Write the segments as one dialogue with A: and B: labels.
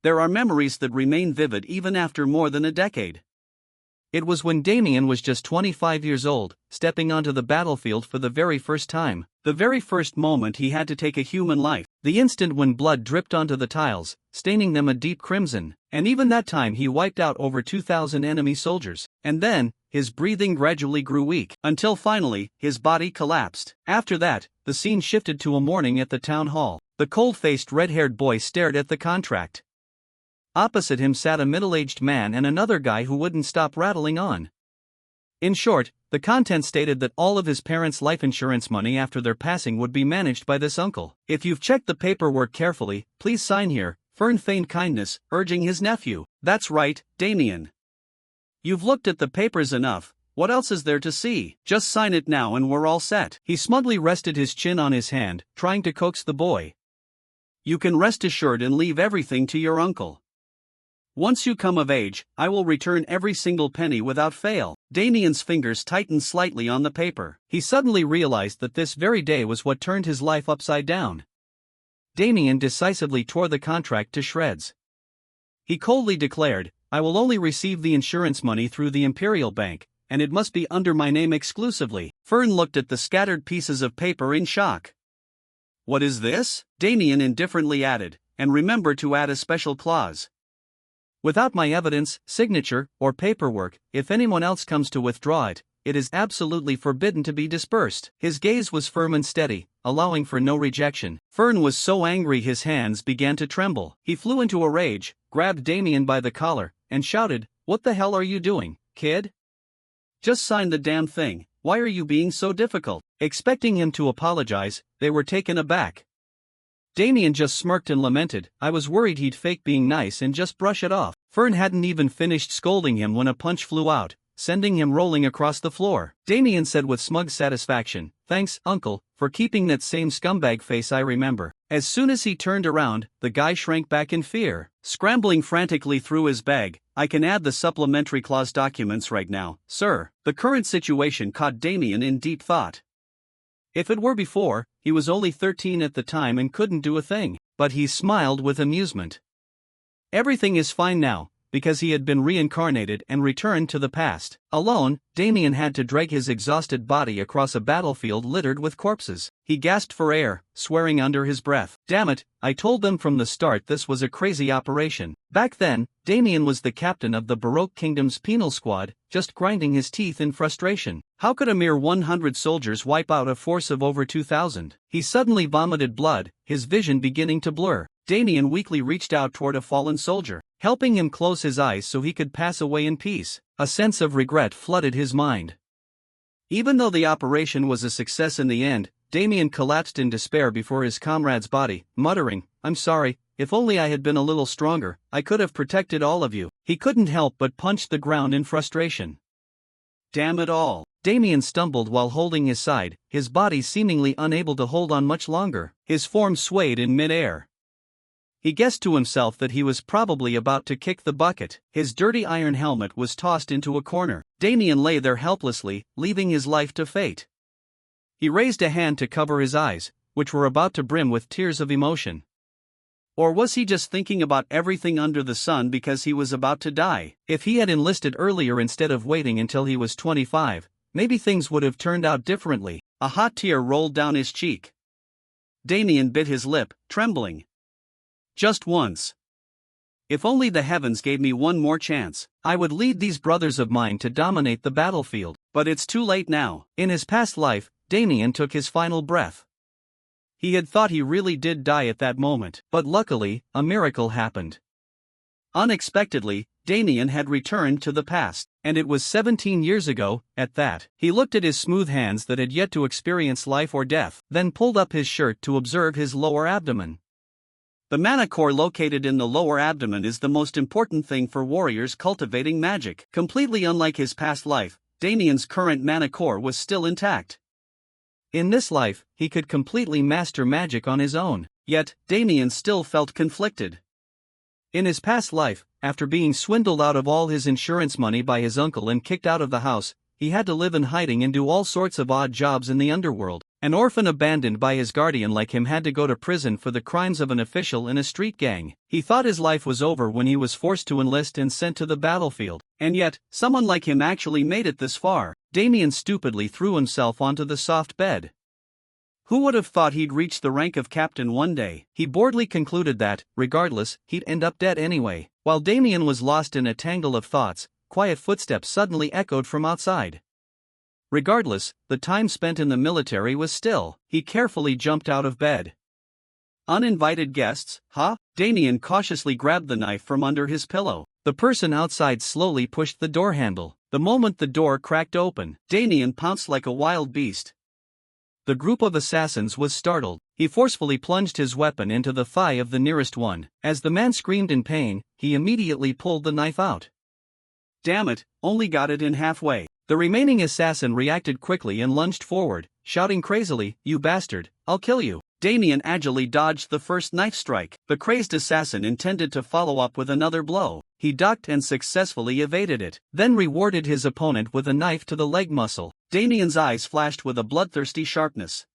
A: there are memories that remain vivid even after more than a decade. It was when Damien was just 25 years old, stepping onto the battlefield for the very first time. The very first moment he had to take a human life. The instant when blood dripped onto the tiles, staining them a deep crimson. And even that time he wiped out over 2,000 enemy soldiers. And then, his breathing gradually grew weak, until finally, his body collapsed. After that, the scene shifted to a morning at the town hall. The cold-faced red-haired boy stared at the contract. Opposite him sat a middle-aged man and another guy who wouldn't stop rattling on. In short, the content stated that all of his parents' life insurance money after their passing would be managed by this uncle. If you've checked the paperwork carefully, please sign here, Fern feigned kindness, urging his nephew. That's right, Damien. You've looked at the papers enough, what else is there to see? Just sign it now and we're all set. He smugly rested his chin on his hand, trying to coax the boy. You can rest assured and leave everything to your uncle. Once you come of age, I will return every single penny without fail. Damien's fingers tightened slightly on the paper. He suddenly realized that this very day was what turned his life upside down. Damien decisively tore the contract to shreds. He coldly declared, I will only receive the insurance money through the Imperial Bank, and it must be under my name exclusively. Fern looked at the scattered pieces of paper in shock. What is this? Damien indifferently added, and remember to add a special clause. Without my evidence, signature, or paperwork, if anyone else comes to withdraw it, it is absolutely forbidden to be dispersed. His gaze was firm and steady, allowing for no rejection. Fern was so angry his hands began to tremble. He flew into a rage, grabbed Damien by the collar, and shouted, What the hell are you doing, kid? Just sign the damn thing, why are you being so difficult? Expecting him to apologize, they were taken aback. Damien just smirked and lamented, I was worried he'd fake being nice and just brush it off. Fern hadn't even finished scolding him when a punch flew out, sending him rolling across the floor. Damien said with smug satisfaction, Thanks, uncle, for keeping that same scumbag face I remember. As soon as he turned around, the guy shrank back in fear. Scrambling frantically through his bag, I can add the supplementary clause documents right now, sir. The current situation caught Damien in deep thought. If it were before, he was only 13 at the time and couldn't do a thing, but he smiled with amusement. Everything is fine now, because he had been reincarnated and returned to the past. Alone, Damien had to drag his exhausted body across a battlefield littered with corpses. He gasped for air, swearing under his breath. Damn it, I told them from the start this was a crazy operation. Back then, Damien was the captain of the Baroque Kingdom's penal squad, just grinding his teeth in frustration. How could a mere 100 soldiers wipe out a force of over 2,000? He suddenly vomited blood, his vision beginning to blur. Damien weakly reached out toward a fallen soldier, helping him close his eyes so he could pass away in peace. A sense of regret flooded his mind. Even though the operation was a success in the end, Damien collapsed in despair before his comrade's body, muttering, I'm sorry, if only I had been a little stronger, I could have protected all of you. He couldn't help but punch the ground in frustration. Damn it all. Damien stumbled while holding his side, his body seemingly unable to hold on much longer. His form swayed in mid-air. He guessed to himself that he was probably about to kick the bucket. His dirty iron helmet was tossed into a corner. Damien lay there helplessly, leaving his life to fate. He raised a hand to cover his eyes, which were about to brim with tears of emotion. Or was he just thinking about everything under the sun because he was about to die? If he had enlisted earlier instead of waiting until he was 25, maybe things would have turned out differently. A hot tear rolled down his cheek. Damien bit his lip, trembling. Just once. If only the heavens gave me one more chance, I would lead these brothers of mine to dominate the battlefield. But it's too late now. In his past life, Damien took his final breath. He had thought he really did die at that moment, but luckily, a miracle happened. Unexpectedly, Damien had returned to the past, and it was 17 years ago, at that. He looked at his smooth hands that had yet to experience life or death, then pulled up his shirt to observe his lower abdomen. The mana core located in the lower abdomen is the most important thing for warriors cultivating magic. Completely unlike his past life, Damien's current mana core was still intact. In this life, he could completely master magic on his own, yet, Damien still felt conflicted. In his past life, after being swindled out of all his insurance money by his uncle and kicked out of the house, he had to live in hiding and do all sorts of odd jobs in the underworld. An orphan abandoned by his guardian like him had to go to prison for the crimes of an official in a street gang. He thought his life was over when he was forced to enlist and sent to the battlefield. And yet, someone like him actually made it this far. Damien stupidly threw himself onto the soft bed. Who would have thought he'd reach the rank of captain one day? He boredly concluded that, regardless, he'd end up dead anyway. While Damien was lost in a tangle of thoughts, quiet footsteps suddenly echoed from outside. Regardless, the time spent in the military was still. He carefully jumped out of bed. Uninvited guests, huh? Damien cautiously grabbed the knife from under his pillow. The person outside slowly pushed the door handle. The moment the door cracked open, Damien pounced like a wild beast. The group of assassins was startled. He forcefully plunged his weapon into the thigh of the nearest one. As the man screamed in pain, he immediately pulled the knife out. Damn it, only got it in halfway. The remaining assassin reacted quickly and lunged forward, shouting crazily, "You bastard, I'll kill you." Damien agilely dodged the first knife strike. The crazed assassin intended to follow up with another blow. He ducked and successfully evaded it, then rewarded his opponent with a knife to the leg muscle. Damien's eyes flashed with a bloodthirsty sharpness.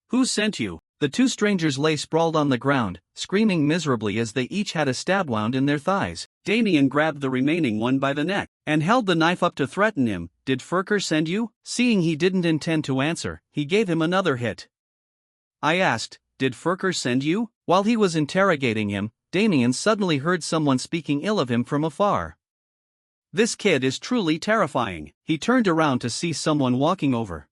A: "Who sent you?" The two strangers lay sprawled on the ground, screaming miserably as they each had a stab wound in their thighs. Damien grabbed the remaining one by the neck and held the knife up to threaten him. "Did Furker send you?" Seeing he didn't intend to answer, he gave him another hit. "I asked, did Furker send you?" While he was interrogating him, Damien suddenly heard someone speaking ill of him from afar. "This kid is truly terrifying." He turned around to see someone walking over.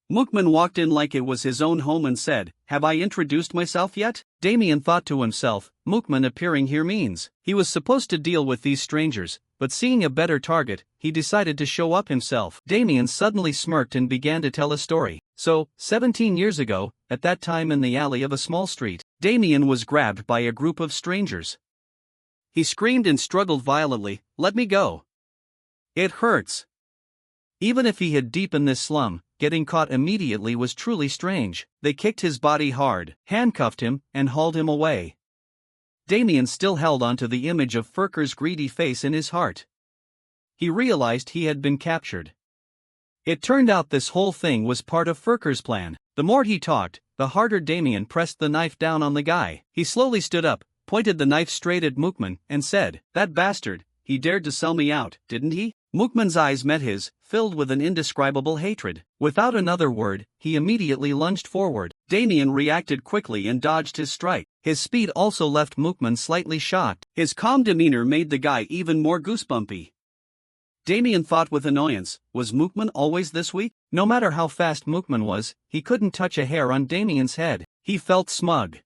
A: Mookman walked in like it was his own home and said, "Have I introduced myself yet?" Damien thought to himself, Mookman appearing here means he was supposed to deal with these strangers, but seeing a better target, he decided to show up himself. Damien suddenly smirked and began to tell a story. So, 17 years ago, at that time in the alley of a small street, Damien was grabbed by a group of strangers. He screamed and struggled violently, "Let me go. It hurts." Even if he hid deep in this slum, getting caught immediately was truly strange. They kicked his body hard, handcuffed him, and hauled him away. Damien still held onto the image of Furker's greedy face in his heart. He realized he had been captured. It turned out this whole thing was part of Furker's plan. The more he talked, the harder Damien pressed the knife down on the guy. He slowly stood up, pointed the knife straight at Mookman, and said, "That bastard, he dared to sell me out, didn't he?" Mookman's eyes met his, filled with an indescribable hatred. Without another word, he immediately lunged forward. Damien reacted quickly and dodged his strike. His speed also left Mookman slightly shocked. His calm demeanor made the guy even more goosebumpy. Damien thought with annoyance, was Mookman always this weak? No matter how fast Mookman was, he couldn't touch a hair on Damien's head. He felt smug.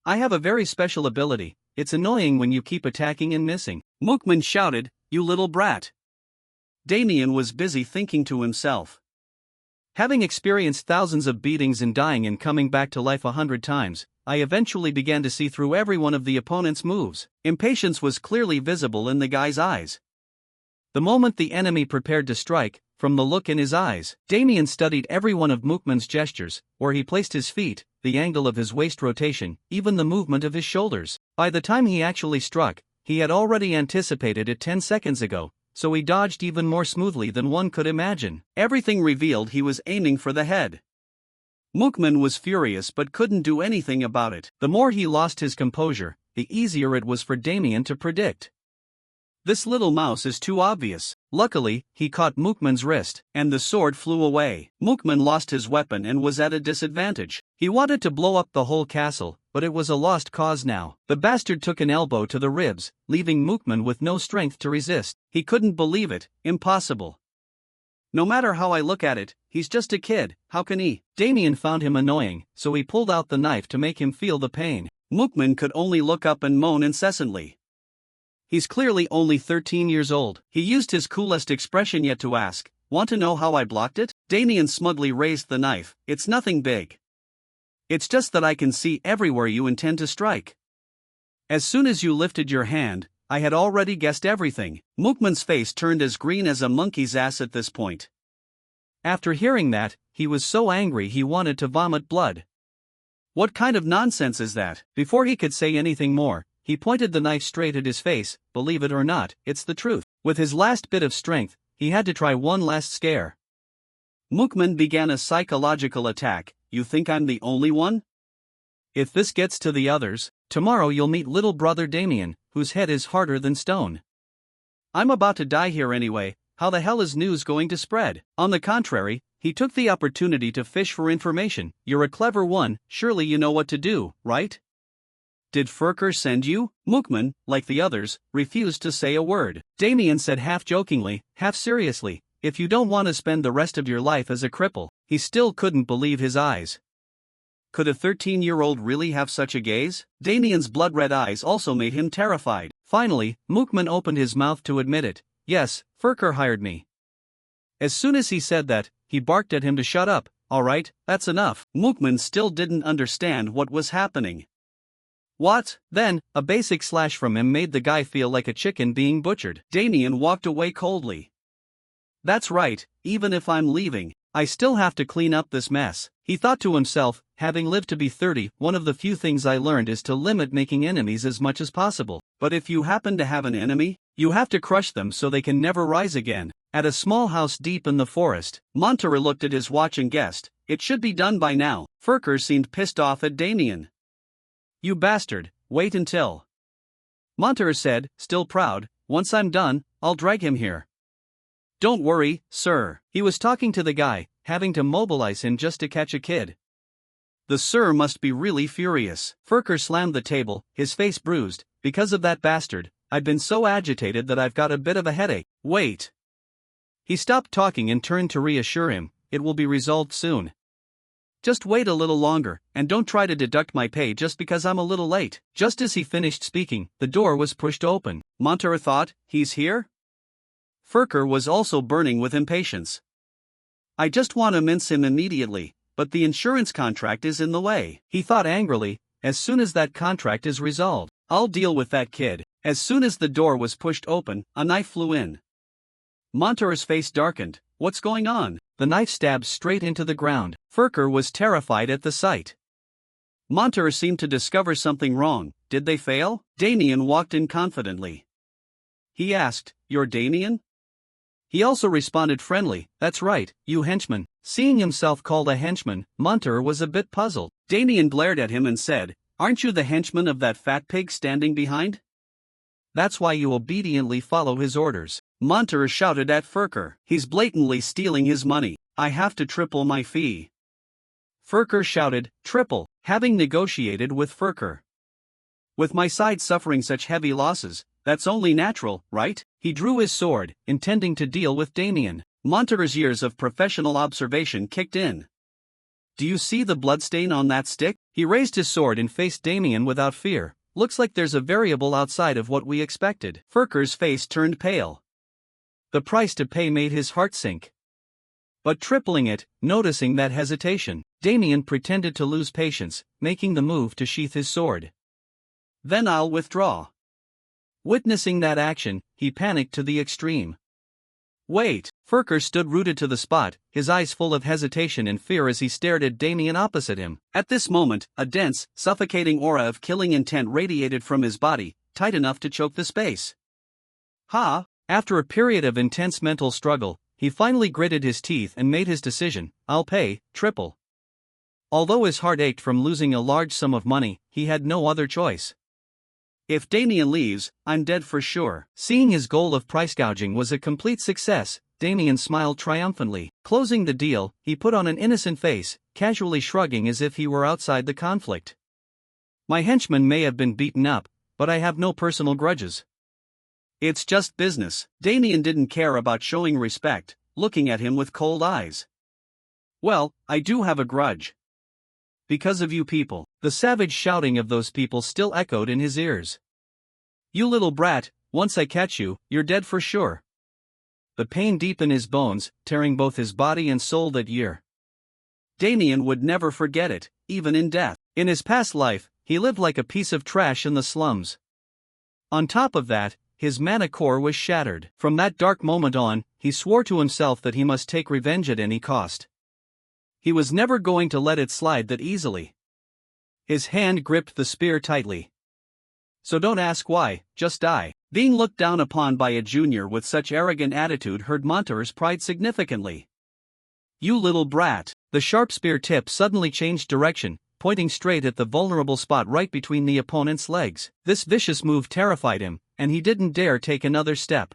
A: "I have a very special ability. It's annoying when you keep attacking and missing," Mookman shouted, "You little brat." Damien was busy thinking to himself. "Having experienced thousands of beatings and dying and coming back to life 100 times, I eventually began to see through every one of the opponent's moves." Impatience was clearly visible in the guy's eyes. The moment the enemy prepared to strike, from the look in his eyes, Damien studied every one of Mookman's gestures, where he placed his feet, the angle of his waist rotation, even the movement of his shoulders. By the time he actually struck, he had already anticipated it 10 seconds ago, so he dodged even more smoothly than one could imagine. Everything revealed he was aiming for the head. Mookman was furious but couldn't do anything about it. The more he lost his composure, the easier it was for Damien to predict. This little mouse is too obvious. Luckily, he caught Mookman's wrist, and the sword flew away. Mookman lost his weapon and was at a disadvantage. He wanted to blow up the whole castle, but it was a lost cause now. The bastard took an elbow to the ribs, leaving Mookman with no strength to resist. He couldn't believe it. Impossible. "No matter how I look at it, he's just a kid, how can he?" Damien found him annoying, so he pulled out the knife to make him feel the pain. Mookman could only look up and moan incessantly. He's clearly only 13 years old. He used his coolest expression yet to ask, "Want to know how I blocked it?" Damien smugly raised the knife. "It's nothing big. It's just that I can see everywhere you intend to strike. As soon as you lifted your hand, I had already guessed everything." Mookman's face turned as green as a monkey's ass at this point. After hearing that, he was so angry he wanted to vomit blood. What kind of nonsense is that? Before he could say anything more, he pointed the knife straight at his face. Believe it or not, it's the truth. With his last bit of strength, he had to try one last scare. Mookman began a psychological attack. You think I'm the only one? If this gets to the others, tomorrow you'll meet little brother Damien, whose head is harder than stone. I'm about to die here anyway, how the hell is news going to spread? On the contrary, he took the opportunity to fish for information. You're a clever one, surely you know what to do, right? Did Furker send you? Mookman, like the others, refused to say a word. Damien said half jokingly, half seriously, if you don't want to spend the rest of your life as a cripple. He still couldn't believe his eyes. Could a 13-year-old really have such a gaze? Damien's blood-red eyes also made him terrified. Finally, Mookman opened his mouth to admit it. Yes, Furker hired me. As soon as he said that, he barked at him to shut up. All right, that's enough. Mookman still didn't understand what was happening. What? Then, a basic slash from him made the guy feel like a chicken being butchered. Damien walked away coldly. That's right, even if I'm leaving, I still have to clean up this mess. He thought to himself, having lived to be 30, one of the few things I learned is to limit making enemies as much as possible. But if you happen to have an enemy, you have to crush them so they can never rise again. At a small house deep in the forest, Montero looked at his watch and guessed, it should be done by now. Furker seemed pissed off at Damien. You bastard, wait until. Montero said, still proud, once I'm done, I'll drag him here. Don't worry, sir. He was talking to the guy, having to mobilize him just to catch a kid. The sir must be really furious. Furker slammed the table, his face bruised. Because of that bastard, I've been so agitated that I've got a bit of a headache. Wait. He stopped talking and turned to reassure him, it will be resolved soon. Just wait a little longer, and don't try to deduct my pay just because I'm a little late. Just as he finished speaking, the door was pushed open. Montero thought, he's here? Furker was also burning with impatience. I just want to mince him immediately, but the insurance contract is in the way. He thought angrily, as soon as that contract is resolved, I'll deal with that kid. As soon as the door was pushed open, a knife flew in. Montero's face darkened. What's going on? The knife stabbed straight into the ground. Furker was terrified at the sight. Montero seemed to discover something wrong. Did they fail? Damien walked in confidently. He asked, You're Damien? He also responded friendly, That's right, you henchman. Seeing himself called a henchman, Montero was a bit puzzled. Damien glared at him and said, Aren't you the henchman of that fat pig standing behind? That's why you obediently follow his orders. Montero shouted at Furker, He's blatantly stealing his money. I have to triple my fee. Furker shouted, Triple, having negotiated with Furker. With my side suffering such heavy losses, that's only natural, right? He drew his sword, intending to deal with Damien. Montero's years of professional observation kicked in. Do you see the bloodstain on that stick? He raised his sword and faced Damien without fear. Looks like there's a variable outside of what we expected. Furker's face turned pale. The price to pay made his heart sink. But tripling it, noticing that hesitation, Damien pretended to lose patience, making the move to sheath his sword. Then I'll withdraw. Witnessing that action, he panicked to the extreme. Wait! Furker stood rooted to the spot, his eyes full of hesitation and fear as he stared at Damien opposite him. At this moment, a dense, suffocating aura of killing intent radiated from his body, tight enough to choke the space. Ha! After a period of intense mental struggle, he finally gritted his teeth and made his decision, I'll pay, triple. Although his heart ached from losing a large sum of money, he had no other choice. If Damien leaves, I'm dead for sure. Seeing his goal of price gouging was a complete success, Damien smiled triumphantly. Closing the deal, he put on an innocent face, casually shrugging as if he were outside the conflict. My henchman may have been beaten up, but I have no personal grudges. It's just business. Damien didn't care about showing respect, looking at him with cold eyes. Well, I do have a grudge. Because of you people. The savage shouting of those people still echoed in his ears. You little brat, once I catch you, you're dead for sure. The pain deep in his bones, tearing both his body and soul that year. Damien would never forget it, even in death. In his past life, he lived like a piece of trash in the slums. On top of that, his mana core was shattered. From that dark moment on, he swore to himself that he must take revenge at any cost. He was never going to let it slide that easily. His hand gripped the spear tightly. So don't ask why, just die. Being looked down upon by a junior with such arrogant attitude hurt Montero's pride significantly. You little brat. The sharp spear tip suddenly changed direction, pointing straight at the vulnerable spot right between the opponent's legs. This vicious move terrified him, and he didn't dare take another step.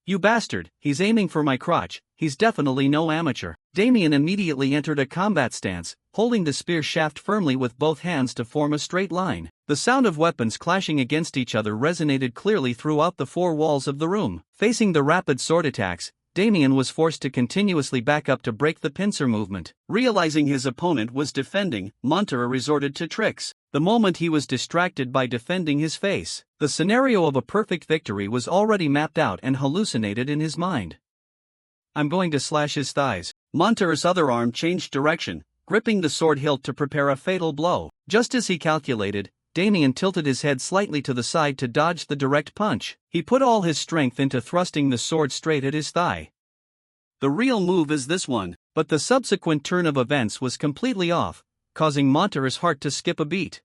A: You bastard, he's aiming for my crotch, he's definitely no amateur. Damien immediately entered a combat stance, holding the spear shaft firmly with both hands to form a straight line. The sound of weapons clashing against each other resonated clearly throughout the four walls of the room. Facing the rapid sword attacks, Damien was forced to continuously back up to break the pincer movement. Realizing his opponent was defending, Montero resorted to tricks. The moment he was distracted by defending his face, the scenario of a perfect victory was already mapped out and hallucinated in his mind. I'm going to slash his thighs. Montero's other arm changed direction, gripping the sword hilt to prepare a fatal blow. Just as he calculated, Damien tilted his head slightly to the side to dodge the direct punch. He put all his strength into thrusting the sword straight at his thigh. The real move is this one, but the subsequent turn of events was completely off, causing Montero's heart to skip a beat.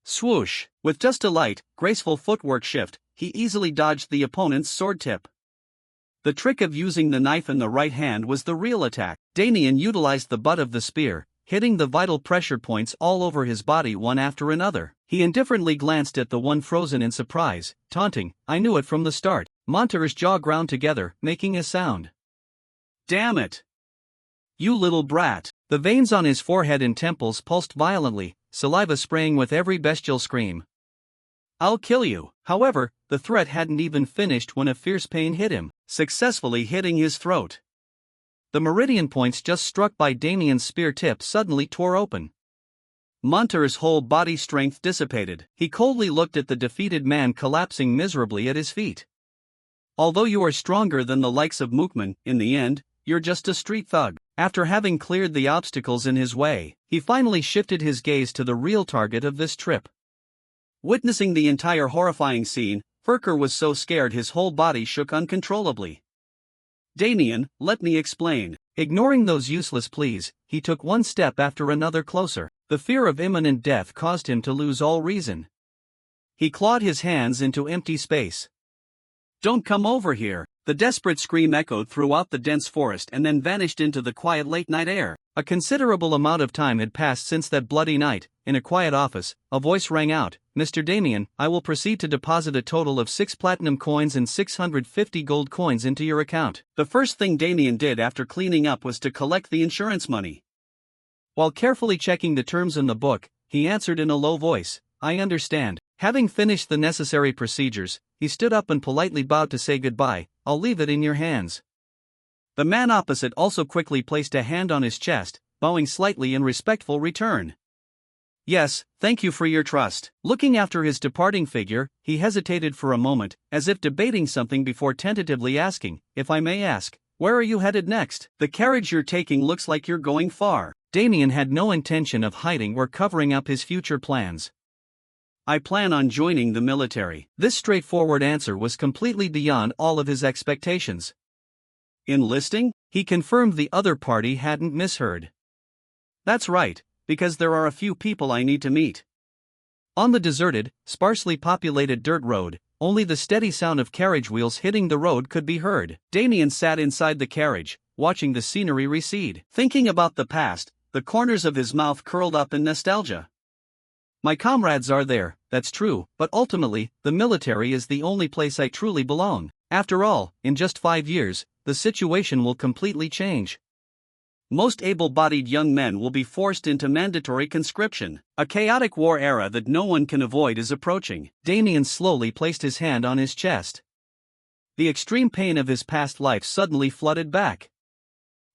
A: Swoosh! With just a light, graceful footwork shift, he easily dodged the opponent's sword tip. The trick of using the knife in the right hand was the real attack. Damien utilized the butt of the spear, hitting the vital pressure points all over his body one after another. He indifferently glanced at the one frozen in surprise, taunting, I knew it from the start. Montero's jaw ground together, making a sound. Damn it! You little brat! The veins on his forehead and temples pulsed violently, saliva spraying with every bestial scream. I'll kill you. However, the threat hadn't even finished when a fierce pain hit him, successfully hitting his throat. The meridian points just struck by Damien's spear tip suddenly tore open. Montero's whole body strength dissipated. He coldly looked at the defeated man collapsing miserably at his feet. Although you are stronger than the likes of Mookman, in the end, you're just a street thug. After having cleared the obstacles in his way, he finally shifted his gaze to the real target of this trip. Witnessing the entire horrifying scene, Furker was so scared his whole body shook uncontrollably. Damien, let me explain. Ignoring those useless pleas, he took one step after another closer. The fear of imminent death caused him to lose all reason. He clawed his hands into empty space. Don't come over here! The desperate scream echoed throughout the dense forest and then vanished into the quiet late-night air. A considerable amount of time had passed since that bloody night. In a quiet office, a voice rang out, Mr. Damien, I will proceed to deposit a total of 6 platinum coins and 650 gold coins into your account. The first thing Damien did after cleaning up was to collect the insurance money. While carefully checking the terms in the book, he answered in a low voice, I understand. Having finished the necessary procedures, he stood up and politely bowed to say goodbye. I'll leave it in your hands. The man opposite also quickly placed a hand on his chest, bowing slightly in respectful return. Yes, thank you for your trust. Looking after his departing figure, he hesitated for a moment, as if debating something before tentatively asking, if I may ask, where are you headed next? The carriage you're taking looks like you're going far. Damien had no intention of hiding or covering up his future plans. I plan on joining the military. This straightforward answer was completely beyond all of his expectations. Enlisting? He confirmed the other party hadn't misheard. That's right, because there are a few people I need to meet. On the deserted, sparsely populated dirt road, only the steady sound of carriage wheels hitting the road could be heard. Damien sat inside the carriage, watching the scenery recede. Thinking about the past, the corners of his mouth curled up in nostalgia. My comrades are there, that's true, but ultimately, the military is the only place I truly belong. After all, in just 5 years, the situation will completely change. Most able-bodied young men will be forced into mandatory conscription. A chaotic war era that no one can avoid is approaching. Damien slowly placed his hand on his chest. The extreme pain of his past life suddenly flooded back.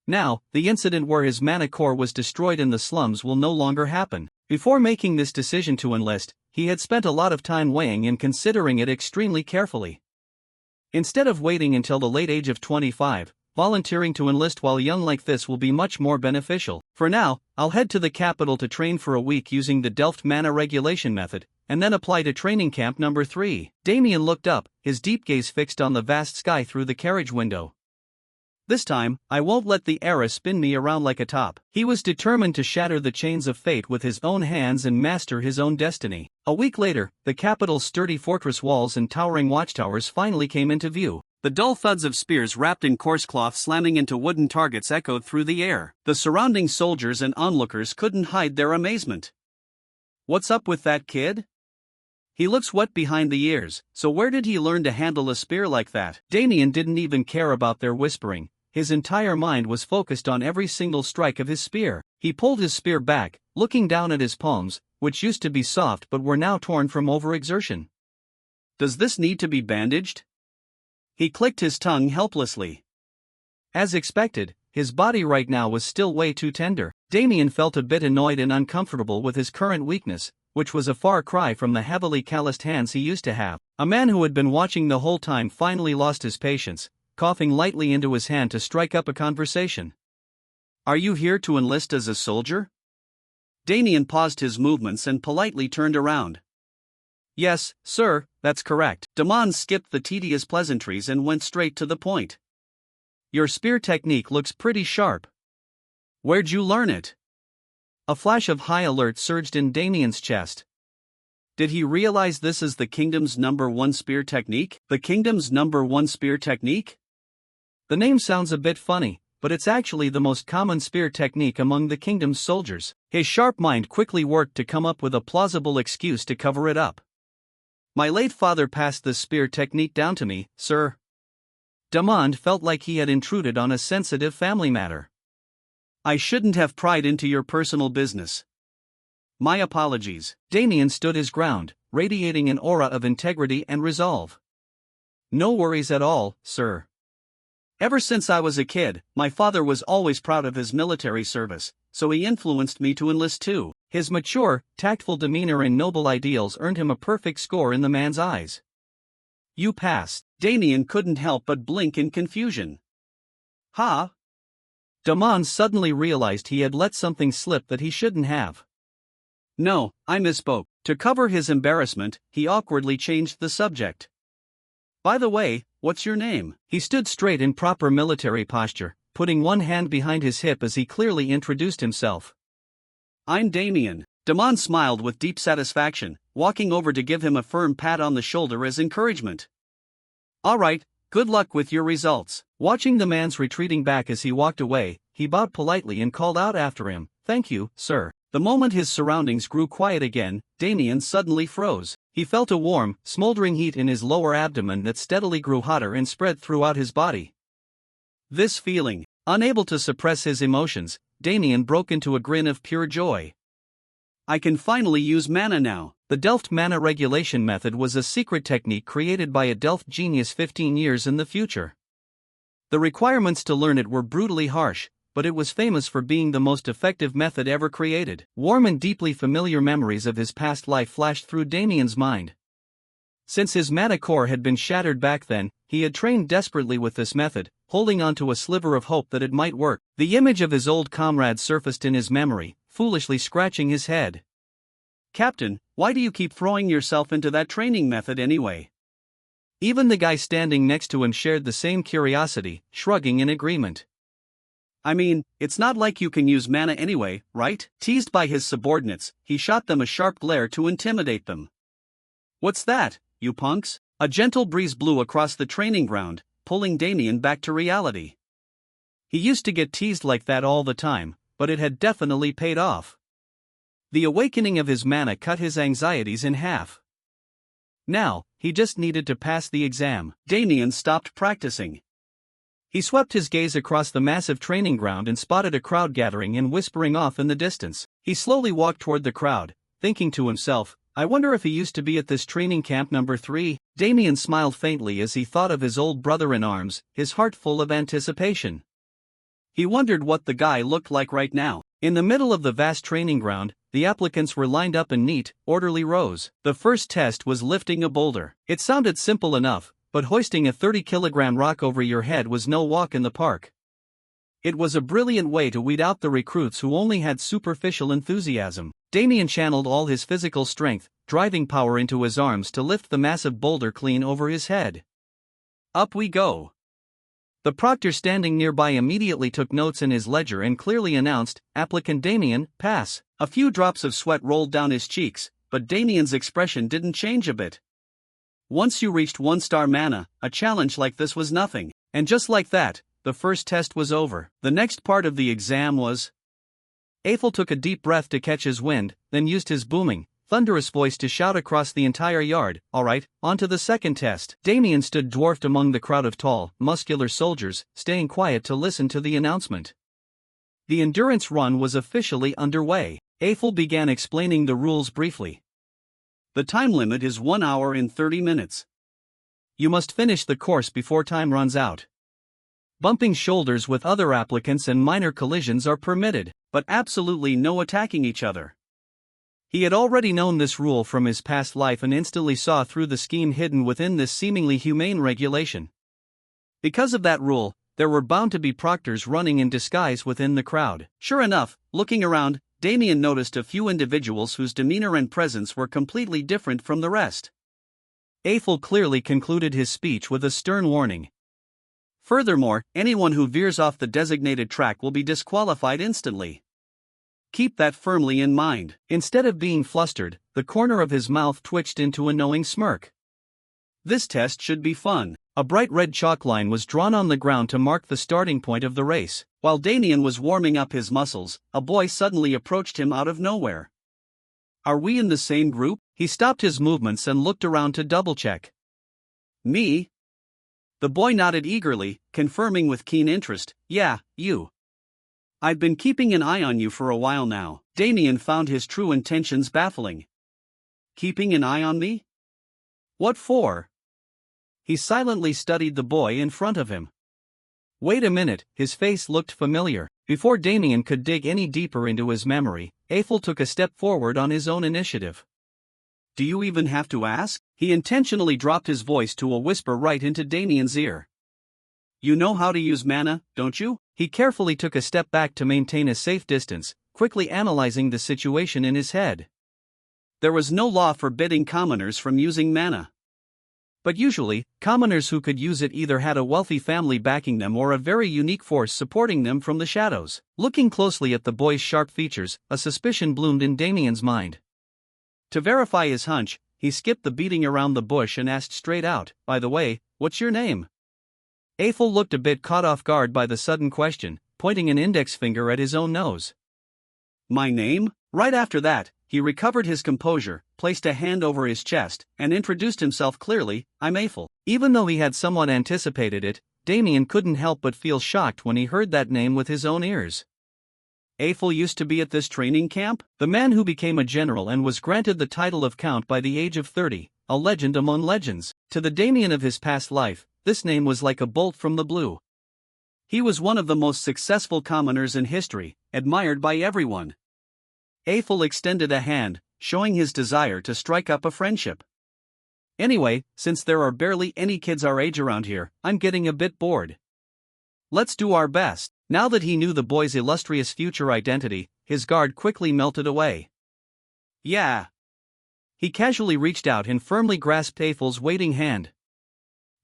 A: Now, the incident where his mana core was destroyed in the slums will no longer happen. Before making this decision to enlist, he had spent a lot of time weighing and considering it extremely carefully. Instead of waiting until the late age of 25, volunteering to enlist while young like this will be much more beneficial. For now, I'll head to the capital to train for a week using the Delft mana regulation method, and then apply to training camp number 3. Damien looked up, his deep gaze fixed on the vast sky through the carriage window. This time, I won't let the era spin me around like a top. He was determined to shatter the chains of fate with his own hands and master his own destiny. A week later, the capital's sturdy fortress walls and towering watchtowers finally came into view. The dull thuds of spears wrapped in coarse cloth slamming into wooden targets echoed through the air. The surrounding soldiers and onlookers couldn't hide their amazement. "What's up with that kid? He looks wet behind the ears, so where did he learn to handle a spear like that?" Damien didn't even care about their whispering. His entire mind was focused on every single strike of his spear. He pulled his spear back, looking down at his palms, which used to be soft but were now torn from overexertion. "Does this need to be bandaged?" He clicked his tongue helplessly. As expected, his body right now was still way too tender. Damien felt a bit annoyed and uncomfortable with his current weakness, which was a far cry from the heavily calloused hands he used to have. A man who had been watching the whole time finally lost his patience, coughing lightly into his hand to strike up a conversation. "Are you here to enlist as a soldier?" Damien paused his movements and politely turned around. "Yes, sir, that's correct." Damon skipped the tedious pleasantries and went straight to the point. "Your spear technique looks pretty sharp. Where'd you learn it?" A flash of high alert surged in Damien's chest. Did he realize this is the kingdom's #1 spear technique? The kingdom's #1 spear technique? The name sounds a bit funny, but it's actually the most common spear technique among the kingdom's soldiers. His sharp mind quickly worked to come up with a plausible excuse to cover it up. "My late father passed this spear technique down to me, sir." Damon felt like he had intruded on a sensitive family matter. "I shouldn't have pried into your personal business. My apologies." Damien stood his ground, radiating an aura of integrity and resolve. "No worries at all, sir. Ever since I was a kid, my father was always proud of his military service, so he influenced me to enlist too." His mature, tactful demeanor and noble ideals earned him a perfect score in the man's eyes. "You passed." Damien couldn't help but blink in confusion. "Huh?" Damon suddenly realized he had let something slip that he shouldn't have. "No, I misspoke." To cover his embarrassment, he awkwardly changed the subject. "By the way, what's your name?" He stood straight in proper military posture, putting one hand behind his hip as he clearly introduced himself. "I'm Damien." Damon smiled with deep satisfaction, walking over to give him a firm pat on the shoulder as encouragement. "All right, good luck with your results." Watching the man's retreating back as he walked away, he bowed politely and called out after him, "Thank you, sir." The moment his surroundings grew quiet again, Damien suddenly froze. He felt a warm, smoldering heat in his lower abdomen that steadily grew hotter and spread throughout his body. This feeling, unable to suppress his emotions, Damien broke into a grin of pure joy. "I can finally use mana now." The Delft mana regulation method was a secret technique created by a Delft genius 15 years in the future. The requirements to learn it were brutally harsh, but it was famous for being the most effective method ever created. Warm and deeply familiar memories of his past life flashed through Damien's mind. Since his mana core had been shattered back then, he had trained desperately with this method, holding on to a sliver of hope that it might work. The image of his old comrade surfaced in his memory, foolishly scratching his head. "Captain, why do you keep throwing yourself into that training method anyway?" Even the guy standing next to him shared the same curiosity, shrugging in agreement. "I mean, it's not like you can use mana anyway, right?" Teased by his subordinates, he shot them a sharp glare to intimidate them. "What's that, you punks?" A gentle breeze blew across the training ground, pulling Damien back to reality. He used to get teased like that all the time, but it had definitely paid off. The awakening of his mana cut his anxieties in half. Now, he just needed to pass the exam. Damien stopped practicing. He swept his gaze across the massive training ground and spotted a crowd gathering and whispering off in the distance. He slowly walked toward the crowd, thinking to himself, "I wonder if he used to be at this training camp #3. Damien smiled faintly as he thought of his old brother-in-arms, his heart full of anticipation. He wondered what the guy looked like right now. In the middle of the vast training ground, the applicants were lined up in neat, orderly rows. The first test was lifting a boulder. It sounded simple enough, but hoisting a 30-kilogram rock over your head was no walk in the park. It was a brilliant way to weed out the recruits who only had superficial enthusiasm. Damien channeled all his physical strength, driving power into his arms to lift the massive boulder clean over his head. Up we go. The proctor standing nearby immediately took notes in his ledger and clearly announced, "Applicant Damien, pass." A few drops of sweat rolled down his cheeks, but Damien's expression didn't change a bit. Once you reached 1-star mana, a challenge like this was nothing. And just like that, the first test was over. The next part of the exam was... Eiffel took a deep breath to catch his wind, then used his booming, thunderous voice to shout across the entire yard, "Alright, on to the second test." Damien stood dwarfed among the crowd of tall, muscular soldiers, staying quiet to listen to the announcement. The endurance run was officially underway. Eiffel began explaining the rules briefly. The time limit is 1 hour and 30 minutes. You must finish the course before time runs out. Bumping shoulders with other applicants and minor collisions are permitted, but absolutely no attacking each other. He had already known this rule from his past life and instantly saw through the scheme hidden within this seemingly humane regulation. Because of that rule, there were bound to be proctors running in disguise within the crowd. Sure enough, looking around, Damien noticed a few individuals whose demeanor and presence were completely different from the rest. Eiffel clearly concluded his speech with a stern warning. Furthermore, anyone who veers off the designated track will be disqualified instantly. Keep that firmly in mind. Instead of being flustered, the corner of his mouth twitched into a knowing smirk. This test should be fun. A bright red chalk line was drawn on the ground to mark the starting point of the race. While Damien was warming up his muscles, a boy suddenly approached him out of nowhere. "Are we in the same group?" He stopped his movements and looked around to double-check. "Me?" The boy nodded eagerly, confirming with keen interest, "Yeah, you. I've been keeping an eye on you for a while now." Damien found his true intentions baffling. Keeping an eye on me? What for? He silently studied the boy in front of him. Wait a minute, his face looked familiar. Before Damien could dig any deeper into his memory, Eiffel took a step forward on his own initiative. "Do you even have to ask?" He intentionally dropped his voice to a whisper right into Damien's ear. "You know how to use mana, don't you?" He carefully took a step back to maintain a safe distance, quickly analyzing the situation in his head. There was no law forbidding commoners from using mana. But usually, commoners who could use it either had a wealthy family backing them or a very unique force supporting them from the shadows. Looking closely at the boy's sharp features, a suspicion bloomed in Damien's mind. To verify his hunch, he skipped the beating around the bush and asked straight out, "By the way, what's your name?" Eiffel looked a bit caught off guard by the sudden question, pointing an index finger at his own nose. "My name?" Right after that, he recovered his composure, placed a hand over his chest, and introduced himself clearly, "I'm Eiffel." Even though he had somewhat anticipated it, Damien couldn't help but feel shocked when he heard that name with his own ears. Eiffel used to be at this training camp? The man who became a general and was granted the title of Count by the age of 30, a legend among legends. To the Damien of his past life, this name was like a bolt from the blue. He was one of the most successful commoners in history, admired by everyone. Eiffel extended a hand, showing his desire to strike up a friendship. "Anyway, since there are barely any kids our age around here, I'm getting a bit bored. Let's do our best." Now that he knew the boy's illustrious future identity, his guard quickly melted away. "Yeah." He casually reached out and firmly grasped Eiffel's waiting hand.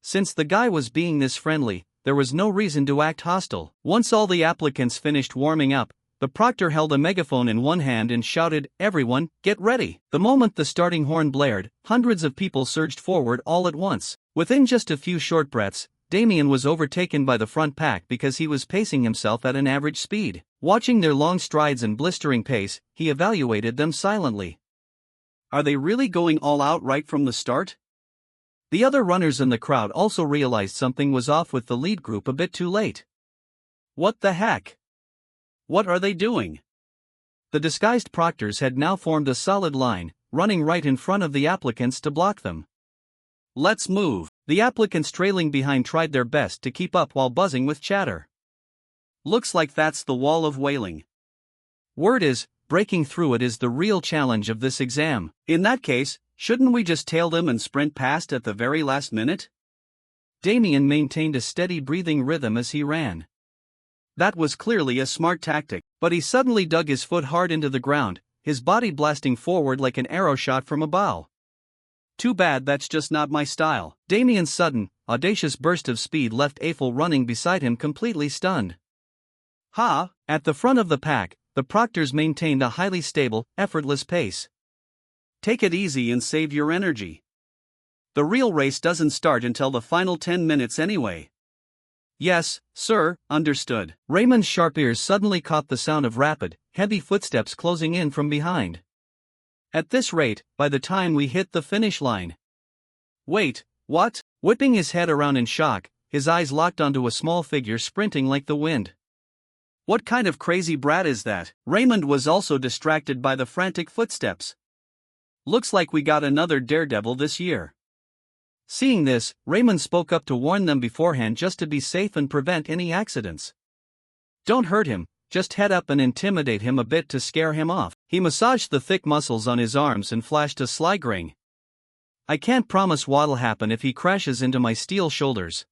A: Since the guy was being this friendly, there was no reason to act hostile. Once all the applicants finished warming up, the proctor held a megaphone in one hand and shouted, "Everyone, get ready." The moment the starting horn blared, hundreds of people surged forward all at once. Within just a few short breaths, Damien was overtaken by the front pack because he was pacing himself at an average speed. Watching their long strides and blistering pace, he evaluated them silently. Are they really going all out right from the start? The other runners in the crowd also realized something was off with the lead group a bit too late. What the heck? What are they doing? The disguised proctors had now formed a solid line, running right in front of the applicants to block them. "Let's move." The applicants trailing behind tried their best to keep up while buzzing with chatter. "Looks like that's the wall of wailing." Word is, breaking through it is the real challenge of this exam. In that case, shouldn't we just tail them and sprint past at the very last minute? Damien maintained a steady breathing rhythm as he ran. That was clearly a smart tactic, but he suddenly dug his foot hard into the ground, his body blasting forward like an arrow shot from a bow. Too bad that's just not my style. Damien's sudden, audacious burst of speed left Eiffel running beside him completely stunned. Ha! At the front of the pack, the proctors maintained a highly stable, effortless pace. Take it easy and save your energy. The real race doesn't start until the final 10 minutes anyway. Yes, sir, understood. Raymond's sharp ears suddenly caught the sound of rapid, heavy footsteps closing in from behind. At this rate, by the time we hit the finish line. Wait, what? Whipping his head around in shock, his eyes locked onto a small figure sprinting like the wind. What kind of crazy brat is that? Raymond was also distracted by the frantic footsteps. Looks like we got another daredevil this year. Seeing this, Raymond spoke up to warn them beforehand just to be safe and prevent any accidents. Don't hurt him, just head up and intimidate him a bit to scare him off. He massaged the thick muscles on his arms and flashed a sly grin. I can't promise what'll happen if he crashes into my steel shoulders.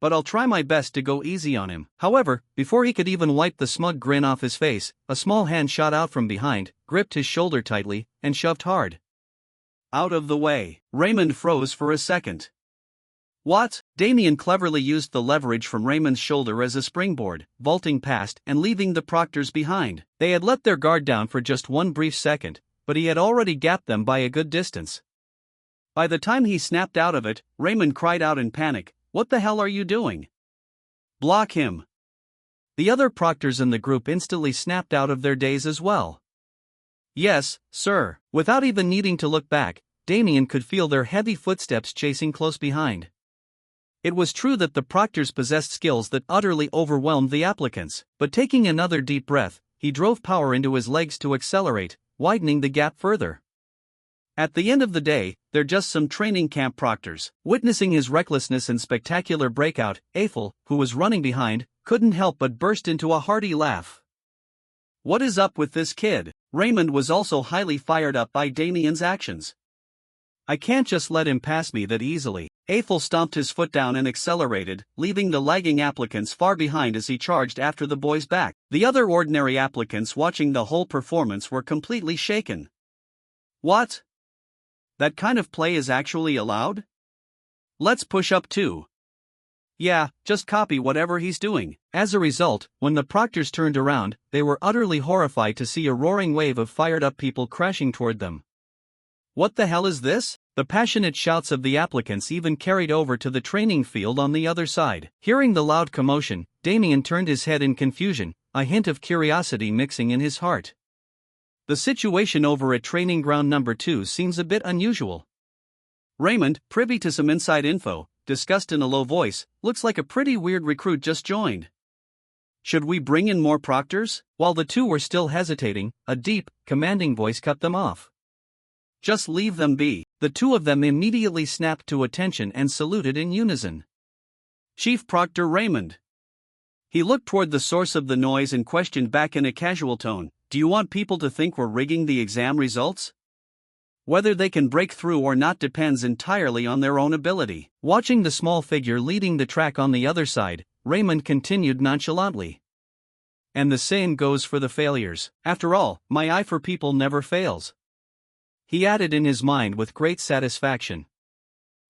A: But I'll try my best to go easy on him. However, before he could even wipe the smug grin off his face, a small hand shot out from behind, gripped his shoulder tightly, and shoved hard. Out of the way. Raymond froze for a second. What? Damien cleverly used the leverage from Raymond's shoulder as a springboard, vaulting past and leaving the proctors behind. They had let their guard down for just one brief second, but he had already gapped them by a good distance. By the time he snapped out of it, Raymond cried out in panic, "What the hell are you doing? Block him!" The other proctors in the group instantly snapped out of their daze as well. Yes, sir. Without even needing to look back, Damien could feel their heavy footsteps chasing close behind. It was true that the proctors possessed skills that utterly overwhelmed the applicants, but taking another deep breath, he drove power into his legs to accelerate, widening the gap further. At the end of the day, they're just some training camp proctors. Witnessing his recklessness and spectacular breakout, Eiffel, who was running behind, couldn't help but burst into a hearty laugh. What is up with this kid? Raymond was also highly fired up by Damien's actions. I can't just let him pass me that easily. Eiffel stomped his foot down and accelerated, leaving the lagging applicants far behind as he charged after the boy's back. The other ordinary applicants watching the whole performance were completely shaken. What? That kind of play is actually allowed? Let's push up too. Yeah, just copy whatever he's doing. As a result, when the proctors turned around, they were utterly horrified to see a roaring wave of fired-up people crashing toward them. What the hell is this? The passionate shouts of the applicants even carried over to the training field on the other side. Hearing the loud commotion, Damien turned his head in confusion, a hint of curiosity mixing in his heart. The situation over at training ground number 2 seems a bit unusual. Raymond, privy to some inside info, discussed in a low voice, looks like a pretty weird recruit just joined. Should we bring in more proctors? While the two were still hesitating, a deep, commanding voice cut them off. Just leave them be. The two of them immediately snapped to attention and saluted in unison. Chief Proctor Raymond. He looked toward the source of the noise and questioned back in a casual tone, "Do you want people to think we're rigging the exam results? Whether they can break through or not depends entirely on their own ability." Watching the small figure leading the track on the other side, Raymond continued nonchalantly. And the same goes for the failures. After all, my eye for people never fails. He added in his mind with great satisfaction.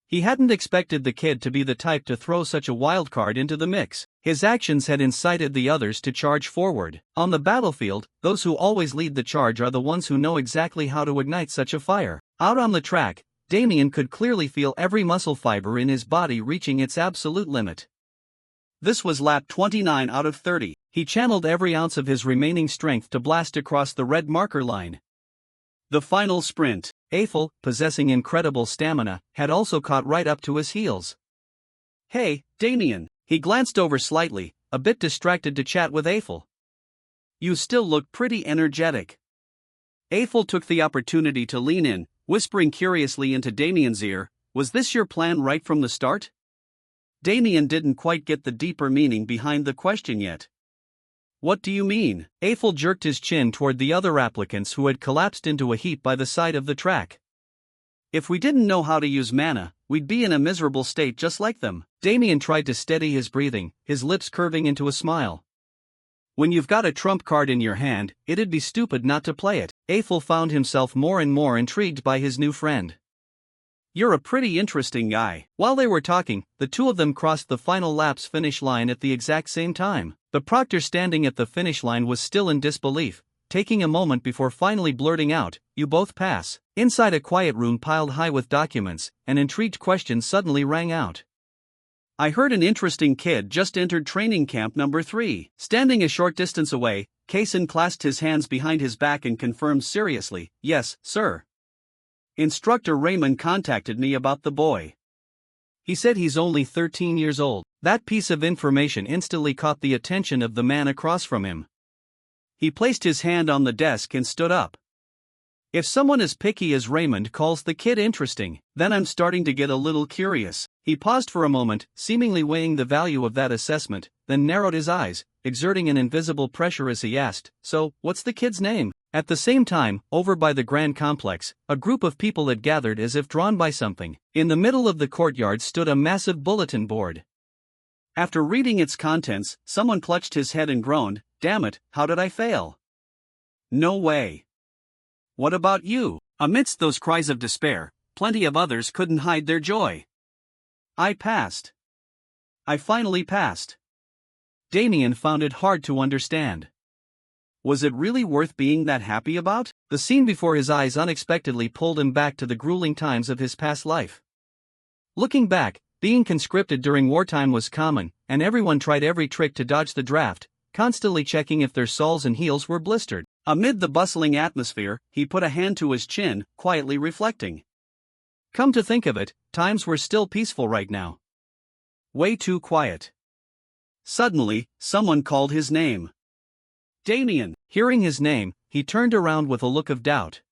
A: He hadn't expected the kid to be the type to throw such a wild card into the mix. His actions had incited the others to charge forward. On the battlefield, those who always lead the charge are the ones who know exactly how to ignite such a fire. Out on the track, Damien could clearly feel every muscle fiber in his body reaching its absolute limit. This was lap 29 out of 30. He channeled every ounce of his remaining strength to blast across the red marker line. The final sprint. Eiffel, possessing incredible stamina, had also caught right up to his heels. Hey, Damien. He glanced over slightly, a bit distracted to chat with Eiffel. You still look pretty energetic. Eiffel took the opportunity to lean in, whispering curiously into Damien's ear, "Was this your plan right from the start?" Damien didn't quite get the deeper meaning behind the question yet. What do you mean? Eiffel jerked his chin toward the other applicants who had collapsed into a heap by the side of the track. If we didn't know how to use mana, we'd be in a miserable state just like them. Damien tried to steady his breathing, his lips curving into a smile. When you've got a trump card in your hand, it'd be stupid not to play it. Eiffel found himself more and more intrigued by his new friend. You're a pretty interesting guy. While they were talking, the two of them crossed the final lap's finish line at the exact same time. The proctor standing at the finish line was still in disbelief, taking a moment before finally blurting out, "You both pass." Inside a quiet room piled high with documents, an intrigued question suddenly rang out. "I heard an interesting kid just entered training camp number 3. Standing a short distance away, Kaysen clasped his hands behind his back and confirmed seriously, "Yes, sir. Instructor Raymond contacted me about the boy. He said he's only 13 years old." That piece of information instantly caught the attention of the man across from him. He placed his hand on the desk and stood up. "If someone as picky as Raymond calls the kid interesting, then I'm starting to get a little curious." He paused for a moment, seemingly weighing the value of that assessment, then narrowed his eyes, exerting an invisible pressure as he asked, "So, what's the kid's name?" At the same time, over by the Grand Complex, a group of people had gathered as if drawn by something. In the middle of the courtyard stood a massive bulletin board. After reading its contents, someone clutched his head and groaned, "Damn it, how did I fail? No way. What about you?" Amidst those cries of despair, plenty of others couldn't hide their joy. "I passed. I finally passed." Damien found it hard to understand. Was it really worth being that happy about? The scene before his eyes unexpectedly pulled him back to the grueling times of his past life. Looking back, being conscripted during wartime was common, and everyone tried every trick to dodge the draft, constantly checking if their soles and heels were blistered. Amid the bustling atmosphere, he put a hand to his chin, quietly reflecting. Come to think of it, times were still peaceful right now. Way too quiet. Suddenly, someone called his name. Damien. Hearing his name, he turned around with a look of doubt.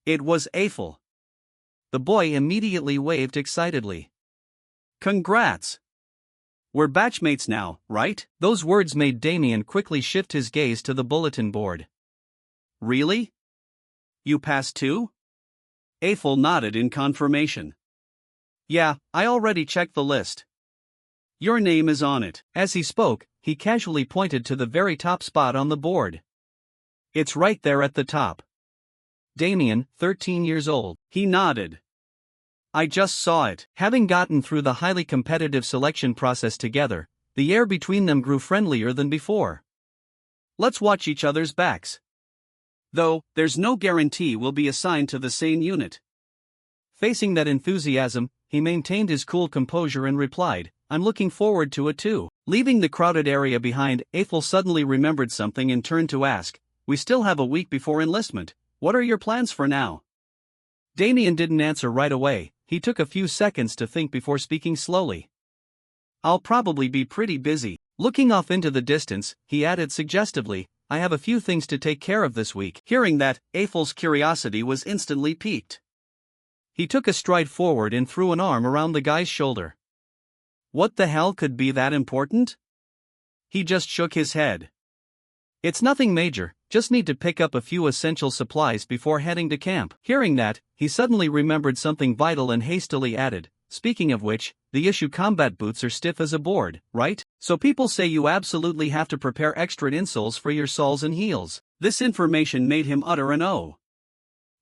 A: It was Eiffel. The boy immediately waved excitedly. "Congrats! We're batchmates now, right?" Those words made Damien quickly shift his gaze to the bulletin board. "Really? You passed too?" Eiffel nodded in confirmation. "Yeah, I already checked the list. Your name is on it." As he spoke, he casually pointed to the very top spot on the board. "It's right there at the top. Damien, 13 years old." He nodded. "I just saw it." Having gotten through the highly competitive selection process together, the air between them grew friendlier than before. "Let's watch each other's backs. Though, there's no guarantee we'll be assigned to the same unit." Facing that enthusiasm, he maintained his cool composure and replied, "I'm looking forward to it too." Leaving the crowded area behind, Eiffel suddenly remembered something and turned to ask, "We still have a week before enlistment. What are your plans for now?" Damien didn't answer right away. He took a few seconds to think before speaking slowly. "I'll probably be pretty busy." Looking off into the distance, he added suggestively, "I have a few things to take care of this week." Hearing that, Eiffel's curiosity was instantly piqued. He took a stride forward and threw an arm around the guy's shoulder. What the hell could be that important? He just shook his head. "It's nothing major, just need to pick up a few essential supplies before heading to camp." Hearing that, he suddenly remembered something vital and hastily added, "Speaking of which, the issue combat boots are stiff as a board, right? So people say you absolutely have to prepare extra insoles for your soles and heels." This information made him utter an "oh."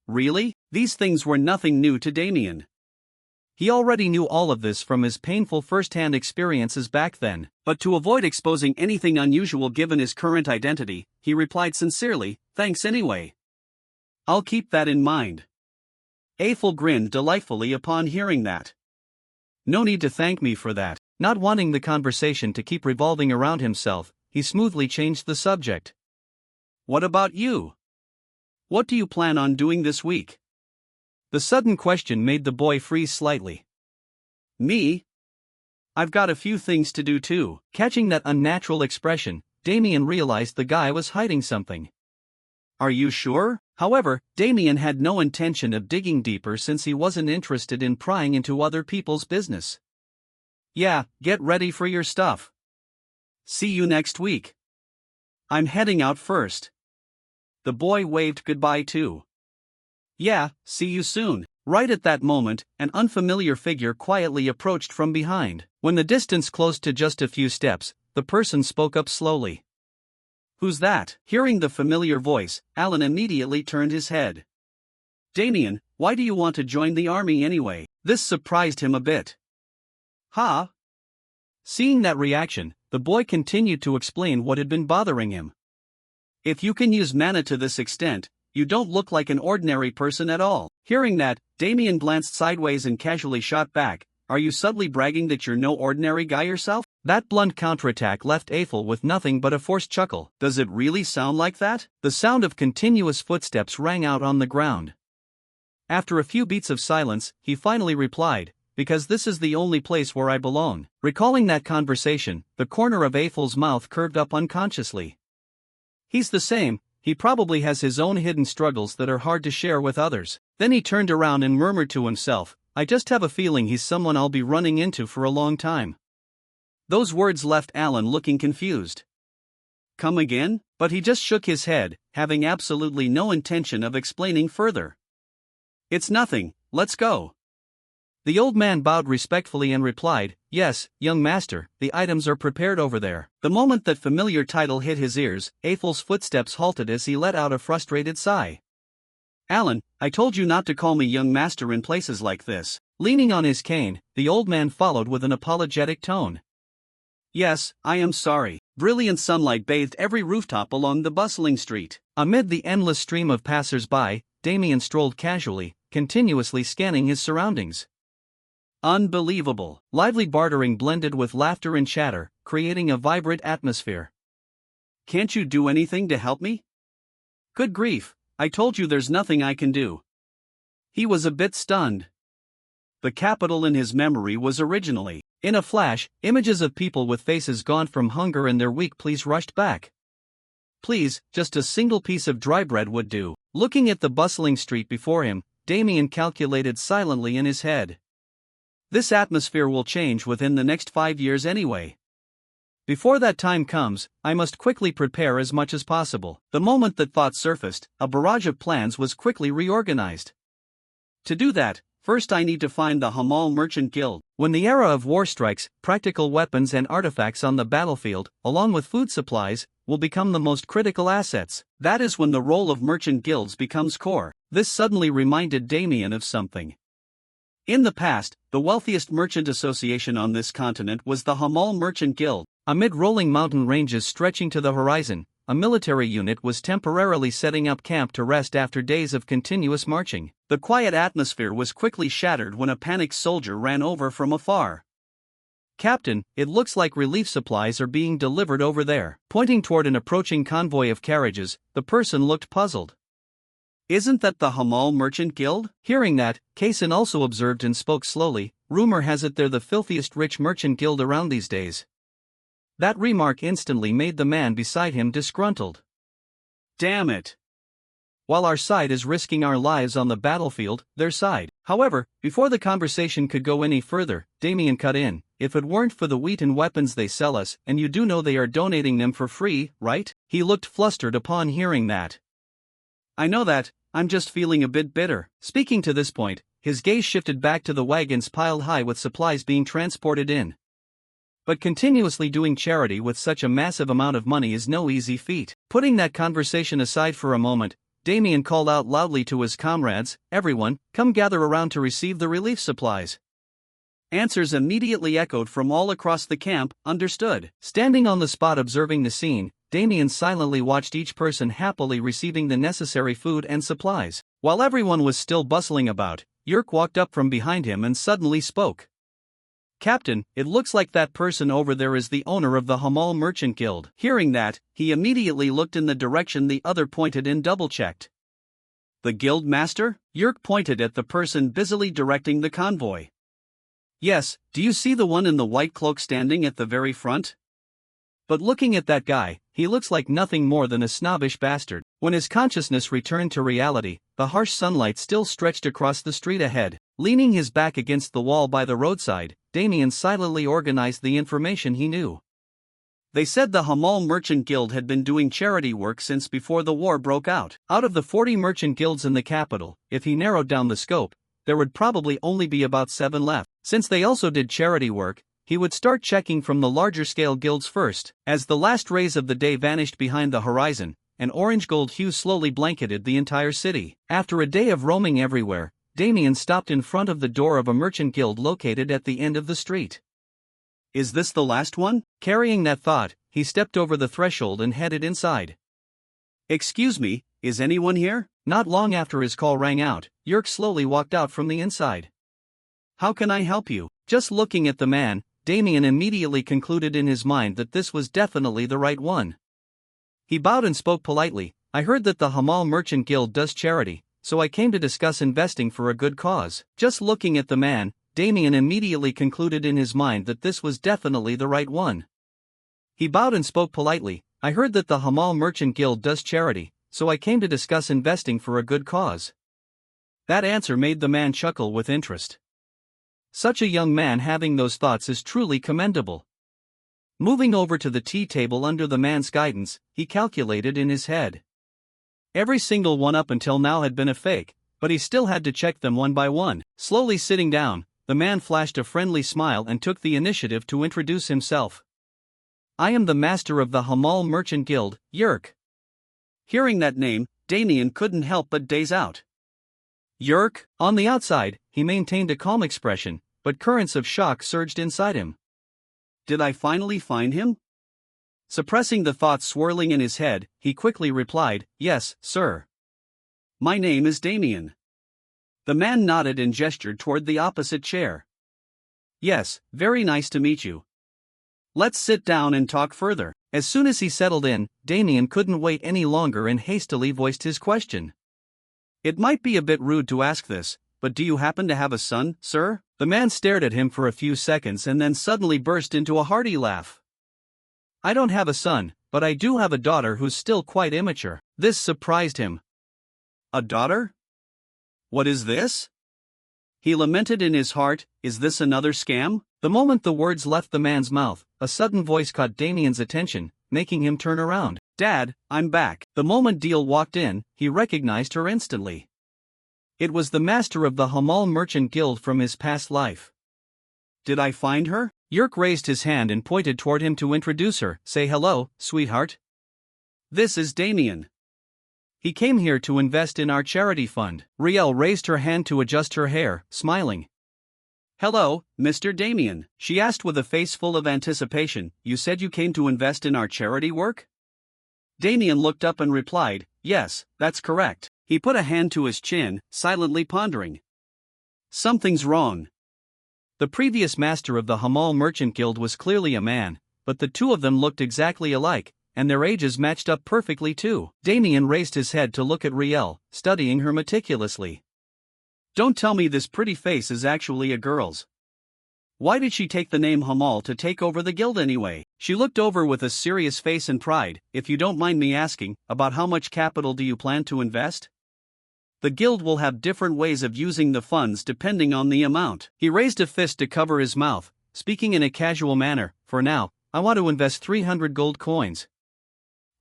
A: Really? These things were nothing new to Damien. He already knew all of this from his painful first-hand experiences back then, but to avoid exposing anything unusual given his current identity, he replied sincerely, "Thanks anyway. I'll keep that in mind." Eiffel grinned delightfully upon hearing that. "No need to thank me for that." Not wanting the conversation to keep revolving around himself, he smoothly changed the subject. "What about you? What do you plan on doing this week?" The sudden question made the boy freeze slightly. "Me? I've got a few things to do too." Catching that unnatural expression, Damien realized the guy was hiding something. "Are you sure?" However, Damien had no intention of digging deeper since he wasn't interested in prying into other people's business. "Yeah, get ready for your stuff. See you next week. I'm heading out first." The boy waved goodbye too. "Yeah, see you soon." Right at that moment, an unfamiliar figure quietly approached from behind. When the distance closed to just a few steps, the person spoke up slowly. "Who's that?" Hearing the familiar voice, Alan immediately turned his head. "Damien, why do you want to join the army anyway?" This surprised him a bit. "Huh?" Seeing that reaction, the boy continued to explain what had been bothering him. If you can use mana to this extent, you don't look like an ordinary person at all. Hearing that, Damien glanced sideways and casually shot back, "Are you subtly bragging that you're no ordinary guy yourself?" That blunt counterattack left Aethel with nothing but a forced chuckle. "Does it really sound like that?" The sound of continuous footsteps rang out on the ground. After a few beats of silence, he finally replied, "Because this is the only place where I belong." Recalling that conversation, the corner of Aethel's mouth curved up unconsciously. He's the same. He probably has his own hidden struggles that are hard to share with others. Then he turned around and murmured to himself, "I just have a feeling he's someone I'll be running into for a long time." Those words left Alan looking confused. "Come again?" But he just shook his head, having absolutely no intention of explaining further. "It's nothing, let's go." The old man bowed respectfully and replied, "Yes, young master, the items are prepared over there." The moment that familiar title hit his ears, Aethel's footsteps halted as he let out a frustrated sigh. "Alan, I told you not to call me young master in places like this." Leaning on his cane, the old man followed with an apologetic tone. "Yes, I am sorry." Brilliant sunlight bathed every rooftop along the bustling street. Amid the endless stream of passers-by, Damien strolled casually, continuously scanning his surroundings. Unbelievable. Lively bartering blended with laughter and chatter, creating a vibrant atmosphere. "Can't you do anything to help me?" "Good grief, I told you there's nothing I can do." He was a bit stunned. The capital in his memory was originally. In a flash, images of people with faces gaunt from hunger and their weak pleas rushed back. Please, just a single piece of dry bread would do. Looking at the bustling street before him, Damien calculated silently in his head. This atmosphere will change within the next 5 years anyway. Before that time comes, I must quickly prepare as much as possible. The moment that thought surfaced, a barrage of plans was quickly reorganized. To do that, first I need to find the Hamal Merchant Guild. When the era of war strikes, practical weapons and artifacts on the battlefield, along with food supplies, will become the most critical assets. That is when the role of merchant guilds becomes core. This suddenly reminded Damien of something. In the past, the wealthiest merchant association on this continent was the Hamal Merchant Guild. Amid rolling mountain ranges stretching to the horizon, a military unit was temporarily setting up camp to rest after days of continuous marching. The quiet atmosphere was quickly shattered when a panicked soldier ran over from afar. "Captain, it looks like relief supplies are being delivered over there." Pointing toward an approaching convoy of carriages, the person looked puzzled. "Isn't that the Hamal Merchant Guild?" Hearing that, Kaysen also observed and spoke slowly, "Rumor has it they're the filthiest rich merchant guild around these days." That remark instantly made the man beside him disgruntled. "Damn it! While our side is risking our lives on the battlefield, their side." However, before the conversation could go any further, Damien cut in, "If it weren't for the wheat and weapons they sell us, and you do know they are donating them for free, right?" He looked flustered upon hearing that. "I know that, I'm just feeling a bit bitter." Speaking to this point, his gaze shifted back to the wagons piled high with supplies being transported in. But continuously doing charity with such a massive amount of money is no easy feat. Putting that conversation aside for a moment, Damien called out loudly to his comrades, "Everyone, come gather around to receive the relief supplies." Answers immediately echoed from all across the camp, "Understood." Standing on the spot observing the scene, Damien silently watched each person happily receiving the necessary food and supplies. While everyone was still bustling about, Yerk walked up from behind him and suddenly spoke. "Captain, it looks like that person over there is the owner of the Hamal Merchant Guild." Hearing that, he immediately looked in the direction the other pointed and double-checked. "The guild master?" Yerk pointed at the person busily directing the convoy. "Yes, do you see the one in the white cloak standing at the very front? But looking at that guy, he looks like nothing more than a snobbish bastard." When his consciousness returned to reality, the harsh sunlight still stretched across the street ahead. Leaning his back against the wall by the roadside, Damien silently organized the information he knew. They said the Hamal Merchant Guild had been doing charity work since before the war broke out. Out of the 40 merchant guilds in the capital, if he narrowed down the scope, there would probably only be about 7 left. Since they also did charity work, he would start checking from the larger-scale guilds first. As the last rays of the day vanished behind the horizon, an orange-gold hue slowly blanketed the entire city. After a day of roaming everywhere, Damien stopped in front of the door of a merchant guild located at the end of the street. Is this the last one? Carrying that thought, he stepped over the threshold and headed inside. Excuse me, is anyone here? Not long after his call rang out, Yerk slowly walked out from the inside. How can I help you? Just looking at the man, Damien immediately concluded in his mind that this was definitely the right one. He bowed and spoke politely. I heard that the Hamal Merchant Guild does charity, so I came to discuss investing for a good cause. Just looking at the man, Damien immediately concluded in his mind that this was definitely the right one. He bowed and spoke politely. I heard that the Hamal Merchant Guild does charity, so I came to discuss investing for a good cause. That answer made the man chuckle with interest. Such a young man having those thoughts is truly commendable. Moving over to the tea table under the man's guidance, he calculated in his head. Every single one up until now had been a fake, but he still had to check them one by one. Slowly sitting down, the man flashed a friendly smile and took the initiative to introduce himself. I am the master of the Hamal Merchant Guild, Yerk. Hearing that name, Damien couldn't help but daze out. Yerk? On the outside, he maintained a calm expression, but currents of shock surged inside him. Did I finally find him? Suppressing the thoughts swirling in his head, he quickly replied, Yes, sir. My name is Damien. The man nodded and gestured toward the opposite chair. Yes, very nice to meet you. Let's sit down and talk further. As soon as he settled in, Damien couldn't wait any longer and hastily voiced his question. It might be a bit rude to ask this, but do you happen to have a son, sir? The man stared at him for a few seconds and then suddenly burst into a hearty laugh. I don't have a son, but I do have a daughter who's still quite immature. This surprised him. A daughter? What is this? He lamented in his heart, is this another scam? The moment the words left the man's mouth, a sudden voice caught Damien's attention, making him turn around. Dad, I'm back. The moment Deal walked in, he recognized her instantly. It was the master of the Hamal Merchant Guild from his past life. Did I find her? Yerk raised his hand and pointed toward him to introduce her. Say hello, sweetheart. This is Damien. He came here to invest in our charity fund. Riel raised her hand to adjust her hair, smiling. Hello, Mr. Damien, she asked with a face full of anticipation. You said you came to invest in our charity work? Damien looked up and replied, Yes, that's correct. He put a hand to his chin, silently pondering. Something's wrong. The previous master of the Hamal Merchant Guild was clearly a man, but the two of them looked exactly alike, and their ages matched up perfectly too. Damien raised his head to look at Riel, studying her meticulously. Don't tell me this pretty face is actually a girl's. Why did she take the name Hamal to take over the guild anyway? She looked over with a serious face and pride. If you don't mind me asking, about how much capital do you plan to invest? The guild will have different ways of using the funds depending on the amount. He raised a fist to cover his mouth, speaking in a casual manner. For now, I want to invest 300 gold coins.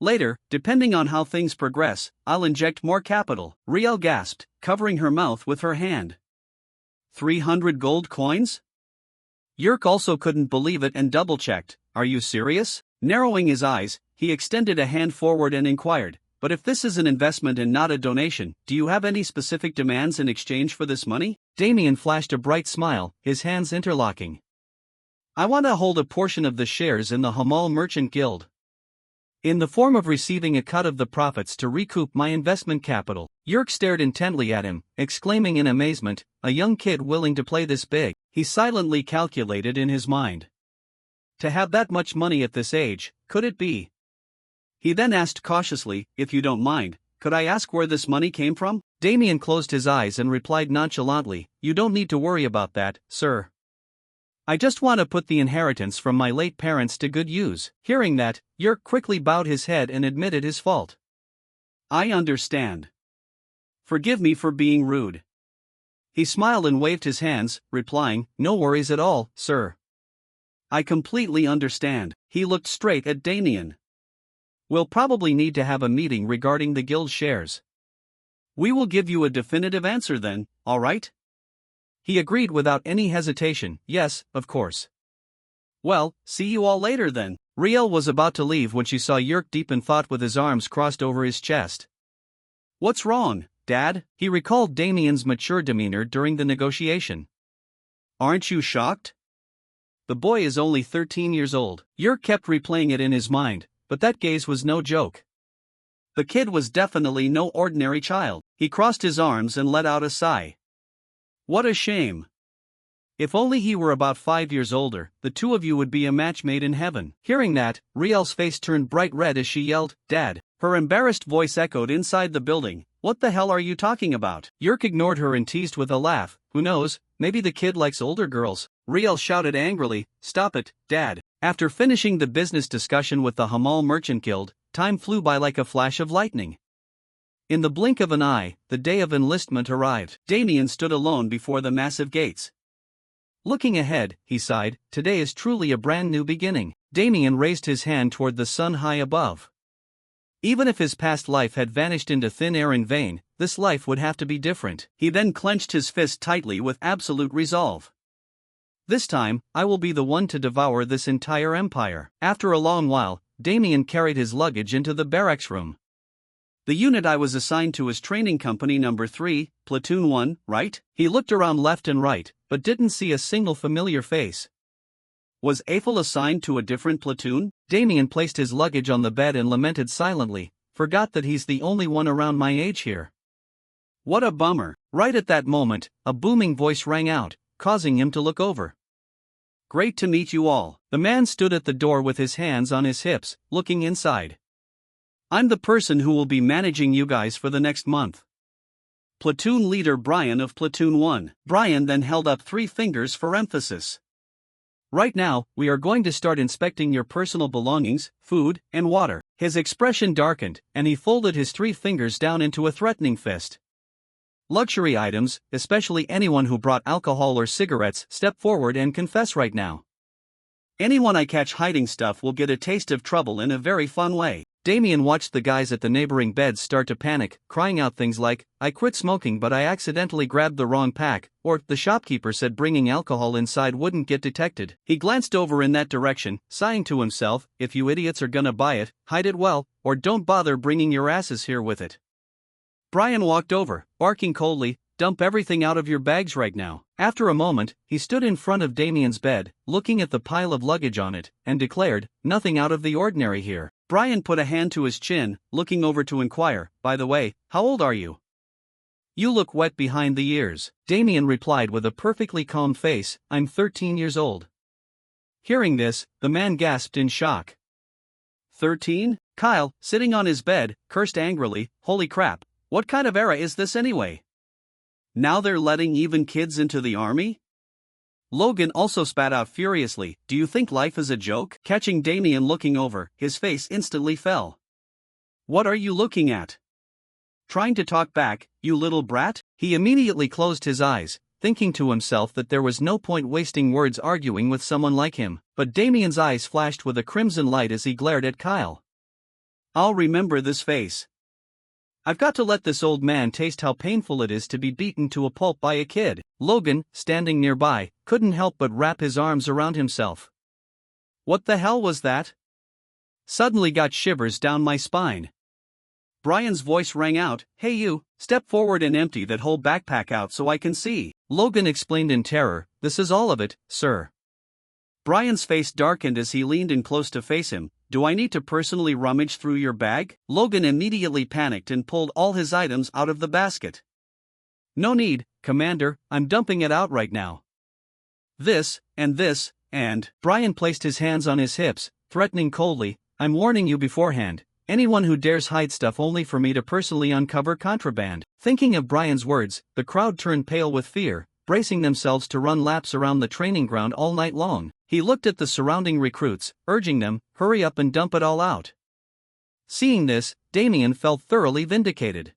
A: Later, depending on how things progress, I'll inject more capital. Riel gasped, covering her mouth with her hand. 300 gold coins? Yerk also couldn't believe it and double-checked. Are you serious? Narrowing his eyes, he extended a hand forward and inquired, but if this is an investment and not a donation, do you have any specific demands in exchange for this money? Damien flashed a bright smile, his hands interlocking. I want to hold a portion of the shares in the Hamal Merchant Guild. In the form of receiving a cut of the profits to recoup my investment capital. Yerk stared intently at him, exclaiming in amazement, a young kid willing to play this big. He silently calculated in his mind. To have that much money at this age, could it be? He then asked cautiously, if you don't mind, could I ask where this money came from? Damien closed his eyes and replied nonchalantly, you don't need to worry about that, sir. I just want to put the inheritance from my late parents to good use. Hearing that, Yerk quickly bowed his head and admitted his fault. I understand. Forgive me for being rude. He smiled and waved his hands, replying, no worries at all, sir. I completely understand. He looked straight at Damien. We'll probably need to have a meeting regarding the guild shares. We will give you a definitive answer then, all right? He agreed without any hesitation, yes, of course. Well, see you all later then. Riel was about to leave when she saw Yerk deep in thought with his arms crossed over his chest. What's wrong, Dad? He recalled Damien's mature demeanor during the negotiation. Aren't you shocked? The boy is only 13 years old. Yerk kept replaying it in his mind, but that gaze was no joke. The kid was definitely no ordinary child. He crossed his arms and let out a sigh. What a shame. If only he were about 5 years older, the two of you would be a match made in heaven. Hearing that, Riel's face turned bright red as she yelled, "Dad!" Her embarrassed voice echoed inside the building. "What the hell are you talking about?" Yerk ignored her and teased with a laugh. "Who knows, maybe the kid likes older girls." Riel shouted angrily, "Stop it, Dad." After finishing the business discussion with the Hamal Merchant Guild, time flew by like a flash of lightning. In the blink of an eye, the day of enlistment arrived. Damien stood alone before the massive gates. Looking ahead, he sighed, "Today is truly a brand new beginning." Damien raised his hand toward the sun high above. Even if his past life had vanished into thin air in vain, this life would have to be different. He then clenched his fist tightly with absolute resolve. "This time, I will be the one to devour this entire empire." After a long while, Damien carried his luggage into the barracks room. "The unit I was assigned to is Training Company Number 3, Platoon 1, right?" He looked around left and right, but didn't see a single familiar face. Was Eiffel assigned to a different platoon? Damien placed his luggage on the bed and lamented silently, "Forgot that he's the only one around my age here. What a bummer." Right at that moment, a booming voice rang out, causing him to look over. "Great to meet you all." The man stood at the door with his hands on his hips, looking inside. "I'm the person who will be managing you guys for the next month. Platoon leader Brian of Platoon 1. Brian then held up 3 fingers for emphasis. "Right now, we are going to start inspecting your personal belongings, food, and water." His expression darkened, and he folded his 3 fingers down into a threatening fist. "Luxury items, especially anyone who brought alcohol or cigarettes, step forward and confess right now. Anyone I catch hiding stuff will get a taste of trouble in a very fun way." Damien watched the guys at the neighboring beds start to panic, crying out things like, "I quit smoking but I accidentally grabbed the wrong pack," or, "The shopkeeper said bringing alcohol inside wouldn't get detected." He glanced over in that direction, sighing to himself, "If you idiots are gonna buy it, hide it well, or don't bother bringing your asses here with it." Brian walked over, barking coldly, "Dump everything out of your bags right now." After a moment, he stood in front of Damien's bed, looking at the pile of luggage on it, and declared, "Nothing out of the ordinary here." Brian put a hand to his chin, looking over to inquire, "By the way, how old are you?" "You look wet behind the ears." Damien replied with a perfectly calm face, "I'm 13 years old." Hearing this, the man gasped in shock. 13? Kyle, sitting on his bed, cursed angrily, "Holy crap, what kind of era is this anyway? Now they're letting even kids into the army?" Logan also spat out furiously, "Do you think life is a joke?" Catching Damien looking over, his face instantly fell. "What are you looking at? Trying to talk back, you little brat?" He immediately closed his eyes, thinking to himself that there was no point wasting words arguing with someone like him, but Damien's eyes flashed with a crimson light as he glared at Kyle. "I'll remember this face. I've got to let this old man taste how painful it is to be beaten to a pulp by a kid." Logan, standing nearby, couldn't help but wrap his arms around himself. "What the hell was that? Suddenly got shivers down my spine." Brian's voice rang out, "Hey you, step forward and empty that whole backpack out so I can see." Logan explained in terror, "This is all of it, sir." Brian's face darkened as he leaned in close to face him. "Do I need to personally rummage through your bag?" Logan immediately panicked and pulled all his items out of the basket. "No need, Commander, I'm dumping it out right now. This, and Brian placed his hands on his hips, threatening coldly, "I'm warning you beforehand, anyone who dares hide stuff only for me to personally uncover contraband." Thinking of Brian's words, the crowd turned pale with fear, bracing themselves to run laps around the training ground all night long. He looked at the surrounding recruits, urging them, "Hurry up and dump it all out." Seeing this, Damien felt thoroughly vindicated.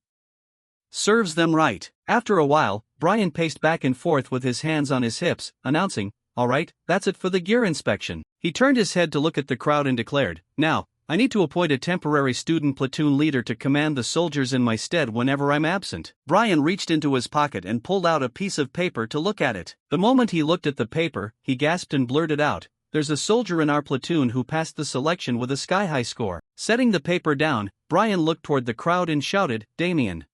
A: Serves them right. After a while, Brian paced back and forth with his hands on his hips, announcing, "All right, that's it for the gear inspection." He turned his head to look at the crowd and declared, "Now, I need to appoint a temporary student platoon leader to command the soldiers in my stead whenever I'm absent." Brian reached into his pocket and pulled out a piece of paper to look at it. The moment he looked at the paper, he gasped and blurted out, "There's a soldier in our platoon who passed the selection with a sky-high score." Setting the paper down, Brian looked toward the crowd and shouted, "Damien."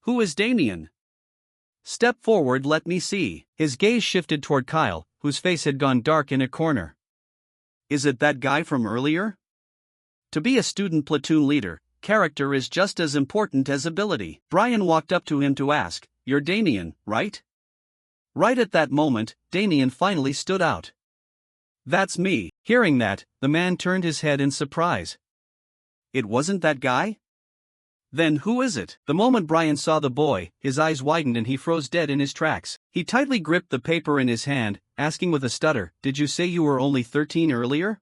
A: "Who is Damien? Step forward, let me see." His gaze shifted toward Kyle, whose face had gone dark in a corner. "Is it that guy from earlier? To be a student platoon leader, character is just as important as ability. Brian walked up to him to ask, "You're Damien, right?" Right at that moment, Damien finally stood out. "That's me." Hearing that, the man turned his head in surprise. "It wasn't that guy? Then who is it?" The moment Brian saw the boy, his eyes widened and he froze dead in his tracks. He tightly gripped the paper in his hand, asking with a stutter, "Did you say you were only 13 earlier?"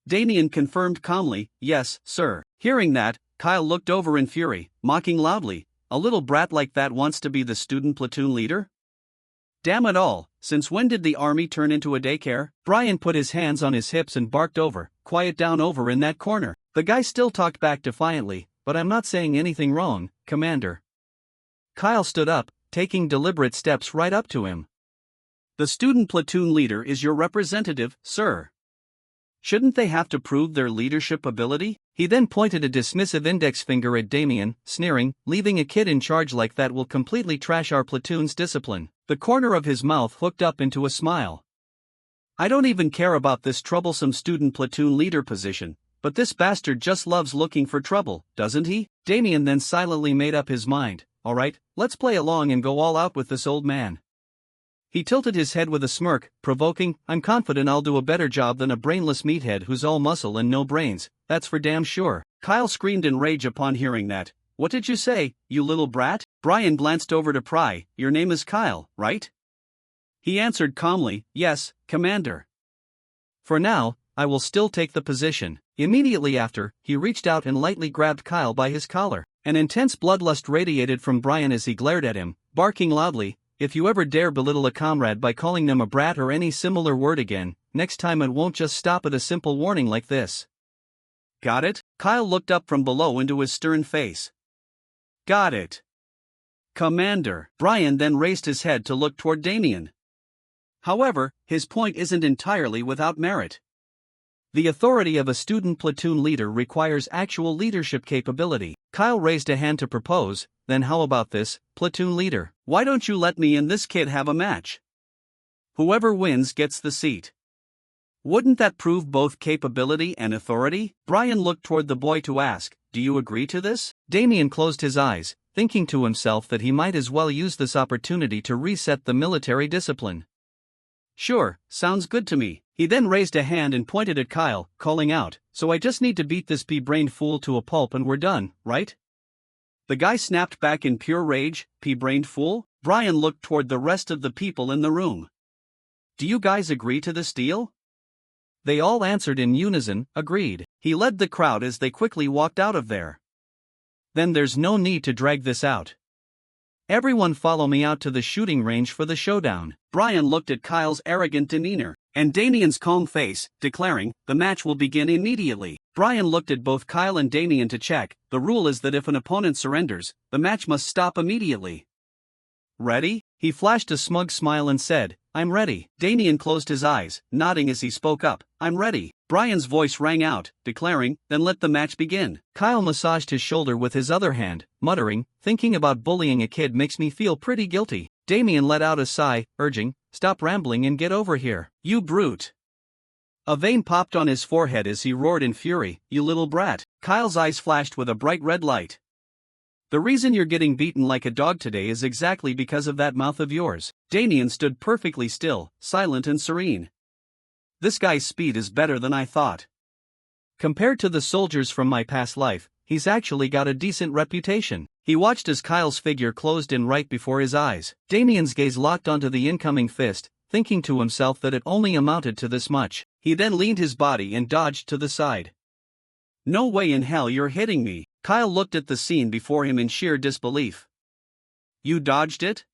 A: Damien confirmed calmly, "Yes, sir." Hearing that, Kyle looked over in fury, mocking loudly, "A little brat like that wants to be the student platoon leader? Damn it all, since when did the army turn into a daycare?" Brian put his hands on his hips and barked over, "Quiet down over in that corner." The guy still talked back defiantly, "But I'm not saying anything wrong, Commander." Kyle stood up, taking deliberate steps right up to him. "The student platoon leader is your representative, sir. Shouldn't they have to prove their leadership ability?" He then pointed a dismissive index finger at Damien, sneering, "Leaving a kid in charge like that will completely trash our platoon's discipline." The corner of his mouth hooked up into a smile. "I don't even care about this troublesome student platoon leader position, but this bastard just loves looking for trouble, doesn't he?" Damien then silently made up his mind, "Alright, let's play along and go all out with this old man." He tilted his head with a smirk, provoking, "I'm confident I'll do a better job than a brainless meathead who's all muscle and no brains, that's for damn sure." Kyle screamed in rage upon hearing that. "What did you say, you little brat?" Brian glanced over to Pry. "Your name is Kyle, right?" He answered calmly, "Yes, Commander." "For now, I will still take the position." Immediately after, he reached out and lightly grabbed Kyle by his collar. An intense bloodlust radiated from Brian as he glared at him, barking loudly, "If you ever dare belittle a comrade by calling them a brat or any similar word again, next time it won't just stop at a simple warning like this." "Got it?" Kyle looked up from below into his stern face. "Got it, Commander." Brian then raised his head to look toward Damien. However, his point isn't entirely without merit. The authority of a student platoon leader requires actual leadership capability. Kyle raised a hand to propose, "Then how about this, platoon leader? Why don't you let me and this kid have a match? Whoever wins gets the seat. Wouldn't that prove both capability and authority?" Brian looked toward the boy to ask, "Do you agree to this?" Damien closed his eyes, thinking to himself that he might as well use this opportunity to reset the military discipline. "Sure, sounds good to me." He then raised a hand and pointed at Kyle, calling out, "So I just need to beat this pea-brained fool to a pulp and we're done, right?" The guy snapped back in pure rage, "Pea-brained fool?" Brian looked toward the rest of the people in the room. "Do you guys agree to this deal?" They all answered in unison, "Agreed." He led the crowd as they quickly walked out of there. "Then there's no need to drag this out. Everyone follow me out to the shooting range for the showdown." Brian looked at Kyle's arrogant demeanor and Damien's calm face, declaring, "The match will begin immediately." Brian looked at both Kyle and Damien to check. "The rule is that if an opponent surrenders, the match must stop immediately. Ready?" He flashed a smug smile and said, "I'm ready." Damien closed his eyes, nodding as he spoke up, "I'm ready." Brian's voice rang out, declaring, "Then let the match begin." Kyle massaged his shoulder with his other hand, muttering, "Thinking about bullying a kid makes me feel pretty guilty." Damien let out a sigh, urging, "Stop rambling and get over here, you brute." A vein popped on his forehead as he roared in fury, "You little brat." Kyle's eyes flashed with a bright red light. "The reason you're getting beaten like a dog today is exactly because of that mouth of yours." Damien stood perfectly still, silent and serene. "This guy's speed is better than I thought. Compared to the soldiers from my past life, he's actually got a decent reputation." He watched as Kyle's figure closed in right before his eyes. Damien's gaze locked onto the incoming fist, thinking to himself that it only amounted to this much. He then leaned his body and dodged to the side. "No way in hell you're hitting me." Kyle looked at the scene before him in sheer disbelief. "You dodged it?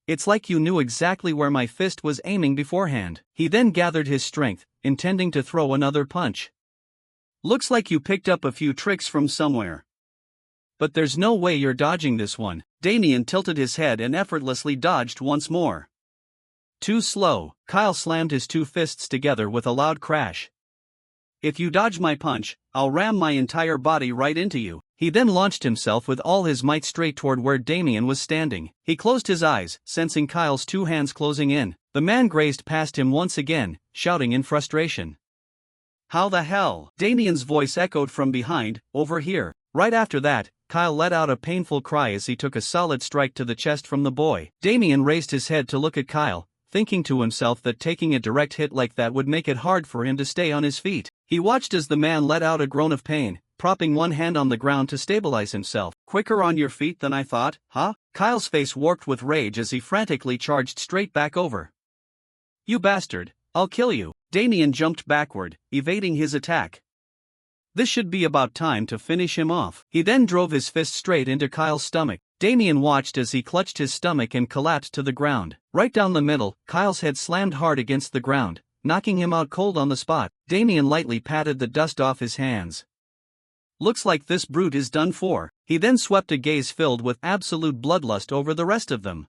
A: It's like you knew exactly where my fist was aiming beforehand." He then gathered his strength, intending to throw another punch. "Looks like you picked up a few tricks from somewhere. But there's no way you're dodging this one." Damien tilted his head and effortlessly dodged once more. "Too slow." Kyle slammed his two fists together with a loud crash. "If you dodge my punch, I'll ram my entire body right into you." He then launched himself with all his might straight toward where Damien was standing. He closed his eyes, sensing Kyle's two hands closing in. The man grazed past him once again, shouting in frustration, How the hell? Damien's voice echoed from behind, over here. Right after that, Kyle let out a painful cry as he took a solid strike to the chest from the boy. Damien raised his head to look at Kyle, thinking to himself that taking a direct hit like that would make it hard for him to stay on his feet. He watched as the man let out a groan of pain, propping one hand on the ground to stabilize himself. Quicker on your feet than I thought, huh? Kyle's face warped with rage as he frantically charged straight back over. You bastard, I'll kill you. Damien jumped backward, evading his attack. This should be about time to finish him off. He then drove his fist straight into Kyle's stomach. Damien watched as he clutched his stomach and collapsed to the ground. Right down the middle, Kyle's head slammed hard against the ground, knocking him out cold on the spot. Damien lightly patted the dust off his hands. Looks like this brute is done for. He then swept a gaze filled with absolute bloodlust over the rest of them.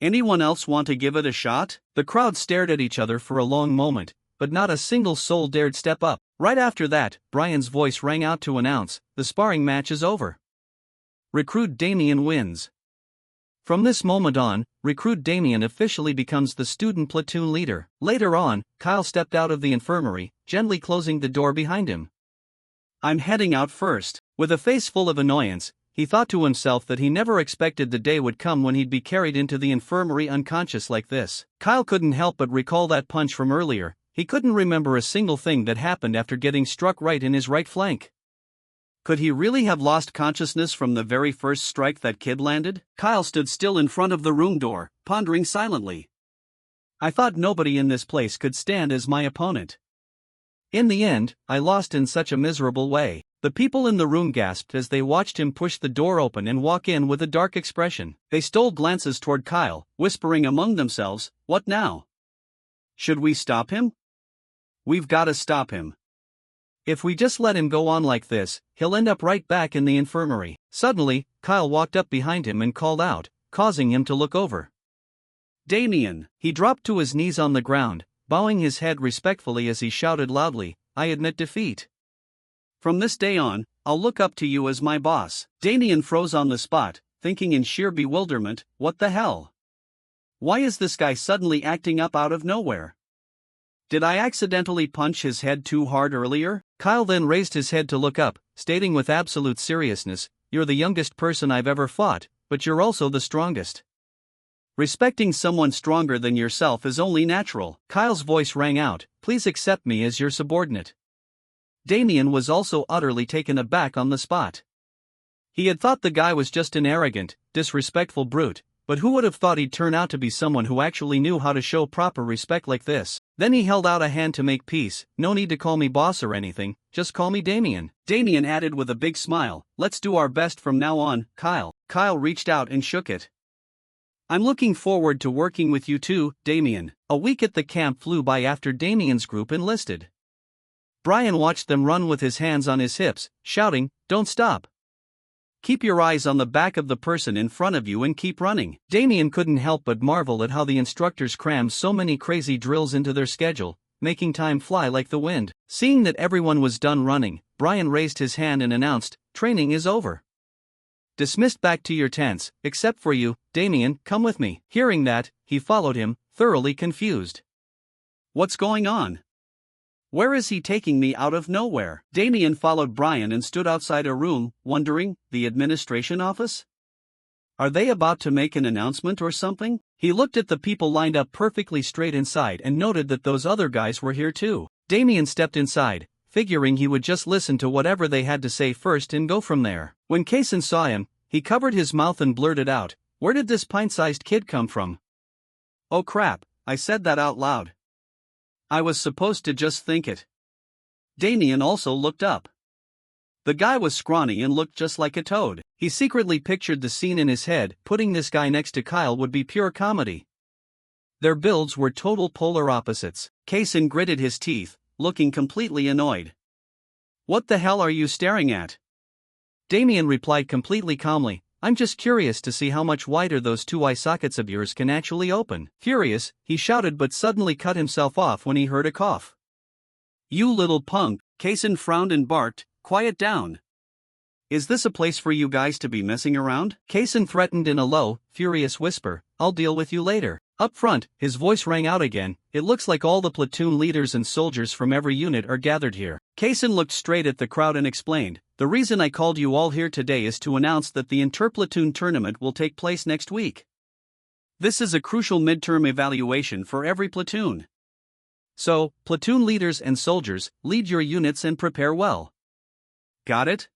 A: Anyone else want to give it a shot? The crowd stared at each other for a long moment, but not a single soul dared step up. Right after that, Brian's voice rang out to announce, the sparring match is over. Recruit Damien wins. From this moment on, Recruit Damien officially becomes the student platoon leader. Later on, Kyle stepped out of the infirmary, gently closing the door behind him. I'm heading out first. With a face full of annoyance, he thought to himself that he never expected the day would come when he'd be carried into the infirmary unconscious like this. Kyle couldn't help but recall that punch from earlier. He couldn't remember a single thing that happened after getting struck right in his right flank. Could he really have lost consciousness from the very first strike that kid landed? Kyle stood still in front of the room door, pondering silently. I thought nobody in this place could stand as my opponent. In the end, I lost in such a miserable way. The people in the room gasped as they watched him push the door open and walk in with a dark expression. They stole glances toward Kyle, whispering among themselves, what now? Should we stop him? We've got to stop him. If we just let him go on like this, he'll end up right back in the infirmary. Suddenly, Kyle walked up behind him and called out, causing him to look over. Damien! He dropped to his knees on the ground, bowing his head respectfully as he shouted loudly, I admit defeat. From this day on, I'll look up to you as my boss. Damien froze on the spot, thinking in sheer bewilderment, what the hell? Why is this guy suddenly acting up out of nowhere? Did I accidentally punch his head too hard earlier? Kyle then raised his head to look up, stating with absolute seriousness, you're the youngest person I've ever fought, but you're also the strongest. Respecting someone stronger than yourself is only natural. Kyle's voice rang out, please accept me as your subordinate. Damien was also utterly taken aback on the spot. He had thought the guy was just an arrogant, disrespectful brute, but who would have thought he'd turn out to be someone who actually knew how to show proper respect like this? Then he held out a hand to make peace. No need to call me boss or anything, just call me Damien. Damien added with a big smile, let's do our best from now on, Kyle. Kyle reached out and shook it. I'm looking forward to working with you too, Damien. A week at the camp flew by after Damien's group enlisted. Brian watched them run with his hands on his hips, shouting, don't stop. Keep your eyes on the back of the person in front of you and keep running. Damien couldn't help but marvel at how the instructors crammed so many crazy drills into their schedule, making time fly like the wind. Seeing that everyone was done running, Brian raised his hand and announced, training is over. Dismissed back to your tents, except for you, Damien, come with me. Hearing that, he followed him, thoroughly confused. What's going on? Where is he taking me out of nowhere? Damien followed Brian and stood outside a room, wondering, the administration office? Are they about to make an announcement or something? He looked at the people lined up perfectly straight inside and noted that those other guys were here too. Damien stepped inside, figuring he would just listen to whatever they had to say first and go from there. When Kason saw him, he covered his mouth and blurted out, where did this pint-sized kid come from? Oh crap, I said that out loud. I was supposed to just think it. Damien also looked up. The guy was scrawny and looked just like a toad. He secretly pictured the scene in his head. Putting this guy next to Kyle would be pure comedy. Their builds were total polar opposites. Kason gritted his teeth, looking completely annoyed. What the hell are you staring at? Damien replied completely calmly, I'm just curious to see how much wider those two eye sockets of yours can actually open. Furious, he shouted but suddenly cut himself off when he heard a cough. You little punk, Kason frowned and barked, quiet down. Is this a place for you guys to be messing around? Kason threatened in a low, furious whisper, I'll deal with you later. Up front, his voice rang out again, "It looks like all the platoon leaders and soldiers from every unit are gathered here." Kaysen looked straight at the crowd and explained, "The reason I called you all here today is to announce that the interplatoon tournament will take place next week. This is a crucial midterm evaluation for every platoon. So, platoon leaders and soldiers, lead your units and prepare well. Got it?"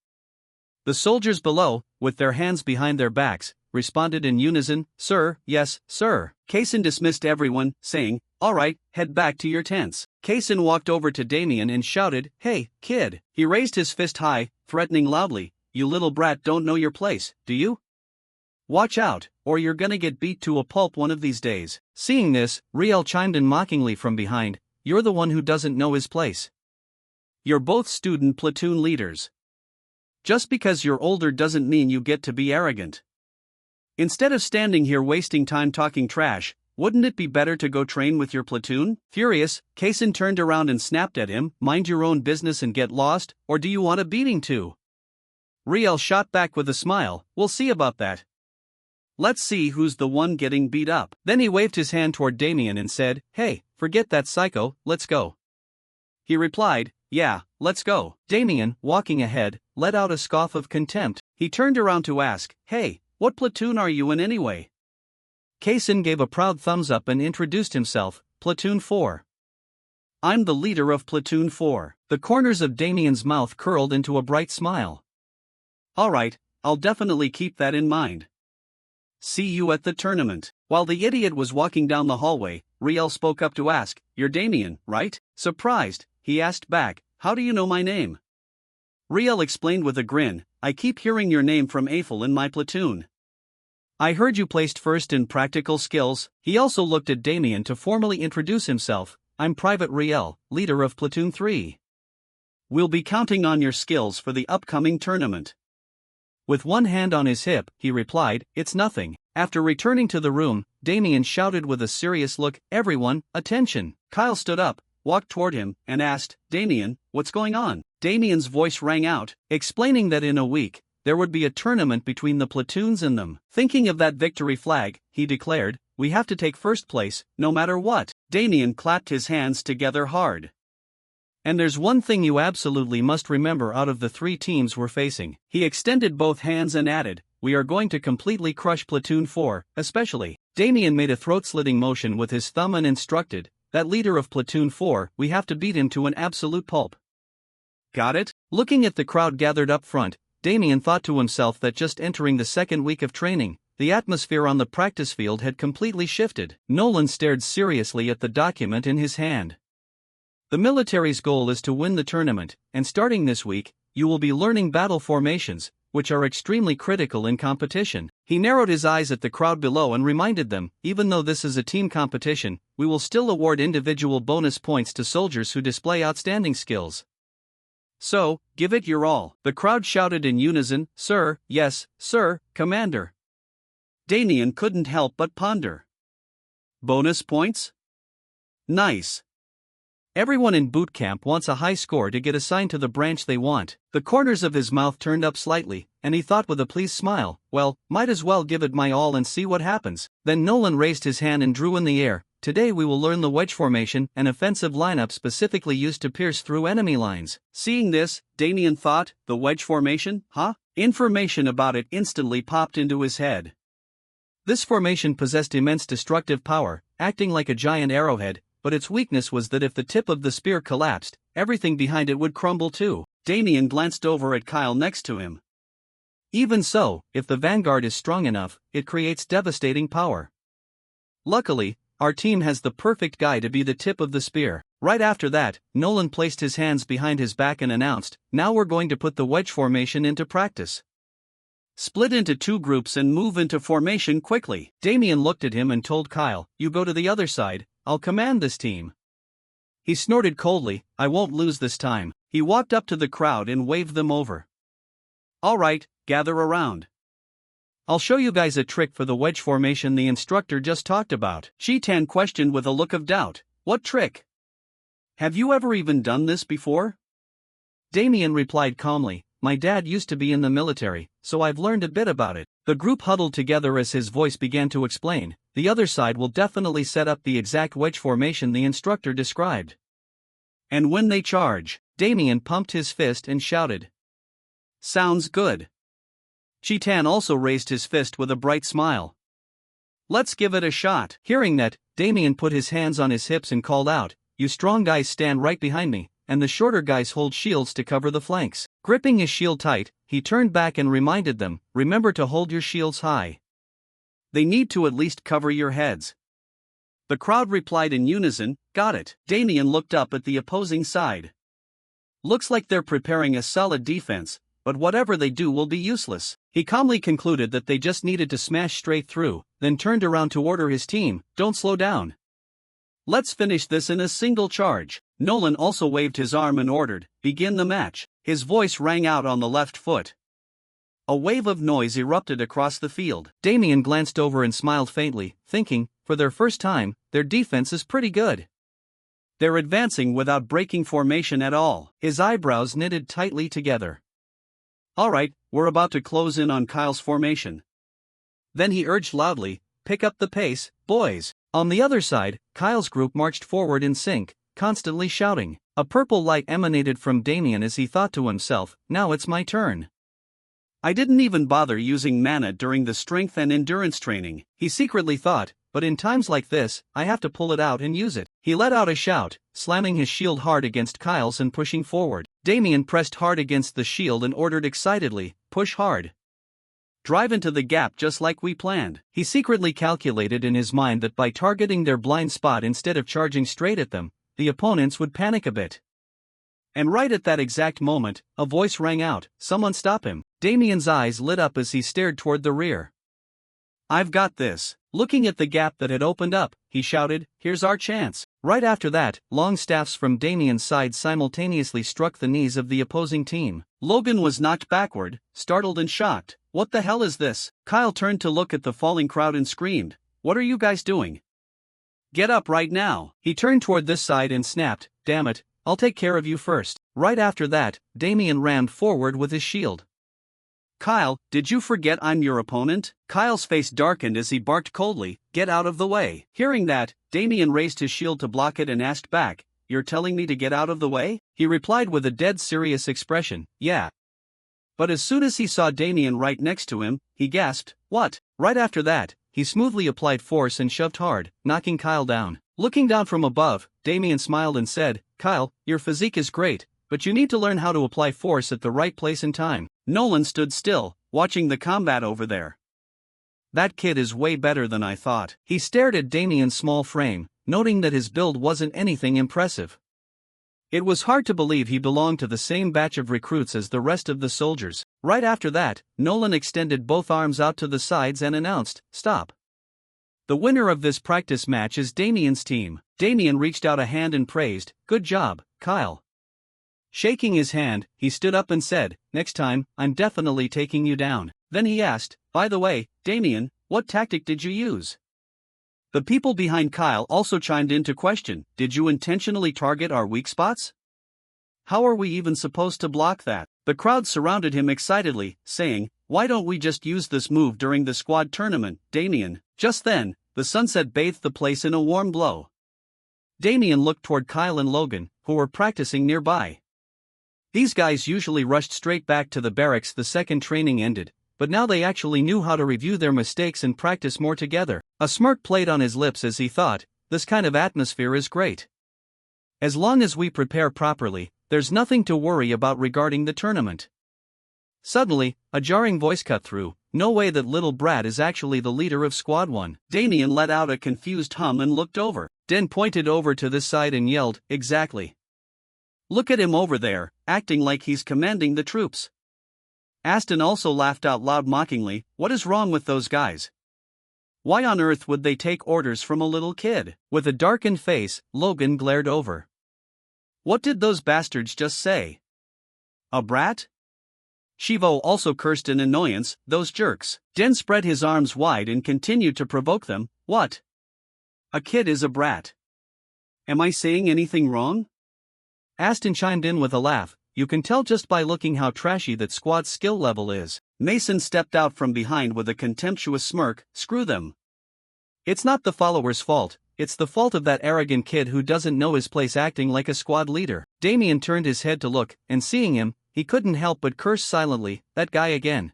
A: The soldiers below, with their hands behind their backs, responded in unison, "Sir, yes, sir." Kaysen dismissed everyone, saying, "All right, head back to your tents." Kaysen walked over to Damien and shouted, "Hey, kid." He raised his fist high, threatening loudly, "You little brat don't know your place, do you? Watch out, or you're gonna get beat to a pulp one of these days." Seeing this, Riel chimed in mockingly from behind, "You're the one who doesn't know his place. You're both student platoon leaders. Just because you're older doesn't mean you get to be arrogant. Instead of standing here wasting time talking trash, wouldn't it be better to go train with your platoon?" Furious, Kaysen turned around and snapped at him, "Mind your own business and get lost, or do you want a beating too?" Riel shot back with a smile, "We'll see about that. Let's see who's the one getting beat up." Then he waved his hand toward Damien and said, "Hey, forget that psycho, let's go." He replied, "Yeah, let's go." Damien, walking ahead, let out a scoff of contempt. He turned around to ask, "Hey, what platoon are you in anyway?" Kaysen gave a proud thumbs up and introduced himself, "Platoon 4. I'm the leader of Platoon 4. The corners of Damien's mouth curled into a bright smile. "All right, I'll definitely keep that in mind. See you at the tournament." While the idiot was walking down the hallway, Riel spoke up to ask, "You're Damien, right?" Surprised, he asked back, "How do you know my name?" Riel explained with a grin, "I keep hearing your name from Eiffel in my platoon. I heard you placed first in practical skills." He also looked at Damien to formally introduce himself, "I'm Private Riel, leader of Platoon 3. We'll be counting on your skills for the upcoming tournament." With one hand on his hip, he replied, "It's nothing." After returning to the room, Damien shouted with a serious look, "Everyone, attention." Kyle stood up, walked toward him, and asked, "Damien, what's going on?" Damien's voice rang out, explaining that in a week, there would be a tournament between the platoons and them. Thinking of that victory flag, he declared, "We have to take first place, no matter what." Damien clapped his hands together hard. "And there's one thing you absolutely must remember out of the three teams we're facing." He extended both hands and added, "We are going to completely crush Platoon 4, especially." Damien made a throat-slitting motion with his thumb and instructed, "That leader of Platoon 4, we have to beat him to an absolute pulp." Got it? Looking at the crowd gathered up front, Damien thought to himself that just entering the second week of training, the atmosphere on the practice field had completely shifted. Nolan stared seriously at the document in his hand. "The military's goal is to win the tournament, and starting this week, you will be learning battle formations, which are extremely critical in competition." He narrowed his eyes at the crowd below and reminded them, "Even though this is a team competition, we will still award individual bonus points to soldiers who display outstanding skills. So, give it your all." The crowd shouted in unison, "Sir, yes, sir, Commander." Damien couldn't help but ponder. Bonus points? Nice. Everyone in boot camp wants a high score to get assigned to the branch they want. The corners of his mouth turned up slightly, and he thought with a pleased smile, "Well, might as well give it my all and see what happens." Then Nolan raised his hand and drew in the air, "Today we will learn the wedge formation, an offensive lineup specifically used to pierce through enemy lines." Seeing this, Damien thought, "The wedge formation, huh?" Information about it instantly popped into his head. This formation possessed immense destructive power, acting like a giant arrowhead, but its weakness was that if the tip of the spear collapsed, everything behind it would crumble too. Damien glanced over at Kyle next to him. Even so, if the vanguard is strong enough, it creates devastating power. Luckily, our team has the perfect guy to be the tip of the spear. Right after that, Nolan placed his hands behind his back and announced, "Now we're going to put the wedge formation into practice. Split into two groups and move into formation quickly." Damien looked at him and told Kyle, "You go to the other side, I'll command this team." He snorted coldly, "I won't lose this time." He walked up to the crowd and waved them over. "All right, gather around. I'll show you guys a trick for the wedge formation the instructor just talked about." Chi-Tan questioned with a look of doubt, "What trick? Have you ever even done this before?" Damien replied calmly, "My dad used to be in the military, so I've learned a bit about it." The group huddled together as his voice began to explain, the other side will definitely set up the exact wedge formation the instructor described. And when they charge, Damien pumped his fist and shouted. Sounds good. Chitan also raised his fist with a bright smile. Let's give it a shot. Hearing that, Damien put his hands on his hips and called out, You strong guys stand right behind me, and the shorter guys hold shields to cover the flanks. Gripping his shield tight, he turned back and reminded them, Remember to hold your shields high. They need to at least cover your heads. The crowd replied in unison, Got it. Damien looked up at the opposing side. Looks like they're preparing a solid defense, but whatever they do will be useless. He calmly concluded that they just needed to smash straight through, then turned around to order his team, Don't slow down. Let's finish this in a single charge. Nolan also waved his arm and ordered, Begin the match. His voice rang out on the left foot. A wave of noise erupted across the field. Damien glanced over and smiled faintly, thinking, for their first time, their defense is pretty good. They're advancing without breaking formation at all. His eyebrows knitted tightly together. Alright, we're about to close in on Kyle's formation. Then he urged loudly, Pick up the pace, boys. On the other side, Kyle's group marched forward in sync, constantly shouting. A purple light emanated from Damien as he thought to himself, Now it's my turn. I didn't even bother using mana during the strength and endurance training, he secretly thought, but in times like this, I have to pull it out and use it. He let out a shout, slamming his shield hard against Kyle's and pushing forward. Damien pressed hard against the shield and ordered excitedly, Push hard. Drive into the gap just like we planned. He secretly calculated in his mind that by targeting their blind spot instead of charging straight at them, the opponents would panic a bit. And right at that exact moment, a voice rang out, Someone stop him. Damien's eyes lit up as he stared toward the rear. I've got this. Looking at the gap that had opened up, he shouted, Here's our chance. Right after that, long staffs from Damien's side simultaneously struck the knees of the opposing team. Logan was knocked backward, startled and shocked. What the hell is this? Kyle turned to look at the falling crowd and screamed, What are you guys doing? Get up right now. He turned toward this side and snapped, Damn it, I'll take care of you first. Right after that, Damien rammed forward with his shield. Kyle, did you forget I'm your opponent? Kyle's face darkened as he barked coldly, Get out of the way. Hearing that, Damien raised his shield to block it and asked back, You're telling me to get out of the way? He replied with a dead serious expression, Yeah. But as soon as he saw Damien right next to him, he gasped, What? Right after that, he smoothly applied force and shoved hard, knocking Kyle down. Looking down from above, Damien smiled and said, Kyle, your physique is great, but you need to learn how to apply force at the right place and time. Nolan stood still, watching the combat over there. That kid is way better than I thought. He stared at Damien's small frame, noting that his build wasn't anything impressive. It was hard to believe he belonged to the same batch of recruits as the rest of the soldiers. Right after that, Nolan extended both arms out to the sides and announced, Stop. The winner of this practice match is Damien's team. Damien reached out a hand and praised, Good job, Kyle. Shaking his hand, he stood up and said, Next time, I'm definitely taking you down. Then he asked, By the way, Damien, what tactic did you use? The people behind Kyle also chimed in to question, Did you intentionally target our weak spots? How are we even supposed to block that? The crowd surrounded him excitedly, saying, Why don't we just use this move during the squad tournament, Damien? Just then, the sunset bathed the place in a warm glow. Damien looked toward Kyle and Logan, who were practicing nearby. These guys usually rushed straight back to the barracks the second training ended, but now they actually knew how to review their mistakes and practice more together. A smirk played on his lips as he thought, This kind of atmosphere is great. As long as we prepare properly, there's nothing to worry about regarding the tournament. Suddenly, a jarring voice cut through, No way that little brat is actually the leader of Squad 1. Damien let out a confused hum and looked over. Den pointed over to this side and yelled, Exactly. Look at him over there, acting like he's commanding the troops. Aston also laughed out loud mockingly, What is wrong with those guys? Why on earth would they take orders from a little kid? With a darkened face, Logan glared over. What did those bastards just say? A brat? Shivo also cursed in annoyance, Those jerks. Den spread his arms wide and continued to provoke them, What? A kid is a brat. Am I saying anything wrong? Aston chimed in with a laugh, You can tell just by looking how trashy that squad's skill level is. Mason stepped out from behind with a contemptuous smirk, Screw them. It's not the followers' fault, it's the fault of that arrogant kid who doesn't know his place acting like a squad leader. Damien turned his head to look, and seeing him, he couldn't help but curse silently, that guy again.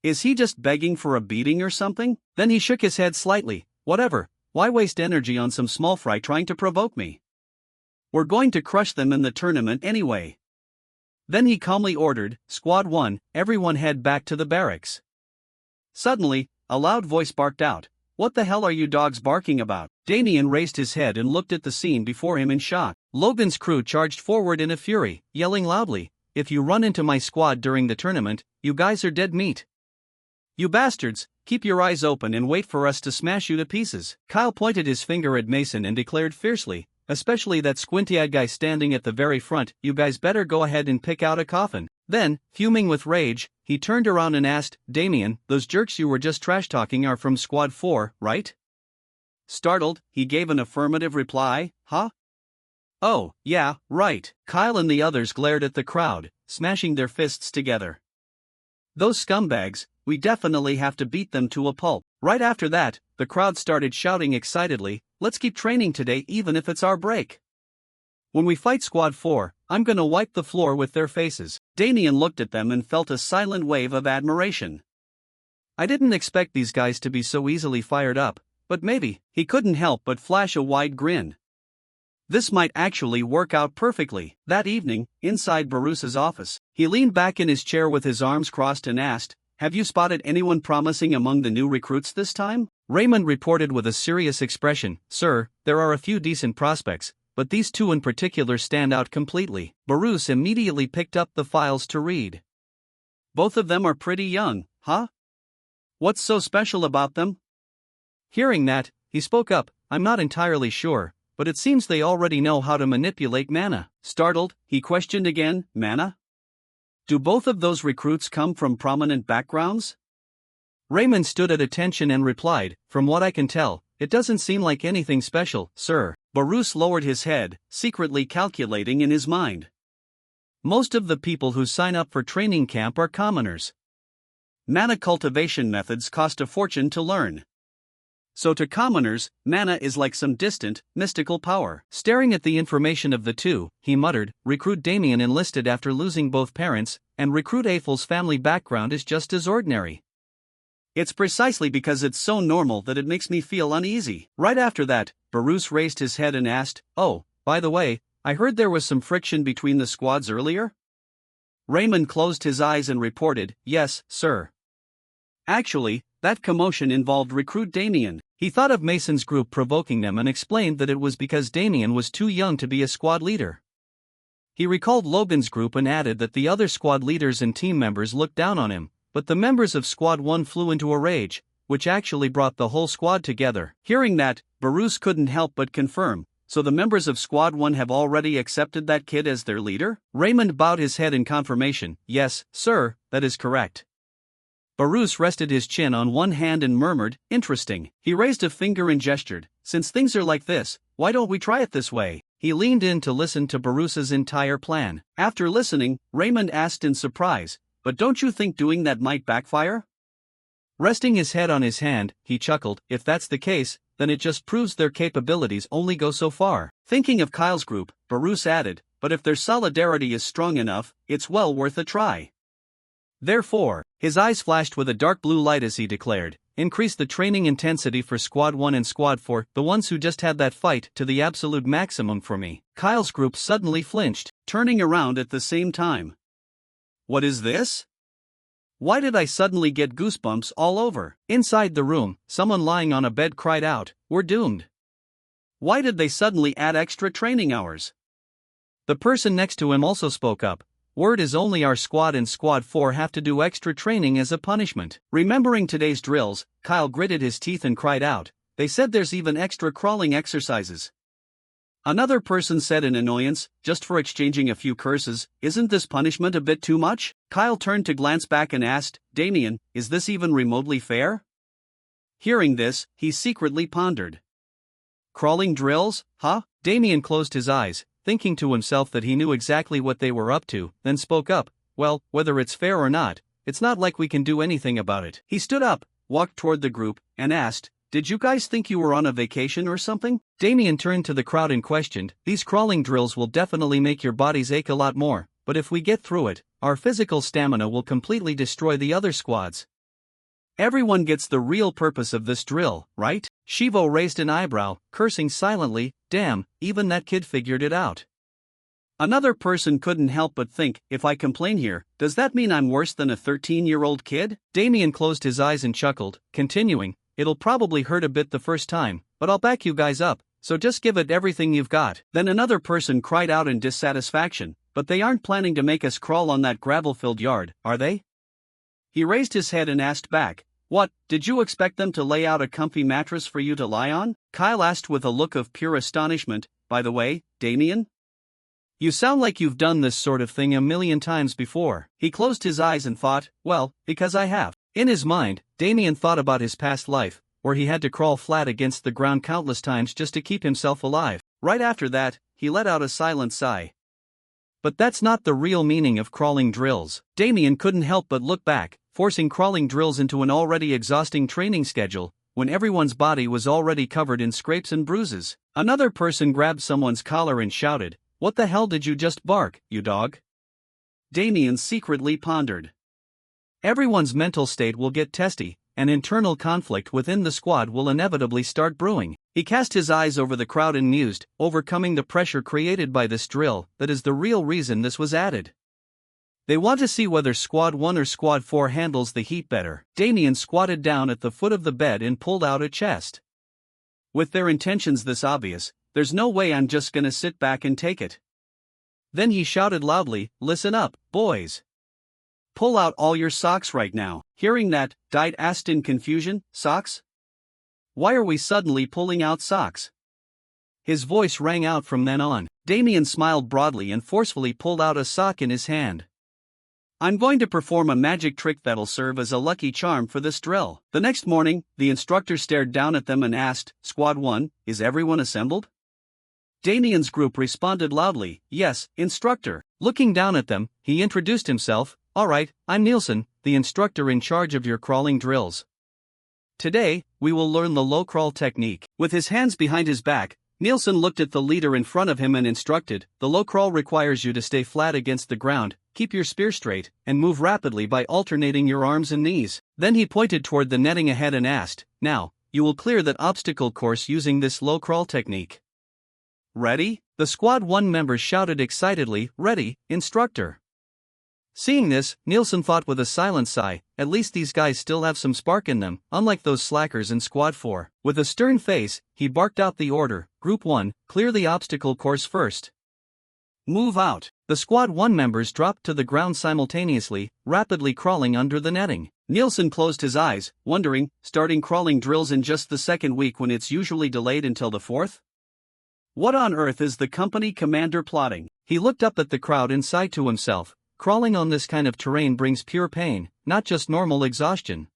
A: Is he just begging for a beating or something? Then he shook his head slightly. Whatever, why waste energy on some small fry trying to provoke me? We're going to crush them in the tournament anyway. Then he calmly ordered, Squad 1, everyone head back to the barracks. Suddenly, a loud voice barked out, what the hell are you dogs barking about? Damien raised his head and looked at the scene before him in shock. Logan's crew charged forward in a fury, yelling loudly, if you run into my squad during the tournament, you guys are dead meat. You bastards, keep your eyes open and wait for us to smash you to pieces. Kyle pointed his finger at Mason and declared fiercely, especially that squinty-eyed guy standing at the very front, you guys better go ahead and pick out a coffin. Then, fuming with rage, he turned around and asked, Damien, those jerks you were just trash-talking are from Squad 4, right? Startled, he gave an affirmative reply, huh? Oh, yeah, right. Kyle and the others glared at the crowd, smashing their fists together. Those scumbags, we definitely have to beat them to a pulp. Right after that, the crowd started shouting excitedly, let's keep training today even if it's our break. When we fight Squad 4, I'm gonna wipe the floor with their faces. Damien looked at them and felt a silent wave of admiration. I didn't expect these guys to be so easily fired up, but maybe, he couldn't help but flash a wide grin. This might actually work out perfectly. That evening, inside Baruch's office, he leaned back in his chair with his arms crossed and asked, have you spotted anyone promising among the new recruits this time? Raymond reported with a serious expression, Sir, there are a few decent prospects, but these two in particular stand out completely. Baruch immediately picked up the files to read. Both of them are pretty young, huh? What's so special about them? Hearing that, he spoke up, I'm not entirely sure, but it seems they already know how to manipulate mana. Startled, he questioned again, mana? Do both of those recruits come from prominent backgrounds? Raymond stood at attention and replied, from what I can tell, it doesn't seem like anything special, sir. Baruch lowered his head, secretly calculating in his mind. Most of the people who sign up for training camp are commoners. Mana cultivation methods cost a fortune to learn. So to commoners, mana is like some distant, mystical power. Staring at the information of the two, he muttered, Recruit Damien enlisted after losing both parents, and Recruit Ethel's family background is just as ordinary. It's precisely because it's so normal that it makes me feel uneasy. Right after that, Baruch raised his head and asked, oh, by the way, I heard there was some friction between the squads earlier? Raymond closed his eyes and reported, yes, sir. Actually, that commotion involved Recruit Damien. He thought of Mason's group provoking them and explained that it was because Damien was too young to be a squad leader. He recalled Logan's group and added that the other squad leaders and team members looked down on him, but the members of Squad 1 flew into a rage, which actually brought the whole squad together. Hearing that, Baruch couldn't help but confirm, so the members of Squad 1 have already accepted that kid as their leader? Raymond bowed his head in confirmation, yes, sir, that is correct. Baruch rested his chin on one hand and murmured, interesting. He raised a finger and gestured, since things are like this, why don't we try it this way? He leaned in to listen to Baruch's entire plan. After listening, Raymond asked in surprise, but don't you think doing that might backfire? Resting his head on his hand, he chuckled, if that's the case, then it just proves their capabilities only go so far. Thinking of Kyle's group, Baruch added, but if their solidarity is strong enough, it's well worth a try. Therefore, his eyes flashed with a dark blue light as he declared, increase the training intensity for Squad 1 and Squad 4, the ones who just had that fight, to the absolute maximum for me. Kyle's group suddenly flinched, turning around at the same time. What is this? Why did I suddenly get goosebumps all over? Inside the room, someone lying on a bed cried out, we're doomed. Why did they suddenly add extra training hours? The person next to him also spoke up. Word is only our squad and Squad 4 have to do extra training as a punishment. Remembering today's drills, Kyle gritted his teeth and cried out, they said there's even extra crawling exercises. Another person said in annoyance, just for exchanging a few curses, isn't this punishment a bit too much? Kyle turned to glance back and asked, Damien, is this even remotely fair? Hearing this, he secretly pondered. Crawling drills, huh? Damien closed his eyes, thinking to himself that he knew exactly what they were up to, then spoke up, well, whether it's fair or not, it's not like we can do anything about it. He stood up, walked toward the group, and asked, did you guys think you were on a vacation or something? Damien turned to the crowd and questioned, these crawling drills will definitely make your bodies ache a lot more, but if we get through it, our physical stamina will completely destroy the other squads. Everyone gets the real purpose of this drill, right? Shivo raised an eyebrow, cursing silently, damn, even that kid figured it out. Another person couldn't help but think, if I complain here, does that mean I'm worse than a 13-year-old kid? Damien closed his eyes and chuckled, continuing, it'll probably hurt a bit the first time, but I'll back you guys up, so just give it everything you've got. Then another person cried out in dissatisfaction, but they aren't planning to make us crawl on that gravel-filled yard, are they? He raised his head and asked back, what, did you expect them to lay out a comfy mattress for you to lie on? Kyle asked with a look of pure astonishment, by the way, Damien? You sound like you've done this sort of thing a million times before. He closed his eyes and thought, well, because I have. In his mind, Damien thought about his past life, where he had to crawl flat against the ground countless times just to keep himself alive. Right after that, he let out a silent sigh. But that's not the real meaning of crawling drills. Damien couldn't help but look back, forcing crawling drills into an already exhausting training schedule, when everyone's body was already covered in scrapes and bruises. Another person grabbed someone's collar and shouted, what the hell did you just bark, you dog? Damien secretly pondered. Everyone's mental state will get testy, and internal conflict within the squad will inevitably start brewing. He cast his eyes over the crowd and mused, overcoming the pressure created by this drill, that is the real reason this was added. They want to see whether Squad 1 or Squad 4 handles the heat better. Damien squatted down at the foot of the bed and pulled out a chest. With their intentions this obvious, there's no way I'm just gonna sit back and take it. Then he shouted loudly, listen up, boys. Pull out all your socks right now. Hearing that, Diet asked in confusion, socks? Why are we suddenly pulling out socks? His voice rang out from then on. Damien smiled broadly and forcefully pulled out a sock in his hand. I'm going to perform a magic trick that'll serve as a lucky charm for this drill. The next morning, the instructor stared down at them and asked, Squad 1, is everyone assembled? Damien's group responded loudly, yes, instructor. Looking down at them, he introduced himself, alright, I'm Nielsen, the instructor in charge of your crawling drills. Today, we will learn the low crawl technique. With his hands behind his back, Nielsen looked at the leader in front of him and instructed, the low crawl requires you to stay flat against the ground, keep your spear straight, and move rapidly by alternating your arms and knees. Then he pointed toward the netting ahead and asked, now, you will clear that obstacle course using this low crawl technique. Ready? The Squad 1 members shouted excitedly, ready, instructor. Seeing this, Nielsen thought with a silent sigh, at least these guys still have some spark in them, unlike those slackers in Squad 4. With a stern face, he barked out the order, Group 1, clear the obstacle course first. Move out. The Squad 1 members dropped to the ground simultaneously, rapidly crawling under the netting. Nielsen closed his eyes, wondering, starting crawling drills in just the second week when it's usually delayed until the fourth? What on earth is the company commander plotting? He looked up at the crowd and sighed to himself. Crawling on this kind of terrain brings pure pain, not just normal exhaustion.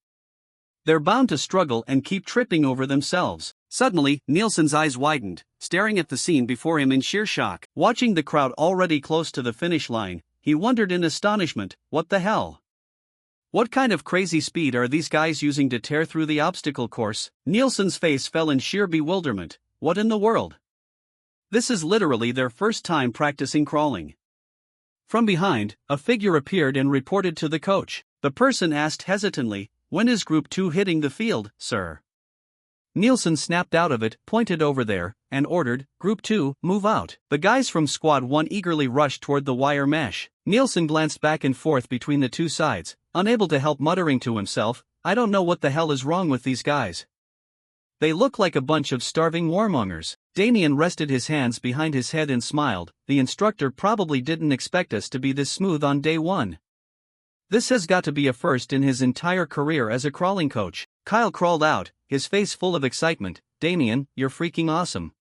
A: They're bound to struggle and keep tripping over themselves. Suddenly, Nielsen's eyes widened, staring at the scene before him in sheer shock. Watching the crowd already close to the finish line, he wondered in astonishment, what the hell? What kind of crazy speed are these guys using to tear through the obstacle course? Nielsen's face fell in sheer bewilderment. What in the world? This is literally their first time practicing crawling. From behind, a figure appeared and reported to the coach. The person asked hesitantly, when is Group 2 hitting the field, sir? Nielsen snapped out of it, pointed over there, and ordered, Group 2, move out. The guys from Squad 1 eagerly rushed toward the wire mesh. Nielsen glanced back and forth between the two sides, unable to help muttering to himself, I don't know what the hell is wrong with these guys. They look like a bunch of starving warmongers. Damien rested his hands behind his head and smiled, the instructor probably didn't expect us to be this smooth on day one. This has got to be a first in his entire career as a crawling coach. Kyle crawled out, his face full of excitement, Damien, you're freaking awesome.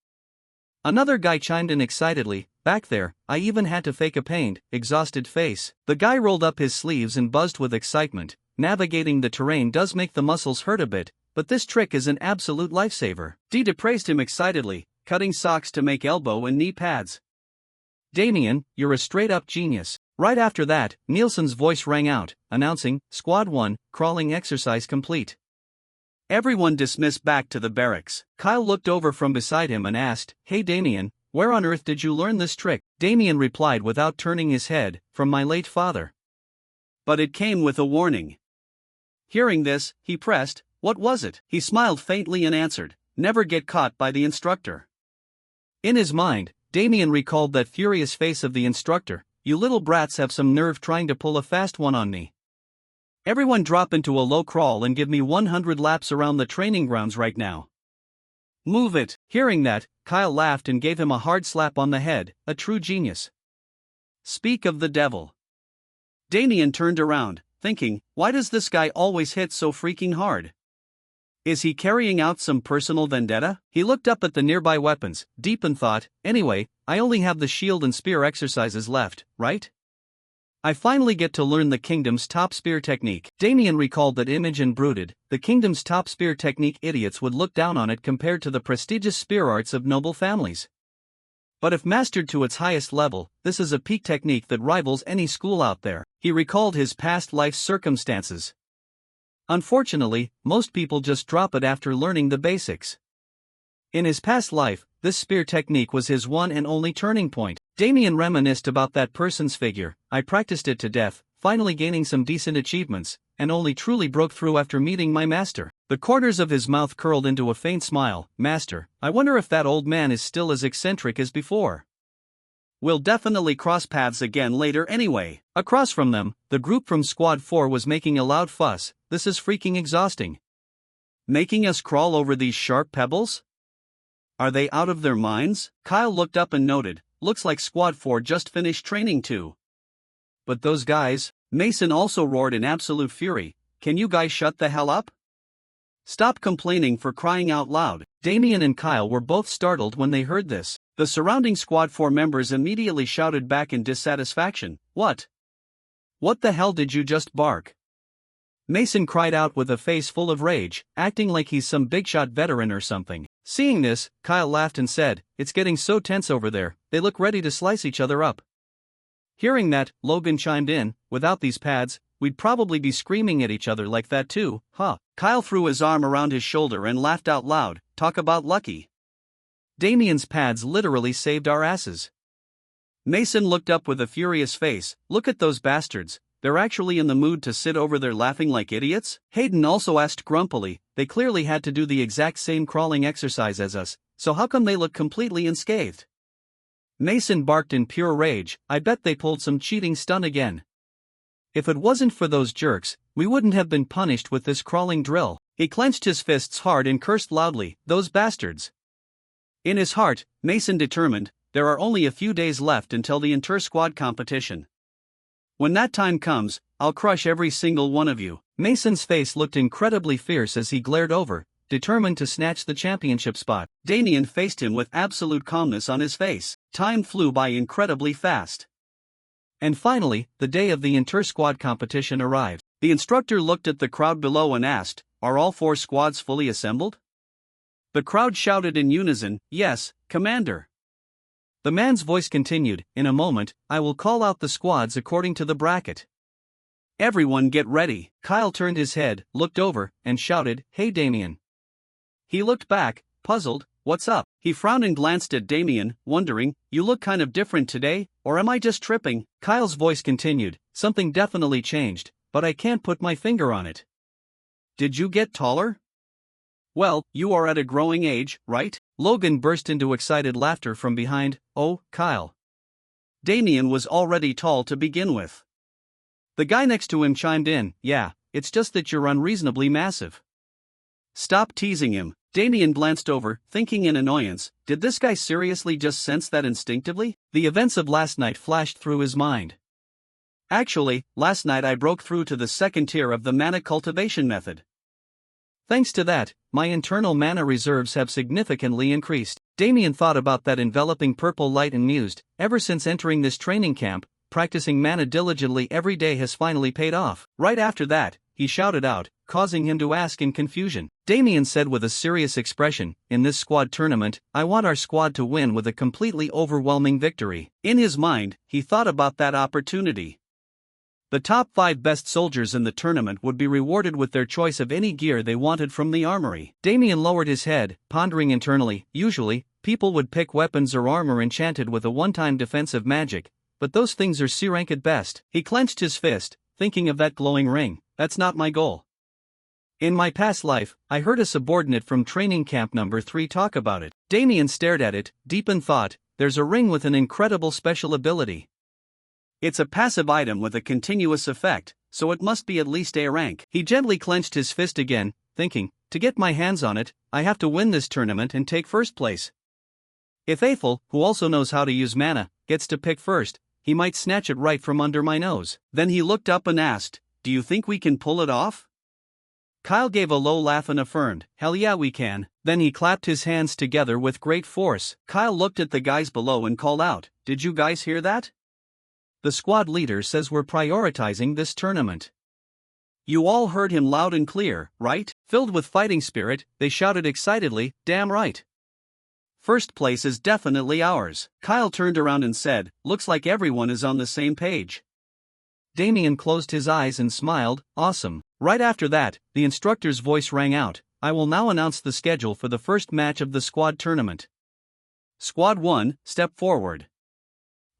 A: Another guy chimed in excitedly, back there, I even had to fake a pained, exhausted face. The guy rolled up his sleeves and buzzed with excitement, navigating the terrain does make the muscles hurt a bit, but this trick is an absolute lifesaver. Dita praised him excitedly, cutting socks to make elbow and knee pads. Damien, you're a straight-up genius. Right after that, Nielsen's voice rang out, announcing, Squad 1, crawling exercise complete. Everyone dismissed back to the barracks. Kyle looked over from beside him and asked, "Hey Damien, where on earth did you learn this trick?" Damien replied without turning his head, "From my late father." But it came with a warning. Hearing this, he pressed, "What was it?" He smiled faintly and answered, "Never get caught by the instructor." In his mind, Damien recalled that furious face of the instructor. "You little brats have some nerve trying to pull a fast one on me. Everyone drop into a low crawl and give me 100 laps around the training grounds right now. Move it." Hearing that, Kyle laughed and gave him a hard slap on the head, a true genius. Speak of the devil. Damien turned around, thinking, why does this guy always hit so freaking hard? Is he carrying out some personal vendetta? He looked up at the nearby weapons, deep in thought. Anyway, I only have the shield and spear exercises left, right? I finally get to learn the kingdom's top spear technique. Damien recalled that image and brooded, the kingdom's top spear technique, idiots would look down on it compared to the prestigious spear arts of noble families. But if mastered to its highest level, this is a peak technique that rivals any school out there. He recalled his past life circumstances. Unfortunately, most people just drop it after learning the basics. In his past life, this spear technique was his one and only turning point. Damien reminisced about that person's figure. I practiced it to death, finally gaining some decent achievements, and only truly broke through after meeting my master. The corners of his mouth curled into a faint smile. Master, I wonder if that old man is still as eccentric as before. We'll definitely cross paths again later anyway. Across from them, the group from Squad 4 was making a loud fuss. This is freaking exhausting. Making us crawl over these sharp pebbles? Are they out of their minds? Kyle looked up and noted, looks like Squad 4 just finished training too. But those guys, Mason also roared in absolute fury, can you guys shut the hell up? Stop complaining, for crying out loud. Damien and Kyle were both startled when they heard this. The surrounding Squad 4 members immediately shouted back in dissatisfaction, What the hell did you just bark? Mason cried out with a face full of rage, acting like he's some big-shot veteran or something. Seeing this, Kyle laughed and said, it's getting so tense over there, they look ready to slice each other up. Hearing that, Logan chimed in, without these pads, we'd probably be screaming at each other like that too, huh? Kyle threw his arm around his shoulder and laughed out loud, talk about lucky. Damien's pads literally saved our asses. Mason looked up with a furious face, look at those bastards, they're actually in the mood to sit over there laughing like idiots? Hayden also asked grumpily, they clearly had to do the exact same crawling exercise as us, so how come they look completely unscathed? Mason barked in pure rage, I bet they pulled some cheating stunt again. If it wasn't for those jerks, we wouldn't have been punished with this crawling drill. He clenched his fists hard and cursed loudly, those bastards. In his heart, Mason determined, there are only a few days left until the inter-squad competition. When that time comes, I'll crush every single one of you. Mason's face looked incredibly fierce as he glared over, determined to snatch the championship spot. Damien faced him with absolute calmness on his face. Time flew by incredibly fast. And finally, the day of the inter-squad competition arrived. The instructor looked at the crowd below and asked, are all 4 squads fully assembled? The crowd shouted in unison, yes, Commander. The man's voice continued, in a moment, I will call out the squads according to the bracket. Everyone get ready. Kyle turned his head, looked over, and shouted, hey Damien. He looked back, puzzled, what's up? He frowned and glanced at Damien, wondering, you look kind of different today, or am I just tripping? Kyle's voice continued, something definitely changed, but I can't put my finger on it. Did you get taller? Well, you are at a growing age, right? Logan burst into excited laughter from behind, oh, Kyle. Damien was already tall to begin with. The guy next to him chimed in, yeah, it's just that you're unreasonably massive. Stop teasing him. Damien glanced over, thinking in annoyance, did this guy seriously just sense that instinctively? The events of last night flashed through his mind. Actually, last night I broke through to the 2nd tier of the mana cultivation method. Thanks to that, my internal mana reserves have significantly increased. Damien thought about that enveloping purple light and mused, ever since entering this training camp, practicing mana diligently every day has finally paid off. Right after that, he shouted out, causing him to ask in confusion. Damien said with a serious expression, in this squad tournament, I want our squad to win with a completely overwhelming victory. In his mind, he thought about that opportunity. The top 5 best soldiers in the tournament would be rewarded with their choice of any gear they wanted from the armory. Damien lowered his head, pondering internally. Usually, people would pick weapons or armor enchanted with a one-time defensive magic, but those things are C rank at best. He clenched his fist, thinking of that glowing ring. That's not my goal. In my past life, I heard a subordinate from training camp number 3 talk about it. Damien stared at it, deep in thought. There's a ring with an incredible special ability. It's a passive item with a continuous effect, so it must be at least A rank. He gently clenched his fist again, thinking, to get my hands on it, I have to win this tournament and take first place. If Eiffel, who also knows how to use mana, gets to pick first, he might snatch it right from under my nose. Then he looked up and asked, do you think we can pull it off? Kyle gave a low laugh and affirmed, hell yeah we can. Then he clapped his hands together with great force. Kyle looked at the guys below and called out, did you guys hear that? The squad leader says we're prioritizing this tournament. You all heard him loud and clear, right? Filled with fighting spirit, they shouted excitedly, damn right. First place is definitely ours. Kyle turned around and said, looks like everyone is on the same page. Damien closed his eyes and smiled, awesome. Right after that, the instructor's voice rang out, I will now announce the schedule for the first match of the squad tournament. Squad 1, step forward.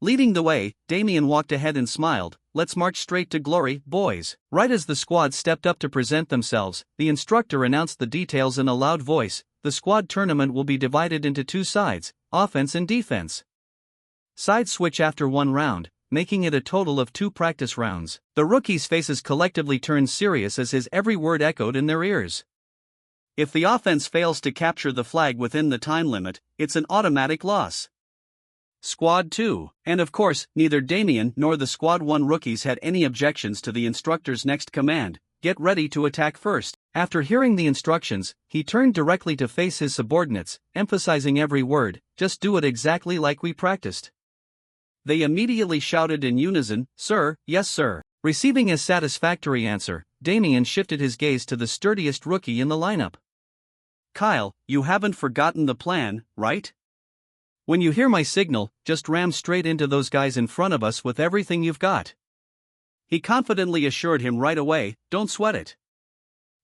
A: Leading the way, Damien walked ahead and smiled, let's march straight to glory, boys. Right as the squad stepped up to present themselves, the instructor announced the details in a loud voice, the squad tournament will be divided into 2 sides, offense and defense. Sides switch after 1 round, making it a total of 2 practice rounds. The rookies' faces collectively turned serious as his every word echoed in their ears. If the offense fails to capture the flag within the time limit, it's an automatic loss. Squad 2, and of course, neither Damien nor the Squad 1 rookies had any objections to the instructor's next command, get ready to attack first. After hearing the instructions, he turned directly to face his subordinates, emphasizing every word, just do it exactly like we practiced. They immediately shouted in unison, sir, yes sir. Receiving a satisfactory answer, Damien shifted his gaze to the sturdiest rookie in the lineup. Kyle, you haven't forgotten the plan, right? When you hear my signal, just ram straight into those guys in front of us with everything you've got. He confidently assured him right away, don't sweat it.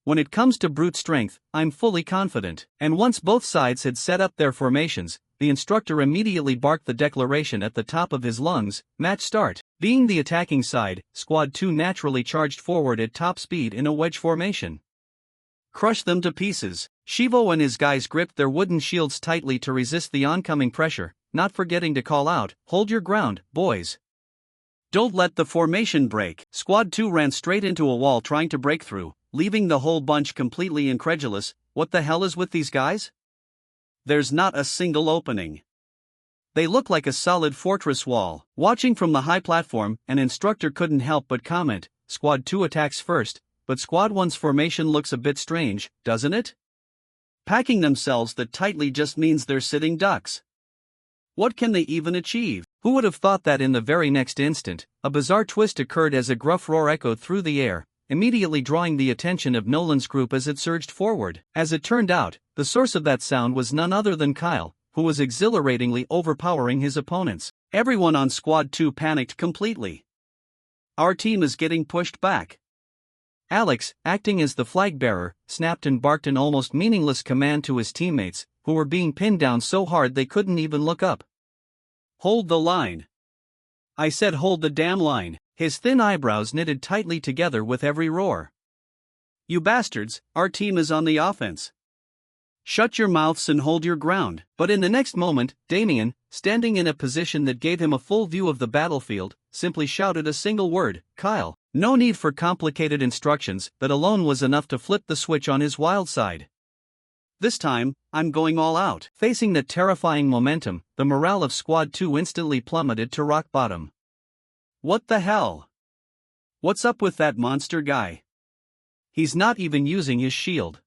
A: When it comes to brute strength, I'm fully confident. And once both sides had set up their formations, the instructor immediately barked the declaration at the top of his lungs, match start. Being the attacking side, Squad 2 naturally charged forward at top speed in a wedge formation. Crush them to pieces. Shivo and his guys gripped their wooden shields tightly to resist the oncoming pressure, not forgetting to call out, hold your ground, boys. Don't let the formation break. Squad 2 ran straight into a wall trying to break through, leaving the whole bunch completely incredulous. What the hell is with these guys? There's not a single opening. They look like a solid fortress wall. Watching from the high platform, an instructor couldn't help but comment, Squad 2 attacks first, but Squad 1's formation looks a bit strange, doesn't it? Packing themselves that tightly just means they're sitting ducks. What can they even achieve? Who would have thought that in the very next instant, a bizarre twist occurred as a gruff roar echoed through the air, immediately drawing the attention of Nolan's group as it surged forward. As it turned out, the source of that sound was none other than Kyle, who was exhilaratingly overpowering his opponents. Everyone on Squad 2 panicked completely. Our team is getting pushed back. Alex, acting as the flag bearer, snapped and barked an almost meaningless command to his teammates, who were being pinned down so hard they couldn't even look up. Hold the line. I said hold the damn line. His thin eyebrows knitted tightly together with every roar. You bastards, our team is on the offense. Shut your mouths and hold your ground. But in the next moment, Damien, standing in a position that gave him a full view of the battlefield, simply shouted a single word, Kyle. No need for complicated instructions, that alone was enough to flip the switch on his wild side. This time, I'm going all out. Facing the terrifying momentum, the morale of Squad 2 instantly plummeted to rock bottom. What the hell? What's up with that monster guy? He's not even using his shield.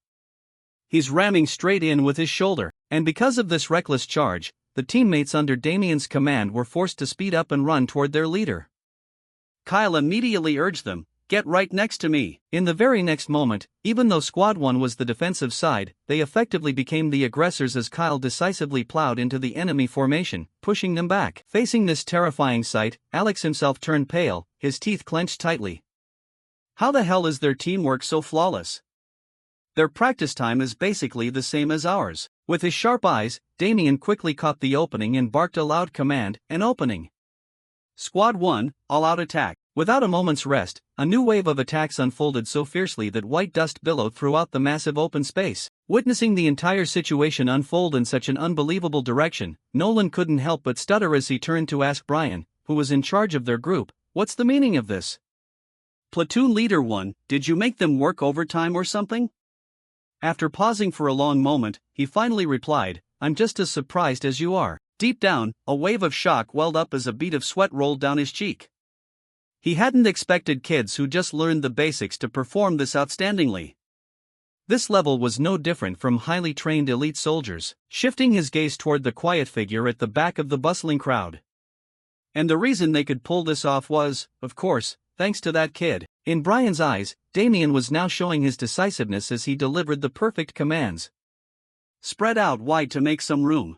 A: He's ramming straight in with his shoulder, and because of this reckless charge, the teammates under Damien's command were forced to speed up and run toward their leader. Kyle immediately urged them, get right next to me. In the very next moment, even though Squad 1 was the defensive side, they effectively became the aggressors as Kyle decisively plowed into the enemy formation, pushing them back. Facing this terrifying sight, Alex himself turned pale, his teeth clenched tightly. How the hell is their teamwork so flawless? Their practice time is basically the same as ours. With his sharp eyes, Damien quickly caught the opening and barked a loud command, an opening. Squad 1, all-out attack. Without a moment's rest, a new wave of attacks unfolded so fiercely that white dust billowed throughout the massive open space. Witnessing the entire situation unfold in such an unbelievable direction, Nolan couldn't help but stutter as he turned to ask Brian, who was in charge of their group, "What's the meaning of this?" "Platoon Leader 1, did you make them work overtime or something?" After pausing for a long moment, he finally replied, "I'm just as surprised as you are." Deep down, a wave of shock welled up as a bead of sweat rolled down his cheek. He hadn't expected kids who just learned the basics to perform this outstandingly. This level was no different from highly trained elite soldiers. Shifting his gaze toward the quiet figure at the back of the bustling crowd. And the reason they could pull this off was, of course, thanks to that kid. In Brian's eyes, Damien was now showing his decisiveness as he delivered the perfect commands. "Spread out wide to make some room.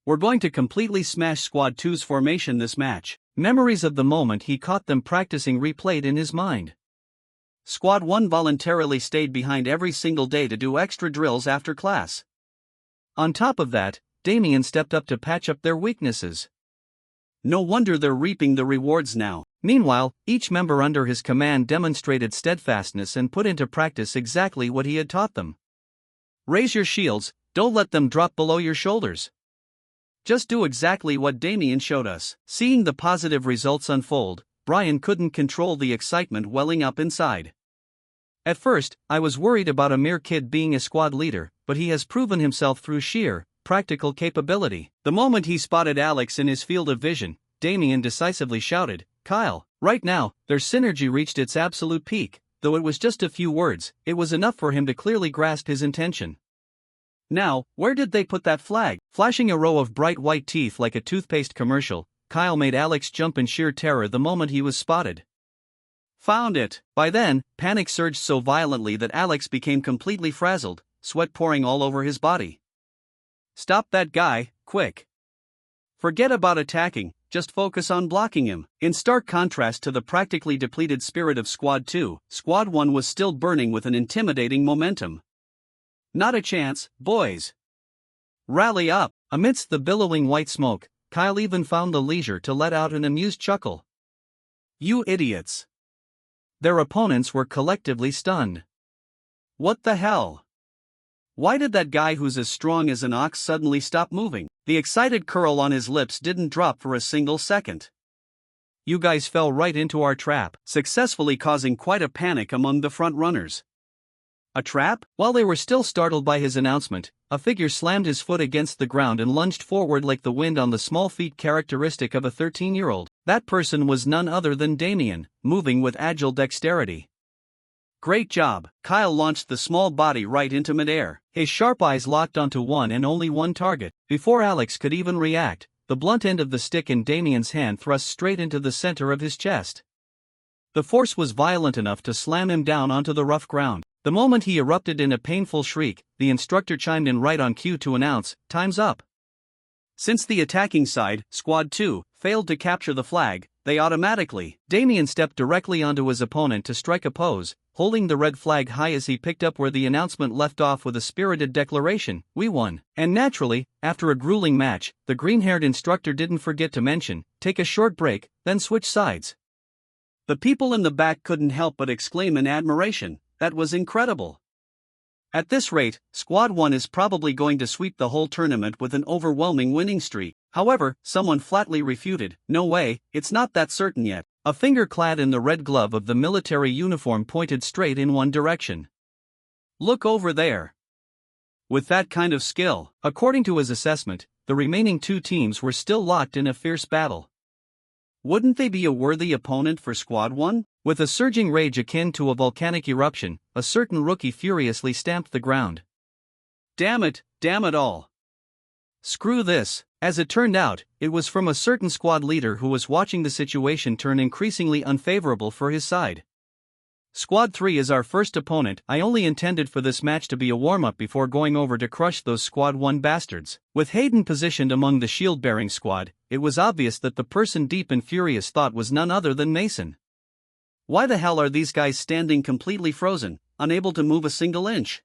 A: We're going to completely smash Squad 2's formation this match." Memories of the moment he caught them practicing replayed in his mind. Squad 1 voluntarily stayed behind every single day to do extra drills after class. On top of that, Damien stepped up to patch up their weaknesses. No wonder they're reaping the rewards now. Meanwhile, each member under his command demonstrated steadfastness and put into practice exactly what he had taught them. Raise your shields, don't let them drop below your shoulders. Just do exactly what Damien showed us. Seeing the positive results unfold, Brian couldn't control the excitement welling up inside. "At first, I was worried about a mere kid being a squad leader, but he has proven himself through sheer, practical capability." The moment he spotted Alex in his field of vision, Damien decisively shouted, "Kyle!" Right now, their synergy reached its absolute peak. Though it was just a few words, it was enough for him to clearly grasp his intention. "Now, where did they put that flag?" Flashing a row of bright white teeth like a toothpaste commercial, Kyle made Alex jump in sheer terror the moment he was spotted. "Found it!" By then, panic surged so violently that Alex became completely frazzled, sweat pouring all over his body. "Stop that guy, quick! Forget about attacking, just focus on blocking him." In stark contrast to the practically depleted spirit of Squad 2, Squad 1 was still burning with an intimidating momentum. "Not a chance, boys! Rally up!" Amidst the billowing white smoke, Kyle even found the leisure to let out an amused chuckle. "You idiots!" Their opponents were collectively stunned. "What the hell? Why did that guy who's as strong as an ox suddenly stop moving?" The excited curl on his lips didn't drop for a single second. "You guys fell right into our trap," successfully causing quite a panic among the front runners. "A trap?" While they were still startled by his announcement, a figure slammed his foot against the ground and lunged forward like the wind on the small feet characteristic of a 13-year-old. That person was none other than Damien, moving with agile dexterity. "Great job!" Kyle launched the small body right into midair. His sharp eyes locked onto one and only one target. Before Alex could even react, the blunt end of the stick in Damien's hand thrust straight into the center of his chest. The force was violent enough to slam him down onto the rough ground. The moment he erupted in a painful shriek, the instructor chimed in right on cue to announce, "Time's up." Since the attacking side, Squad 2, failed to capture the flag, they automatically. Damien stepped directly onto his opponent to strike a pose, holding the red flag high as he picked up where the announcement left off with a spirited declaration, "We won." And naturally, after a grueling match, the green-haired instructor didn't forget to mention, "Take a short break, then switch sides." The people in the back couldn't help but exclaim in admiration, "That was incredible." At this rate, Squad 1 is probably going to sweep the whole tournament with an overwhelming winning streak. However, someone flatly refuted, "No way, it's not that certain yet." A finger clad in the red glove of the military uniform pointed straight in one direction. "Look over there. With that kind of skill." According to his assessment, the remaining two teams were still locked in a fierce battle. Wouldn't they be a worthy opponent for Squad 1? With a surging rage akin to a volcanic eruption, a certain rookie furiously stamped the ground. Damn it all. Screw this." As it turned out, it was from a certain squad leader who was watching the situation turn increasingly unfavorable for his side. Squad 3 is our first opponent. I only intended for this match to be a warm-up before going over to crush those Squad 1 bastards. With Hayden positioned among the shield-bearing squad, it was obvious that the person deep in Furious thought was none other than Mason. Why the hell are these guys standing completely frozen, unable to move a single inch?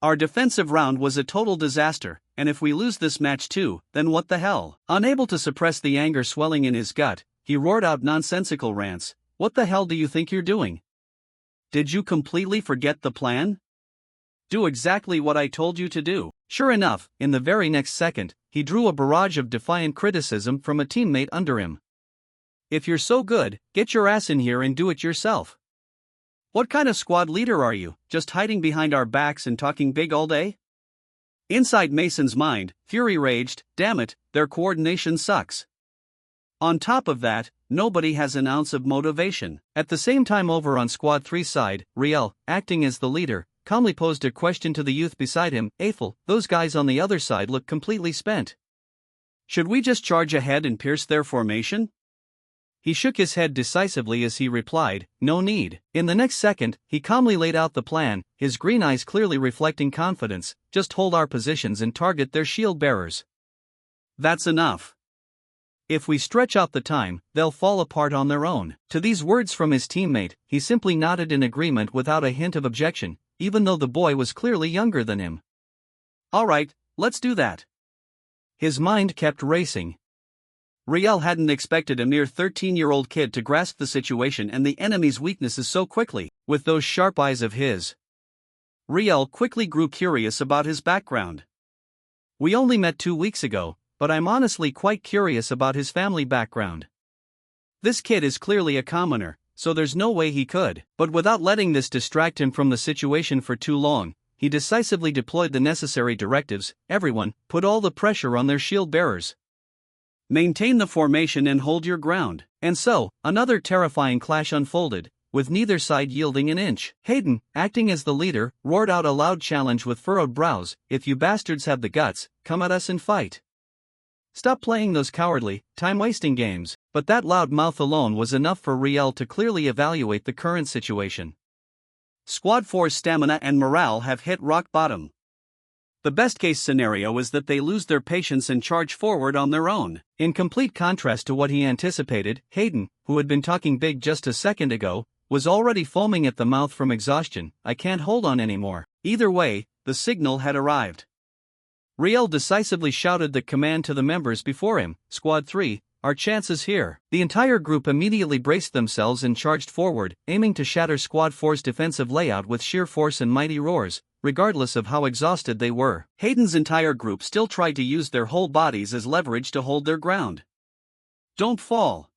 A: Our defensive round was a total disaster, and if we lose this match too, then what the hell? Unable to suppress the anger swelling in his gut, he roared out nonsensical rants. What the hell do you think you're doing? Did you completely forget the plan? Do exactly what I told you to do. Sure enough, in the very next second, he drew a barrage of defiant criticism from a teammate under him. If you're so good, get your ass in here and do it yourself. What kind of squad leader are you, just hiding behind our backs and talking big all day? Inside Mason's mind, fury raged. Damn it, their coordination sucks. On top of that, nobody has an ounce of motivation. At the same time over on Squad 3's side, Riel, acting as the leader, calmly posed a question to the youth beside him. Eiffel, those guys on the other side look completely spent. Should we just charge ahead and pierce their formation? He shook his head decisively as he replied, no need. In the next second, he calmly laid out the plan, his green eyes clearly reflecting confidence. Just hold our positions and target their shield bearers. That's enough. If we stretch out the time, they'll fall apart on their own. To these words from his teammate, he simply nodded in agreement without a hint of objection, even though the boy was clearly younger than him. All right, let's do that. His mind kept racing. Riel hadn't expected a mere 13-year-old kid to grasp the situation and the enemy's weaknesses so quickly. With those sharp eyes of his, Riel quickly grew curious about his background. We only met 2 weeks ago, but I'm honestly quite curious about his family background. This kid is clearly a commoner, so there's no way he could. But without letting this distract him from the situation for too long, he decisively deployed the necessary directives. Everyone, put all the pressure on their shield bearers. Maintain the formation and hold your ground. And so, another terrifying clash unfolded, with neither side yielding an inch. Hayden, acting as the leader, roared out a loud challenge with furrowed brows. If you bastards have the guts, come at us and fight. Stop playing those cowardly, time-wasting games. But that loud mouth alone was enough for Riel to clearly evaluate the current situation. Squad 4's stamina and morale have hit rock bottom. The best-case scenario is that they lose their patience and charge forward on their own. In complete contrast to what he anticipated, Hayden, who had been talking big just a second ago, was already foaming at the mouth from exhaustion. I can't hold on anymore. Either way, the signal had arrived. Riel decisively shouted the command to the members before him. Squad 3, our chance is here. The entire group immediately braced themselves and charged forward, aiming to shatter Squad 4's defensive layout with sheer force and mighty roars, regardless of how exhausted they were. Hayden's entire group still tried to use their whole bodies as leverage to hold their ground. Don't fall.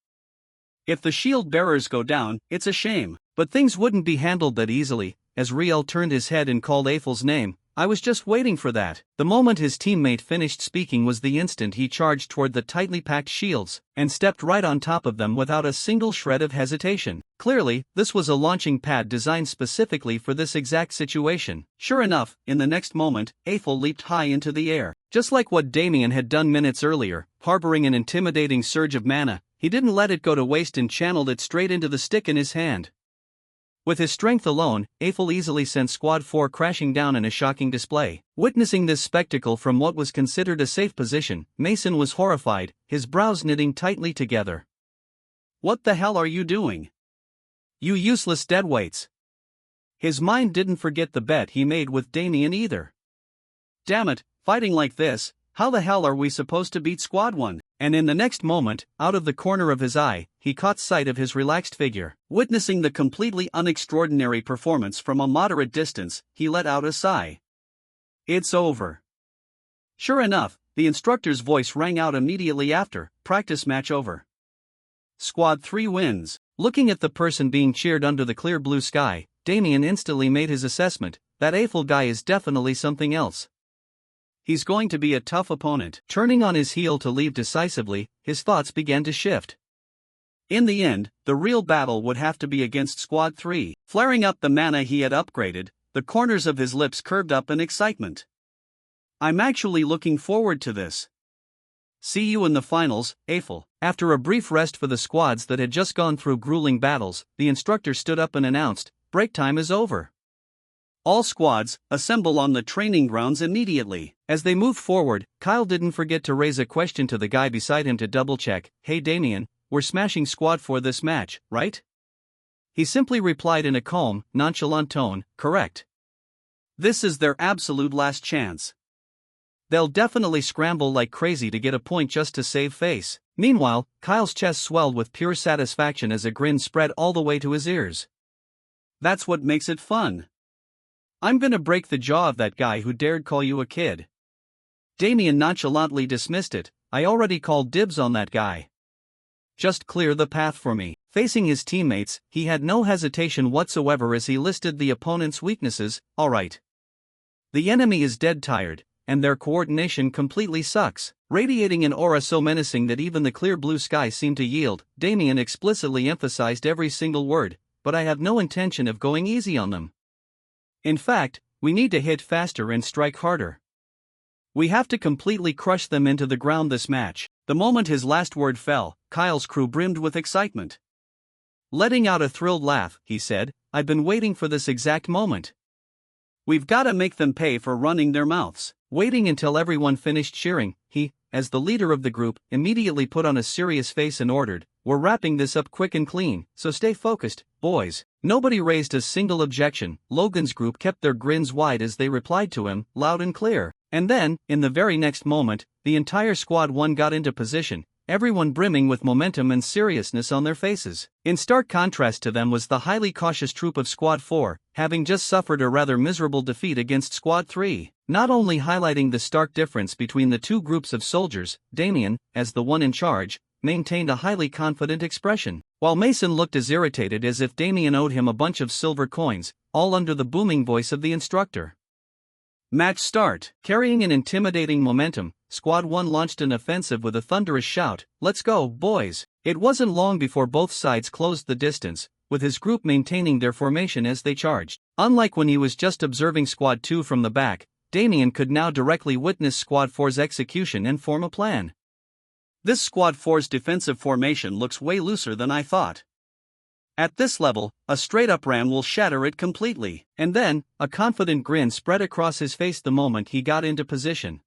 A: If the shield bearers go down, it's a shame. But things wouldn't be handled that easily. As Riel turned his head and called Eifel's name, I was just waiting for that. The moment his teammate finished speaking was the instant he charged toward the tightly packed shields, and stepped right on top of them without a single shred of hesitation. Clearly, this was a launching pad designed specifically for this exact situation. Sure enough, in the next moment, Eiffel leaped high into the air. Just like what Damien had done minutes earlier, harboring an intimidating surge of mana, he didn't let it go to waste and channeled it straight into the stick in his hand. With his strength alone, Eiffel easily sent Squad 4 crashing down in a shocking display. Witnessing this spectacle from what was considered a safe position, Mason was horrified, his brows knitting tightly together. What the hell are you doing? You useless deadweights. His mind didn't forget the bet he made with Damien either. Damn it, fighting like this, how the hell are we supposed to beat Squad 1? And in the next moment, out of the corner of his eye, he caught sight of his relaxed figure. Witnessing the completely unextraordinary performance from a moderate distance, he let out a sigh. It's over. Sure enough, the instructor's voice rang out immediately after. Practice match over. Squad 3 wins. Looking at the person being cheered under the clear blue sky, Damien instantly made his assessment. That Eiffel guy is definitely something else. He's going to be a tough opponent. Turning on his heel to leave decisively, his thoughts began to shift. In the end, the real battle would have to be against Squad 3. Flaring up the mana he had upgraded, the corners of his lips curved up in excitement. I'm actually looking forward to this. See you in the finals, Eiffel. After a brief rest for the squads that had just gone through grueling battles, the instructor stood up and announced, "Break time is over. All squads, assemble on the training grounds immediately." As they moved forward, Kyle didn't forget to raise a question to the guy beside him to double-check. "Hey Damien, we're smashing squad 4 this match, right?" He simply replied in a calm, nonchalant tone, "Correct. This is their absolute last chance. They'll definitely scramble like crazy to get a point just to save face." Meanwhile, Kyle's chest swelled with pure satisfaction as a grin spread all the way to his ears. "That's what makes it fun. I'm gonna break the jaw of that guy who dared call you a kid." Damien nonchalantly dismissed it. "I already called dibs on that guy. Just clear the path for me." Facing his teammates, he had no hesitation whatsoever as he listed the opponent's weaknesses. "Alright. The enemy is dead tired, and their coordination completely sucks." Radiating an aura so menacing that even the clear blue sky seemed to yield, Damien explicitly emphasized every single word, "But I have no intention of going easy on them. In fact, we need to hit faster and strike harder. We have to completely crush them into the ground this match." The moment his last word fell, Kyle's crew brimmed with excitement. Letting out a thrilled laugh, he said, "I've been waiting for this exact moment. We've gotta make them pay for running their mouths." Waiting until everyone finished cheering, he, as the leader of the group, immediately put on a serious face and ordered, "We're wrapping this up quick and clean, so stay focused, boys." Nobody raised a single objection. Logan's group kept their grins wide as they replied to him, loud and clear. And then, in the very next moment, the entire squad 1 got into position, everyone brimming with momentum and seriousness on their faces. In stark contrast to them was the highly cautious troop of Squad 4, having just suffered a rather miserable defeat against Squad 3. Not only highlighting the stark difference between the two groups of soldiers, Damien, as the one in charge, maintained a highly confident expression, while Mason looked as irritated as if Damien owed him a bunch of silver coins, all under the booming voice of the instructor. Match start. Carrying an intimidating momentum, Squad 1 launched an offensive with a thunderous shout, "Let's go, boys!" It wasn't long before both sides closed the distance, with his group maintaining their formation as they charged. Unlike when he was just observing Squad 2 from the back, Damien could now directly witness Squad 4's execution and form a plan. "This Squad 4's defensive formation looks way looser than I thought. At this level, a straight-up ram will shatter it completely." And then, a confident grin spread across his face the moment he got into position.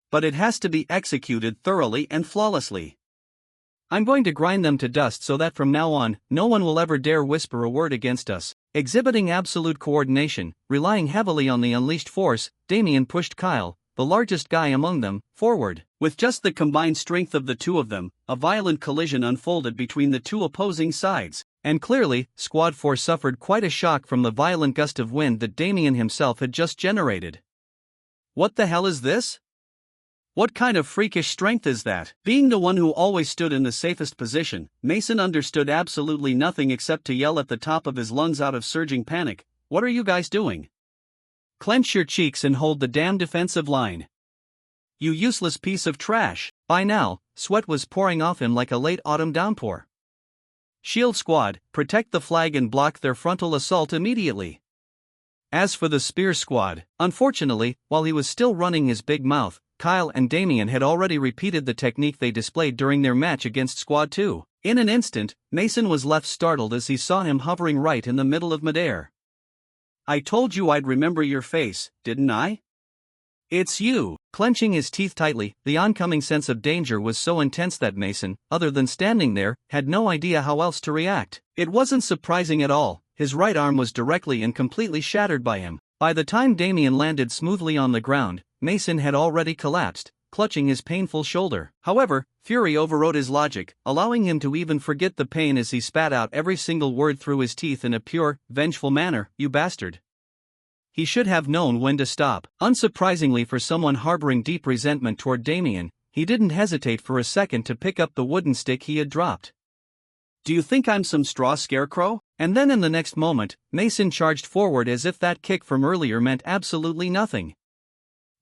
A: "But it has to be executed thoroughly and flawlessly. I'm going to grind them to dust so that from now on, no one will ever dare whisper a word against us." Exhibiting absolute coordination, relying heavily on the unleashed force, Damien pushed Kyle, the largest guy among them, forward. With just the combined strength of the two of them, a violent collision unfolded between the two opposing sides. And clearly, Squad 4 suffered quite a shock from the violent gust of wind that Damien himself had just generated. "What the hell is this? What kind of freakish strength is that?" Being the one who always stood in the safest position, Mason understood absolutely nothing except to yell at the top of his lungs out of surging panic, "What are you guys doing? Clench your cheeks and hold the damn defensive line. You useless piece of trash." By now, sweat was pouring off him like a late autumn downpour. "Shield squad, protect the flag and block their frontal assault immediately." As for the spear squad, unfortunately, while he was still running his big mouth, Kyle and Damien had already repeated the technique they displayed during their match against Squad 2. In an instant, Mason was left startled as he saw him hovering right in the middle of midair. "I told you I'd remember your face, didn't I? It's you." Clenching his teeth tightly, the oncoming sense of danger was so intense that Mason, other than standing there, had no idea how else to react. It wasn't surprising at all, his right arm was directly and completely shattered by him. By the time Damien landed smoothly on the ground, Mason had already collapsed, clutching his painful shoulder. However, fury overrode his logic, allowing him to even forget the pain as he spat out every single word through his teeth in a pure, vengeful manner, "You bastard." He should have known when to stop. Unsurprisingly for someone harboring deep resentment toward Damien, he didn't hesitate for a second to pick up the wooden stick he had dropped. "Do you think I'm some straw scarecrow?" And then in the next moment, Mason charged forward as if that kick from earlier meant absolutely nothing.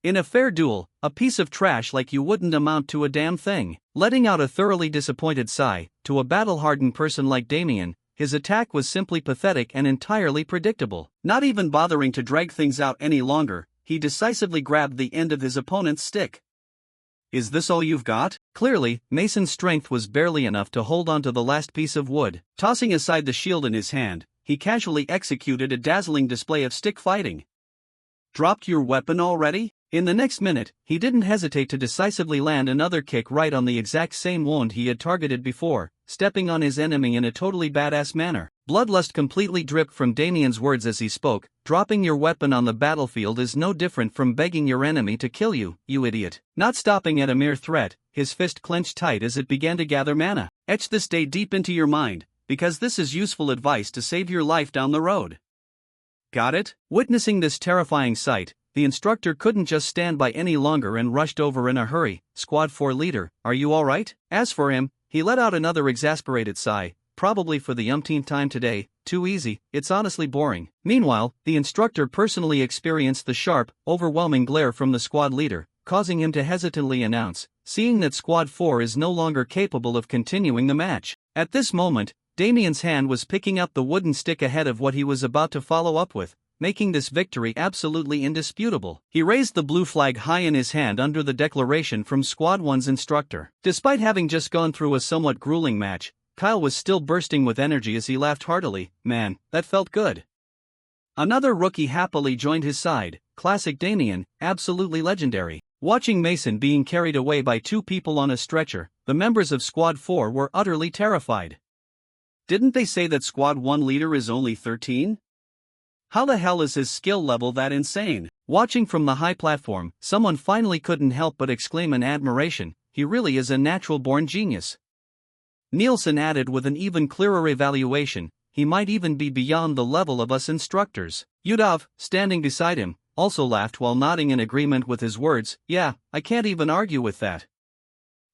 A: In a fair duel, a piece of trash like you wouldn't amount to a damn thing. Letting out a thoroughly disappointed sigh, to a battle-hardened person like Damien, his attack was simply pathetic and entirely predictable. Not even bothering to drag things out any longer, he decisively grabbed the end of his opponent's stick. Is this all you've got? Clearly, Mason's strength was barely enough to hold onto the last piece of wood. Tossing aside the shield in his hand, he casually executed a dazzling display of stick fighting. Dropped your weapon already? In the next minute, he didn't hesitate to decisively land another kick right on the exact same wound he had targeted before, stepping on his enemy in a totally badass manner. Bloodlust completely dripped from Damien's words as he spoke. Dropping your weapon on the battlefield is no different from begging your enemy to kill you, you idiot. Not stopping at a mere threat, his fist clenched tight as it began to gather mana. Etch this day deep into your mind, because this is useful advice to save your life down the road. Got it? Witnessing this terrifying sight, the instructor couldn't just stand by any longer and rushed over in a hurry. Squad 4 leader, are you alright? As for him, he let out another exasperated sigh, probably for the umpteenth time today. Too easy, it's honestly boring. Meanwhile, the instructor personally experienced the sharp, overwhelming glare from the squad leader, causing him to hesitantly announce, seeing that Squad 4 is no longer capable of continuing the match. At this moment, Damien's hand was picking up the wooden stick ahead of what he was about to follow up with, making this victory absolutely indisputable. He raised the blue flag high in his hand under the declaration from Squad 1's instructor. Despite having just gone through a somewhat grueling match, Kyle was still bursting with energy as he laughed heartily. Man, that felt good. Another rookie happily joined his side. Classic Damien, absolutely legendary. Watching Mason being carried away by two people on a stretcher, the members of Squad 4 were utterly terrified. Didn't they say that Squad 1 leader is only 13? How the hell is his skill level that insane? Watching from the high platform, someone finally couldn't help but exclaim in admiration, he really is a natural-born genius. Nielsen added with an even clearer evaluation, he might even be beyond the level of us instructors. Yudov, standing beside him, also laughed while nodding in agreement with his words. Yeah, I can't even argue with that.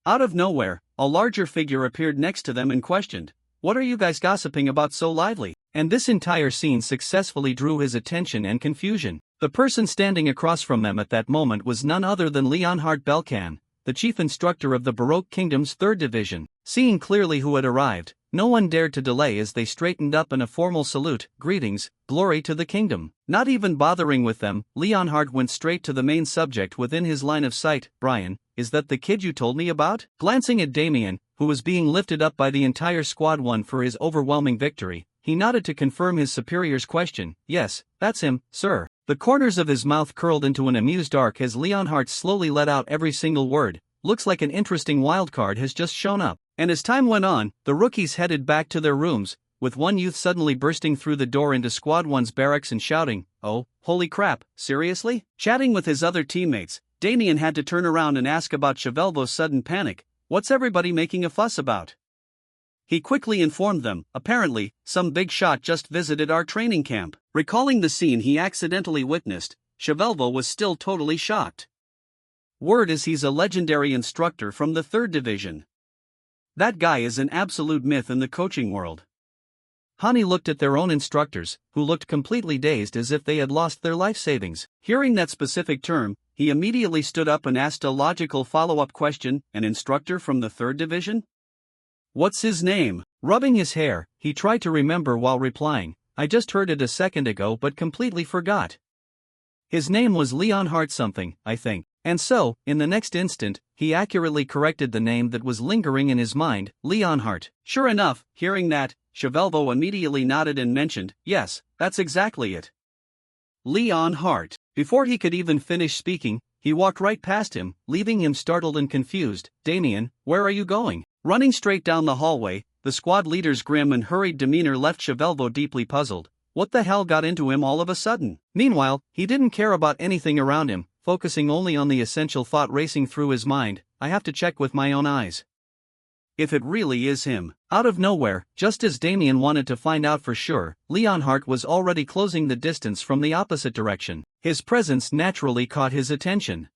A: Out of nowhere, a larger figure appeared next to them and questioned, "What are you guys gossiping about so lively?" And this entire scene successfully drew his attention and confusion. The person standing across from them at that moment was none other than Leonhard Belkan, the chief instructor of the Baroque Kingdom's 3rd Division. Seeing clearly who had arrived, no one dared to delay as they straightened up in a formal salute. Greetings, glory to the kingdom. Not even bothering with them, Leonhard went straight to the main subject within his line of sight. Brian, is that the kid you told me about? Glancing at Damien, who was being lifted up by the entire Squad 1 for his overwhelming victory, he nodded to confirm his superior's question. Yes, that's him, sir. The corners of his mouth curled into an amused arc as Leonhard slowly let out every single word. Looks like an interesting wildcard has just shown up. And as time went on, the rookies headed back to their rooms, with one youth suddenly bursting through the door into Squad 1's barracks and shouting, "Oh, holy crap, seriously?" Chatting with his other teammates, Damien had to turn around and ask about Chevelvo's sudden panic. What's everybody making a fuss about? He quickly informed them, apparently, some big shot just visited our training camp. Recalling the scene he accidentally witnessed, Chevelvo was still totally shocked. Word is he's a legendary instructor from the 3rd Division. That guy is an absolute myth in the coaching world. Hani looked at their own instructors, who looked completely dazed as if they had lost their life savings. Hearing that specific term, he immediately stood up and asked a logical follow-up question, an instructor from the 3rd Division? What's his name? Rubbing his hair, he tried to remember while replying, I just heard it a second ago but completely forgot. His name was Leonhard something, I think. And so, in the next instant, he accurately corrected the name that was lingering in his mind, Leonhard. Sure enough, hearing that, Chevelvo immediately nodded and mentioned, yes, that's exactly it. Leonhard. Before he could even finish speaking, he walked right past him, leaving him startled and confused. Damien, where are you going? Running straight down the hallway, the squad leader's grim and hurried demeanor left Chevelvo deeply puzzled. What the hell got into him all of a sudden? Meanwhile, he didn't care about anything around him, focusing only on the essential thought racing through his mind, I have to check with my own eyes. If it really is him. Out of nowhere, just as Damien wanted to find out for sure, Leonhard was already closing the distance from the opposite direction. His presence naturally caught his attention.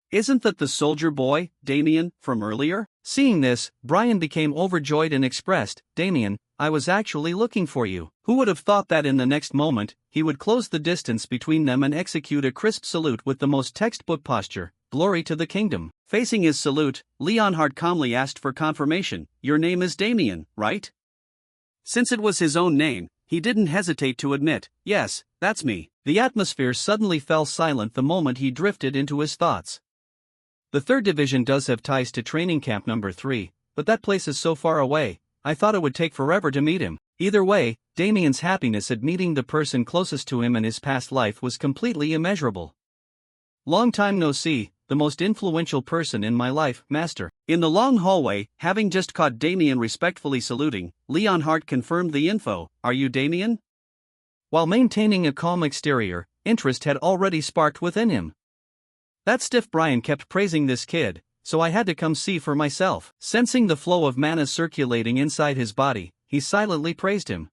A: Isn't that the soldier boy, Damien, from earlier? Seeing this, Brian became overjoyed and expressed, Damien, I was actually looking for you. Who would have thought that in the next moment, he would close the distance between them and execute a crisp salute with the most textbook posture, glory to the kingdom. Facing his salute, Leonhard calmly asked for confirmation, your name is Damien, right? Since it was his own name, he didn't hesitate to admit, yes, that's me. The atmosphere suddenly fell silent the moment he drifted into his thoughts. The 3rd Division does have ties to training camp number 3, but that place is so far away, I thought it would take forever to meet him. Either way, Damien's happiness at meeting the person closest to him in his past life was completely immeasurable. Long time no see, the most influential person in my life, master. In the long hallway, having just caught Damien respectfully saluting, Leonhardt confirmed the info. Are you Damien? While maintaining a calm exterior, interest had already sparked within him. That stiff Brian kept praising this kid, so I had to come see for myself. Sensing the flow of mana circulating inside his body, he silently praised him.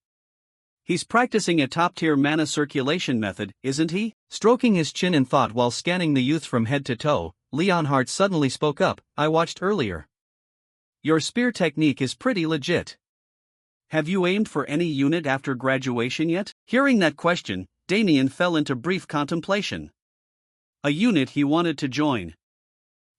A: He's practicing a top-tier mana circulation method, isn't he? Stroking his chin in thought while scanning the youth from head to toe, Leonhardt suddenly spoke up. I watched earlier. Your spear technique is pretty legit. Have you aimed for any unit after graduation yet? Hearing that question, Damien fell into brief contemplation. A unit he wanted to join.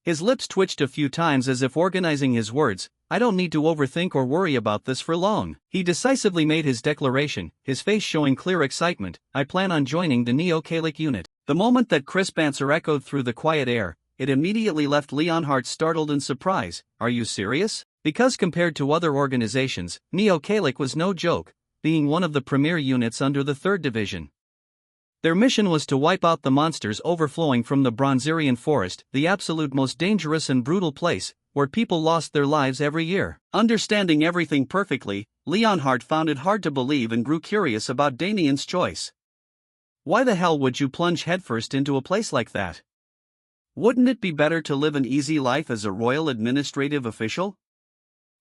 A: His lips twitched a few times as if organizing his words. I don't need to overthink or worry about this for long. He decisively made his declaration, his face showing clear excitement. I plan on joining the Neo-Kalic unit. The moment that crisp answer echoed through the quiet air, it immediately left Leonhardt startled in surprise. Are you serious? Because compared to other organizations, Neo-Kalic was no joke, being one of the premier units under the 3rd Division. Their mission was to wipe out the monsters overflowing from the Bronzerian forest, the absolute most dangerous and brutal place, where people lost their lives every year. Understanding everything perfectly, Leonhardt found it hard to believe and grew curious about Damien's choice. Why the hell would you plunge headfirst into a place like that? Wouldn't it be better to live an easy life as a royal administrative official?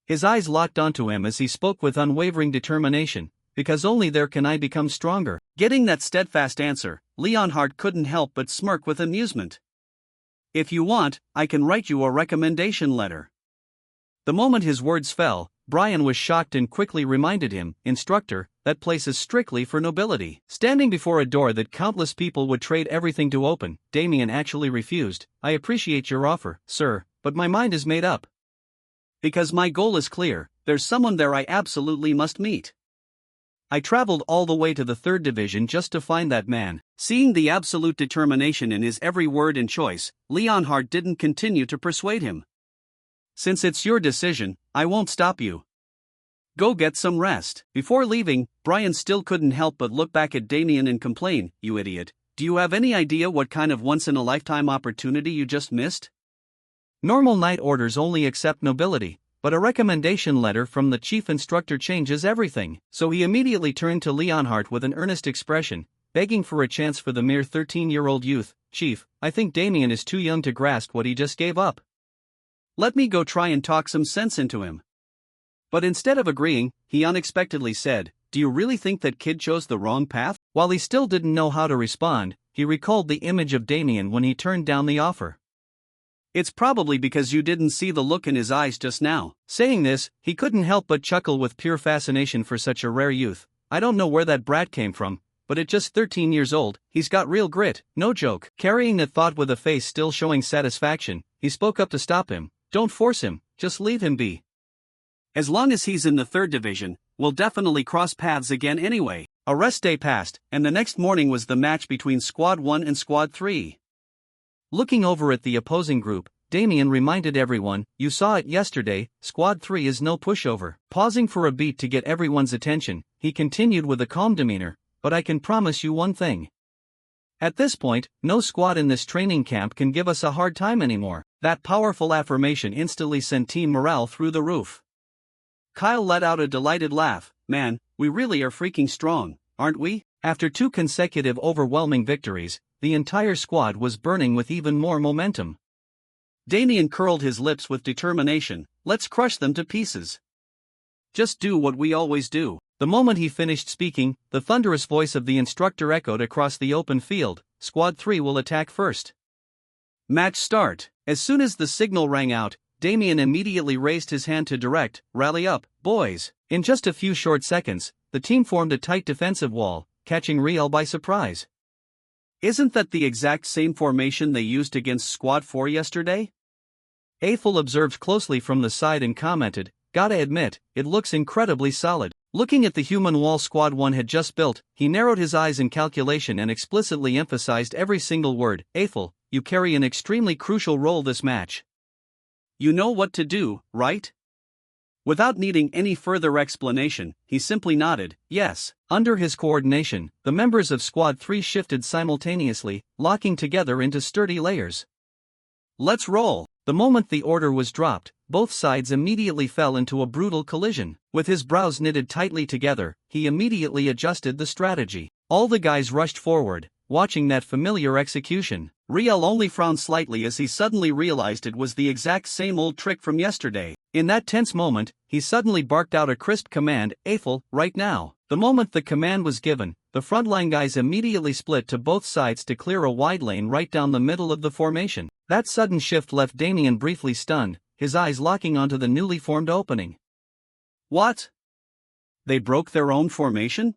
A: His eyes locked onto him as he spoke with unwavering determination. Because only there can I become stronger. Getting that steadfast answer, Leonhardt couldn't help but smirk with amusement. If you want, I can write you a recommendation letter. The moment his words fell, Brian was shocked and quickly reminded him, Instructor, that place is strictly for nobility. Standing before a door that countless people would trade everything to open, Damien actually refused. I appreciate your offer, sir, but my mind is made up. Because my goal is clear, there's someone there I absolutely must meet. I traveled all the way to the 3rd Division just to find that man. Seeing the absolute determination in his every word and choice, Leonhardt didn't continue to persuade him. Since it's your decision, I won't stop you. Go get some rest. Before leaving, Brian still couldn't help but look back at Damien and complain, You idiot, do you have any idea what kind of once-in-a-lifetime opportunity you just missed? Normal night orders only accept nobility. But a recommendation letter from the chief instructor changes everything. So he immediately turned to Leonhardt with an earnest expression, begging for a chance for the mere 13-year-old youth. Chief, I think Damien is too young to grasp what he just gave up. Let me go try and talk some sense into him. But instead of agreeing, he unexpectedly said, Do you really think that kid chose the wrong path? While he still didn't know how to respond, he recalled the image of Damien when he turned down the offer. It's probably because you didn't see the look in his eyes just now. Saying this, he couldn't help but chuckle with pure fascination for such a rare youth. I don't know where that brat came from, but at just 13 years old, he's got real grit, no joke. Carrying that thought with a face still showing satisfaction, he spoke up to stop him. Don't force him, just leave him be. As long as he's in the 3rd Division, we'll definitely cross paths again anyway. A rest day passed, and the next morning was the match between Squad 1 and Squad 3. Looking over at the opposing group, Damien reminded everyone, You saw it yesterday, Squad 3 is no pushover. Pausing for a beat to get everyone's attention, he continued with a calm demeanor, But I can promise you one thing. At this point, no squad in this training camp can give us a hard time anymore. That powerful affirmation instantly sent team morale through the roof. Kyle let out a delighted laugh. Man, we really are freaking strong, aren't we? After 2 consecutive overwhelming victories, the entire squad was burning with even more momentum. Damien curled his lips with determination. Let's crush them to pieces. Just do what we always do. The moment he finished speaking, the thunderous voice of the instructor echoed across the open field. Squad 3 will attack first. Match start. As soon as the signal rang out, Damien immediately raised his hand to direct. Rally up, boys. In just a few short seconds, the team formed a tight defensive wall, catching Riel by surprise. Isn't that the exact same formation they used against Squad 4 yesterday? Aethel observed closely from the side and commented, Gotta admit, it looks incredibly solid. Looking at the human wall Squad 1 had just built, he narrowed his eyes in calculation and explicitly emphasized every single word. Eiffel, you carry an extremely crucial role this match. You know what to do, right? Without needing any further explanation, he simply nodded, yes. Under his coordination, the members of Squad 3 shifted simultaneously, locking together into sturdy layers. Let's roll. The moment the order was dropped, both sides immediately fell into a brutal collision. With his brows knitted tightly together, he immediately adjusted the strategy. All the guys rushed forward, watching that familiar execution. Riel only frowned slightly as he suddenly realized it was the exact same old trick from yesterday. In that tense moment, he suddenly barked out a crisp command, Eiffel, right now. The moment the command was given, the frontline guys immediately split to both sides to clear a wide lane right down the middle of the formation. That sudden shift left Damien briefly stunned, his eyes locking onto the newly formed opening. What? They broke their own formation?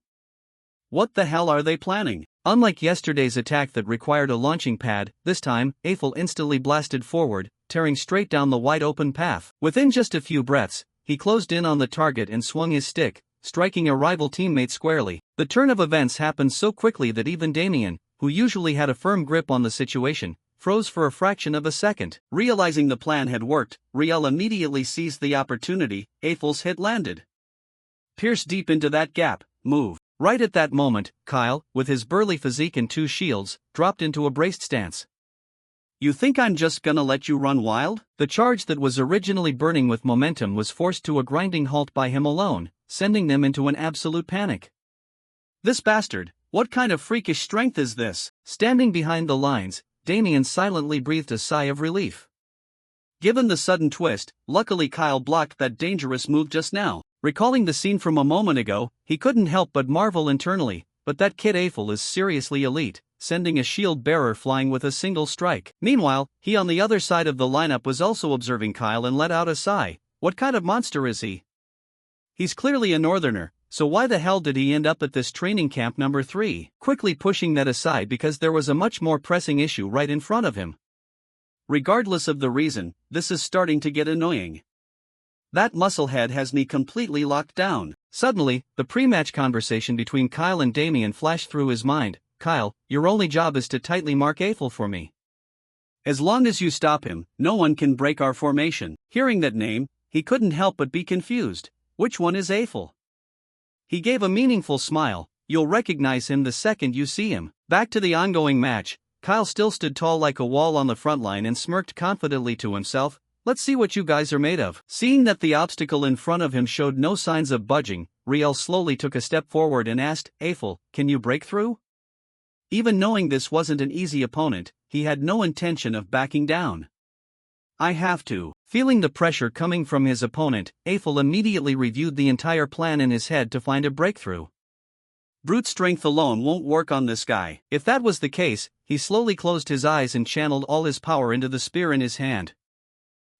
A: What the hell are they planning? Unlike yesterday's attack that required a launching pad, this time, Eiffel instantly blasted forward, tearing straight down the wide-open path. Within just a few breaths, he closed in on the target and swung his stick, striking a rival teammate squarely. The turn of events happened so quickly that even Damien, who usually had a firm grip on the situation, froze for a fraction of a second. Realizing the plan had worked, Riel immediately seized the opportunity. Eiffel's hit landed. Pierce deep into that gap, move. Right at that moment, Kyle, with his burly physique and two shields, dropped into a braced stance. You think I'm just gonna let you run wild? The charge that was originally burning with momentum was forced to a grinding halt by him alone, sending them into an absolute panic. This bastard, what kind of freakish strength is this? Standing behind the lines, Damien silently breathed a sigh of relief. Given the sudden twist, luckily Kyle blocked that dangerous move just now. Recalling the scene from a moment ago, he couldn't help but marvel internally, but that kid Eiffel is seriously elite, sending a shield bearer flying with a single strike. Meanwhile, he on the other side of the lineup was also observing Kyle and let out a sigh. What kind of monster is he? He's clearly a northerner, so why the hell did he end up at this training camp number 3? Quickly pushing that aside because there was a much more pressing issue right in front of him. Regardless of the reason, this is starting to get annoying. That musclehead has me completely locked down. Suddenly, the pre-match conversation between Kyle and Damien flashed through his mind. Kyle, your only job is to tightly mark Eiffel for me. As long as you stop him, no one can break our formation. Hearing that name, he couldn't help but be confused. Which one is Eiffel? He gave a meaningful smile. You'll recognize him the second you see him. Back to the ongoing match, Kyle still stood tall like a wall on the front line and smirked confidently to himself. Let's see what you guys are made of. Seeing that the obstacle in front of him showed no signs of budging, Riel slowly took a step forward and asked, Eiffel, can you break through? Even knowing this wasn't an easy opponent, he had no intention of backing down. I have to. Feeling the pressure coming from his opponent, Eiffel immediately reviewed the entire plan in his head to find a breakthrough. Brute strength alone won't work on this guy. If that was the case, he slowly closed his eyes and channeled all his power into the spear in his hand.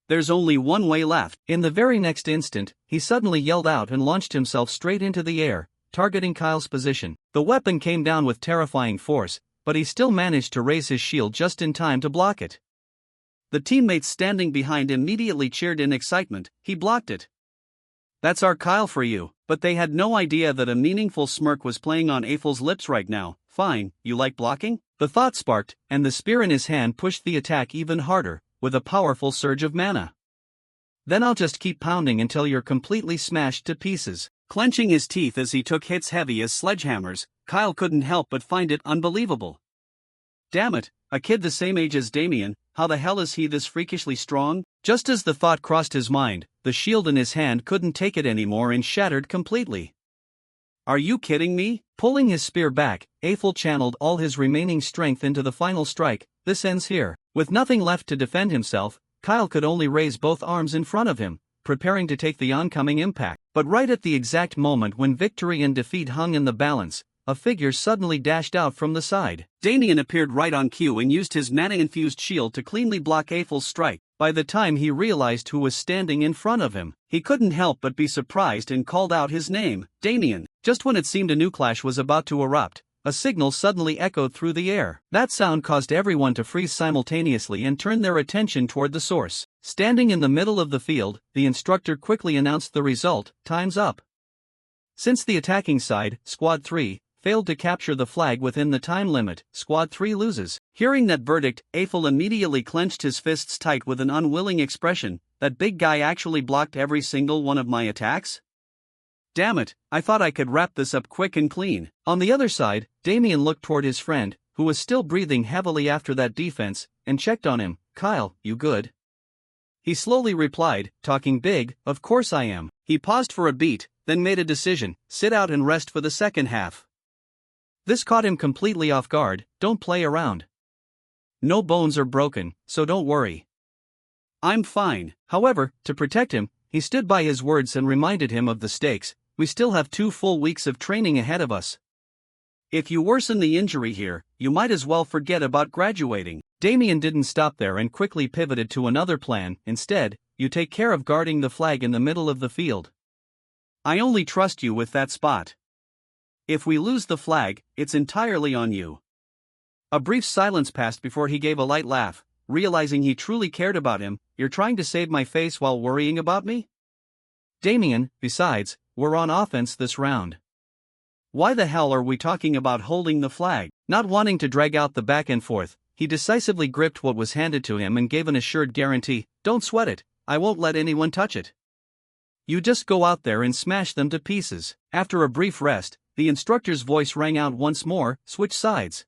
A: There's only one way left. In the very next instant, he suddenly yelled out and launched himself straight into the air, targeting Kyle's position. The weapon came down with terrifying force, but he still managed to raise his shield just in time to block it. The teammates standing behind immediately cheered in excitement. He blocked it. That's our Kyle for you. But they had no idea that a meaningful smirk was playing on Eiffel's lips right now. Fine, you like blocking? The thought sparked, and the spear in his hand pushed the attack even harder, with a powerful surge of mana. Then I'll just keep pounding until you're completely smashed to pieces. Clenching his teeth as he took hits heavy as sledgehammers, Kyle couldn't help but find it unbelievable. Damn it, a kid the same age as Damien, how the hell is he this freakishly strong? Just as the thought crossed his mind, the shield in his hand couldn't take it anymore and shattered completely. Are you kidding me? Pulling his spear back, Eiffel channeled all his remaining strength into the final strike. This ends here. With nothing left to defend himself, Kyle could only raise both arms in front of him, preparing to take the oncoming impact. But right at the exact moment when victory and defeat hung in the balance, a figure suddenly dashed out from the side. Damien appeared right on cue and used his mana-infused shield to cleanly block Eiffel's strike. By the time he realized who was standing in front of him, he couldn't help but be surprised and called out his name, Damien. Just when it seemed a new clash was about to erupt, a signal suddenly echoed through the air. That sound caused everyone to freeze simultaneously and turn their attention toward the source. Standing in the middle of the field, the instructor quickly announced the result, time's up. Since the attacking side, Squad 3, failed to capture the flag within the time limit, Squad 3 loses. Hearing that verdict, Eiffel immediately clenched his fists tight with an unwilling expression. That big guy actually blocked every single one of my attacks? Damn it, I thought I could wrap this up quick and clean. On the other side, Damien looked toward his friend, who was still breathing heavily after that defense, and checked on him. Kyle, you good? He slowly replied, talking big, of course I am. He paused for a beat, then made a decision, sit out and rest for the second half. This caught him completely off guard. Don't play around. No bones are broken, so don't worry. I'm fine. However, to protect him, he stood by his words and reminded him of the stakes. We still have 2 full weeks of training ahead of us. If you worsen the injury here, you might as well forget about graduating. Damien didn't stop there and quickly pivoted to another plan. Instead, you take care of guarding the flag in the middle of the field. I only trust you with that spot. If we lose the flag, it's entirely on you. A brief silence passed before he gave a light laugh, realizing he truly cared about him. You're trying to save my face while worrying about me? Damien, besides, we're on offense this round. Why the hell are we talking about holding the flag? Not wanting to drag out the back and forth, he decisively gripped what was handed to him and gave an assured guarantee. Don't sweat it, I won't let anyone touch it. You just go out there and smash them to pieces. After a brief rest, the instructor's voice rang out once more. Switch sides.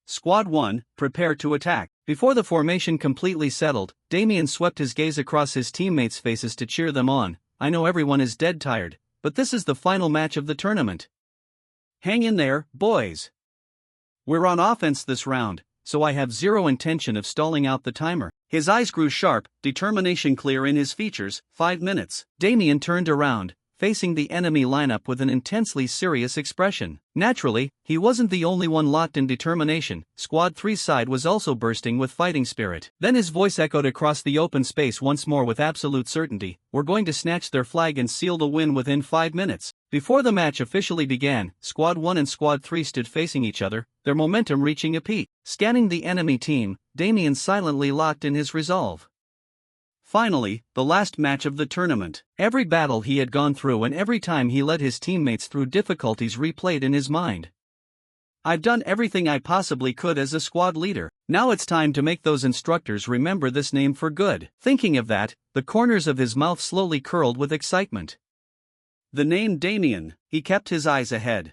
A: Squad 1, prepare to attack. Before the formation completely settled, Damien swept his gaze across his teammates' faces to cheer them on. I know everyone is dead tired, but this is the final match of the tournament. Hang in there, boys. We're on offense this round, so I have zero intention of stalling out the timer. His eyes grew sharp, determination clear in his features. 5 minutes. Damien turned around, facing the enemy lineup with an intensely serious expression. Naturally, he wasn't the only one locked in determination. Squad 3's side was also bursting with fighting spirit. Then his voice echoed across the open space once more with absolute certainty. We're going to snatch their flag and seal the win within 5 minutes. Before the match officially began, Squad 1 and Squad 3 stood facing each other, their momentum reaching a peak. Scanning the enemy team, Damien silently locked in his resolve. Finally, the last match of the tournament. Every battle he had gone through and every time he led his teammates through difficulties replayed in his mind. I've done everything I possibly could as a squad leader. Now it's time to make those instructors remember this name for good. Thinking of that, the corners of his mouth slowly curled with excitement. The name Damien. He kept his eyes ahead.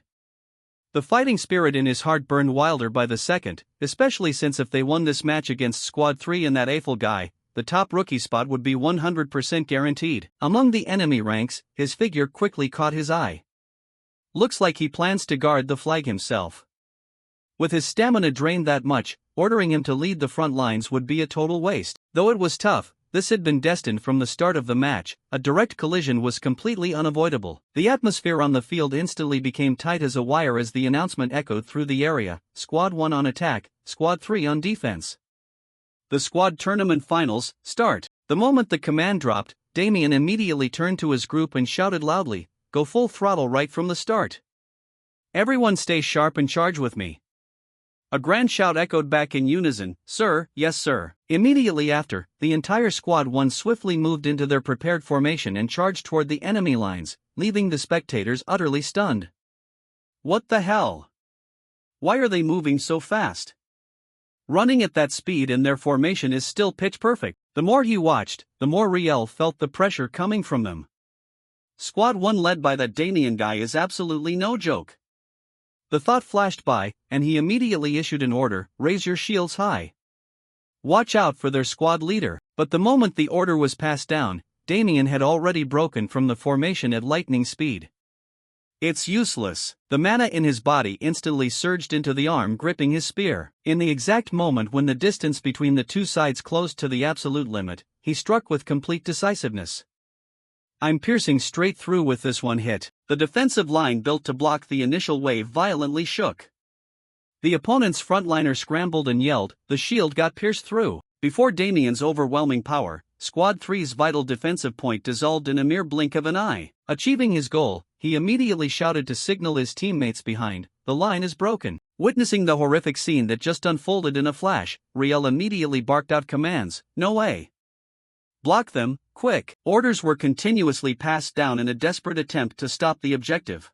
A: The fighting spirit in his heart burned wilder by the second, especially since if they won this match against Squad 3 and that Eiffel guy, the top rookie spot would be 100% guaranteed. Among the enemy ranks, his figure quickly caught his eye. Looks like he plans to guard the flag himself. With his stamina drained that much, ordering him to lead the front lines would be a total waste. Though it was tough, this had been destined from the start of the match. A direct collision was completely unavoidable. The atmosphere on the field instantly became tight as a wire as the announcement echoed through the area. Squad 1 on attack, Squad 3 on defense. The squad tournament finals start. The moment the command dropped, Damien immediately turned to his group and shouted loudly, "Go full throttle right from the start. Everyone stay sharp and charge with me." A grand shout echoed back in unison, "Sir, yes sir." Immediately after, the entire Squad 1 swiftly moved into their prepared formation and charged toward the enemy lines, leaving the spectators utterly stunned. What the hell? Why are they moving so fast? Running at that speed and their formation is still pitch perfect. The more he watched, the more Riel felt the pressure coming from them. Squad 1 led by that Damien guy is absolutely no joke. The thought flashed by, and he immediately issued an order, "Raise your shields high. Watch out for their squad leader." But the moment the order was passed down, Damien had already broken from the formation at lightning speed. It's useless. The mana in his body instantly surged into the arm gripping his spear. In the exact moment when the distance between the two sides closed to the absolute limit, he struck with complete decisiveness. I'm piercing straight through with this one hit. The defensive line built to block the initial wave violently shook. The opponent's frontliner scrambled and yelled, the shield got pierced through. Before Damien's overwhelming power, Squad 3's vital defensive point dissolved in a mere blink of an eye. Achieving his goal, he immediately shouted to signal his teammates behind, "The line is broken." Witnessing the horrific scene that just unfolded in a flash, Riel immediately barked out commands, "No way! Block them, quick! Orders were continuously passed down in a desperate attempt to stop the objective.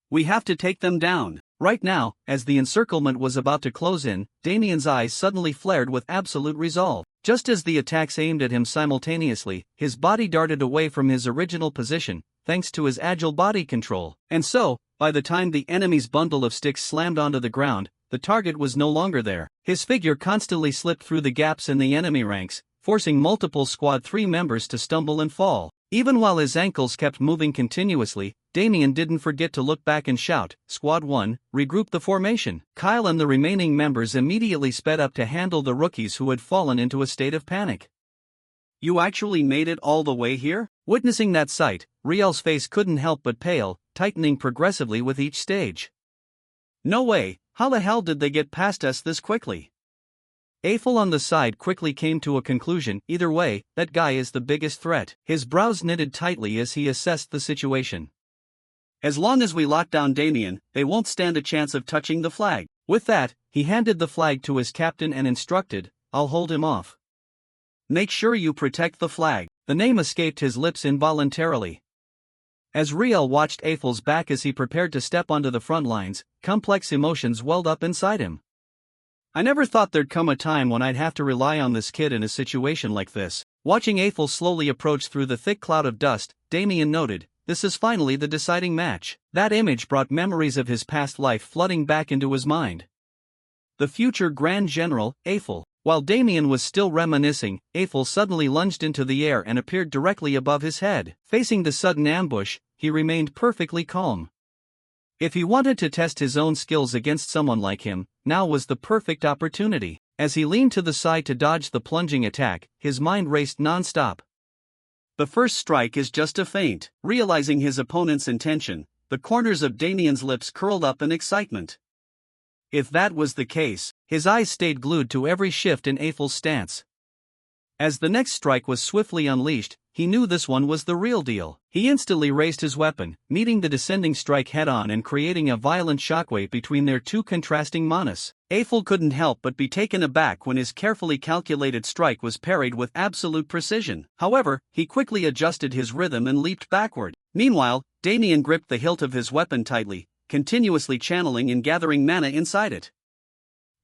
A: We have to take them down. Right now, as the encirclement was about to close in, Damien's eyes suddenly flared with absolute resolve. Just as the attacks aimed at him simultaneously, his body darted away from his original position, thanks to his agile body control. And so, by the time the enemy's bundle of sticks slammed onto the ground, the target was no longer there. His figure constantly slipped through the gaps in the enemy ranks, forcing multiple Squad 3 members to stumble and fall. Even while his ankles kept moving continuously, Damien didn't forget to look back and shout, "Squad 1, regroup the formation." Kyle and the remaining members immediately sped up to handle the rookies who had fallen into a state of panic. "You actually made it all the way here?" Witnessing that sight, Riel's face couldn't help but pale, tightening progressively with each stage. "No way, how the hell did they get past us this quickly?" Eiffel on the side quickly came to a conclusion. Either way, that guy is the biggest threat. His brows knitted tightly as he assessed the situation. "As long as we lock down Damien, they won't stand a chance of touching the flag." With that, he handed the flag to his captain and instructed, "I'll hold him off. Make sure you protect the flag." The name escaped his lips involuntarily. As Riel watched Eiffel's back as he prepared to step onto the front lines, complex emotions welled up inside him. "I never thought there'd come a time when I'd have to rely on this kid in a situation like this." Watching Eiffel slowly approach through the thick cloud of dust, Damien noted, "This is finally the deciding match." That image brought memories of his past life flooding back into his mind. The future Grand General, Eiffel. While Damien was still reminiscing, Eiffel suddenly lunged into the air and appeared directly above his head. Facing the sudden ambush, he remained perfectly calm. If he wanted to test his own skills against someone like him, now was the perfect opportunity. As he leaned to the side to dodge the plunging attack, his mind raced non-stop. The first strike is just a feint. Realizing his opponent's intention, the corners of Damien's lips curled up in excitement. If that was the case, his eyes stayed glued to every shift in Eiffel's stance. As the next strike was swiftly unleashed, he knew this one was the real deal. He instantly raised his weapon, meeting the descending strike head-on and creating a violent shockwave between their two contrasting manas. Eiffel couldn't help but be taken aback when his carefully calculated strike was parried with absolute precision. However, he quickly adjusted his rhythm and leaped backward. Meanwhile, Damien gripped the hilt of his weapon tightly, continuously channeling and gathering mana inside it.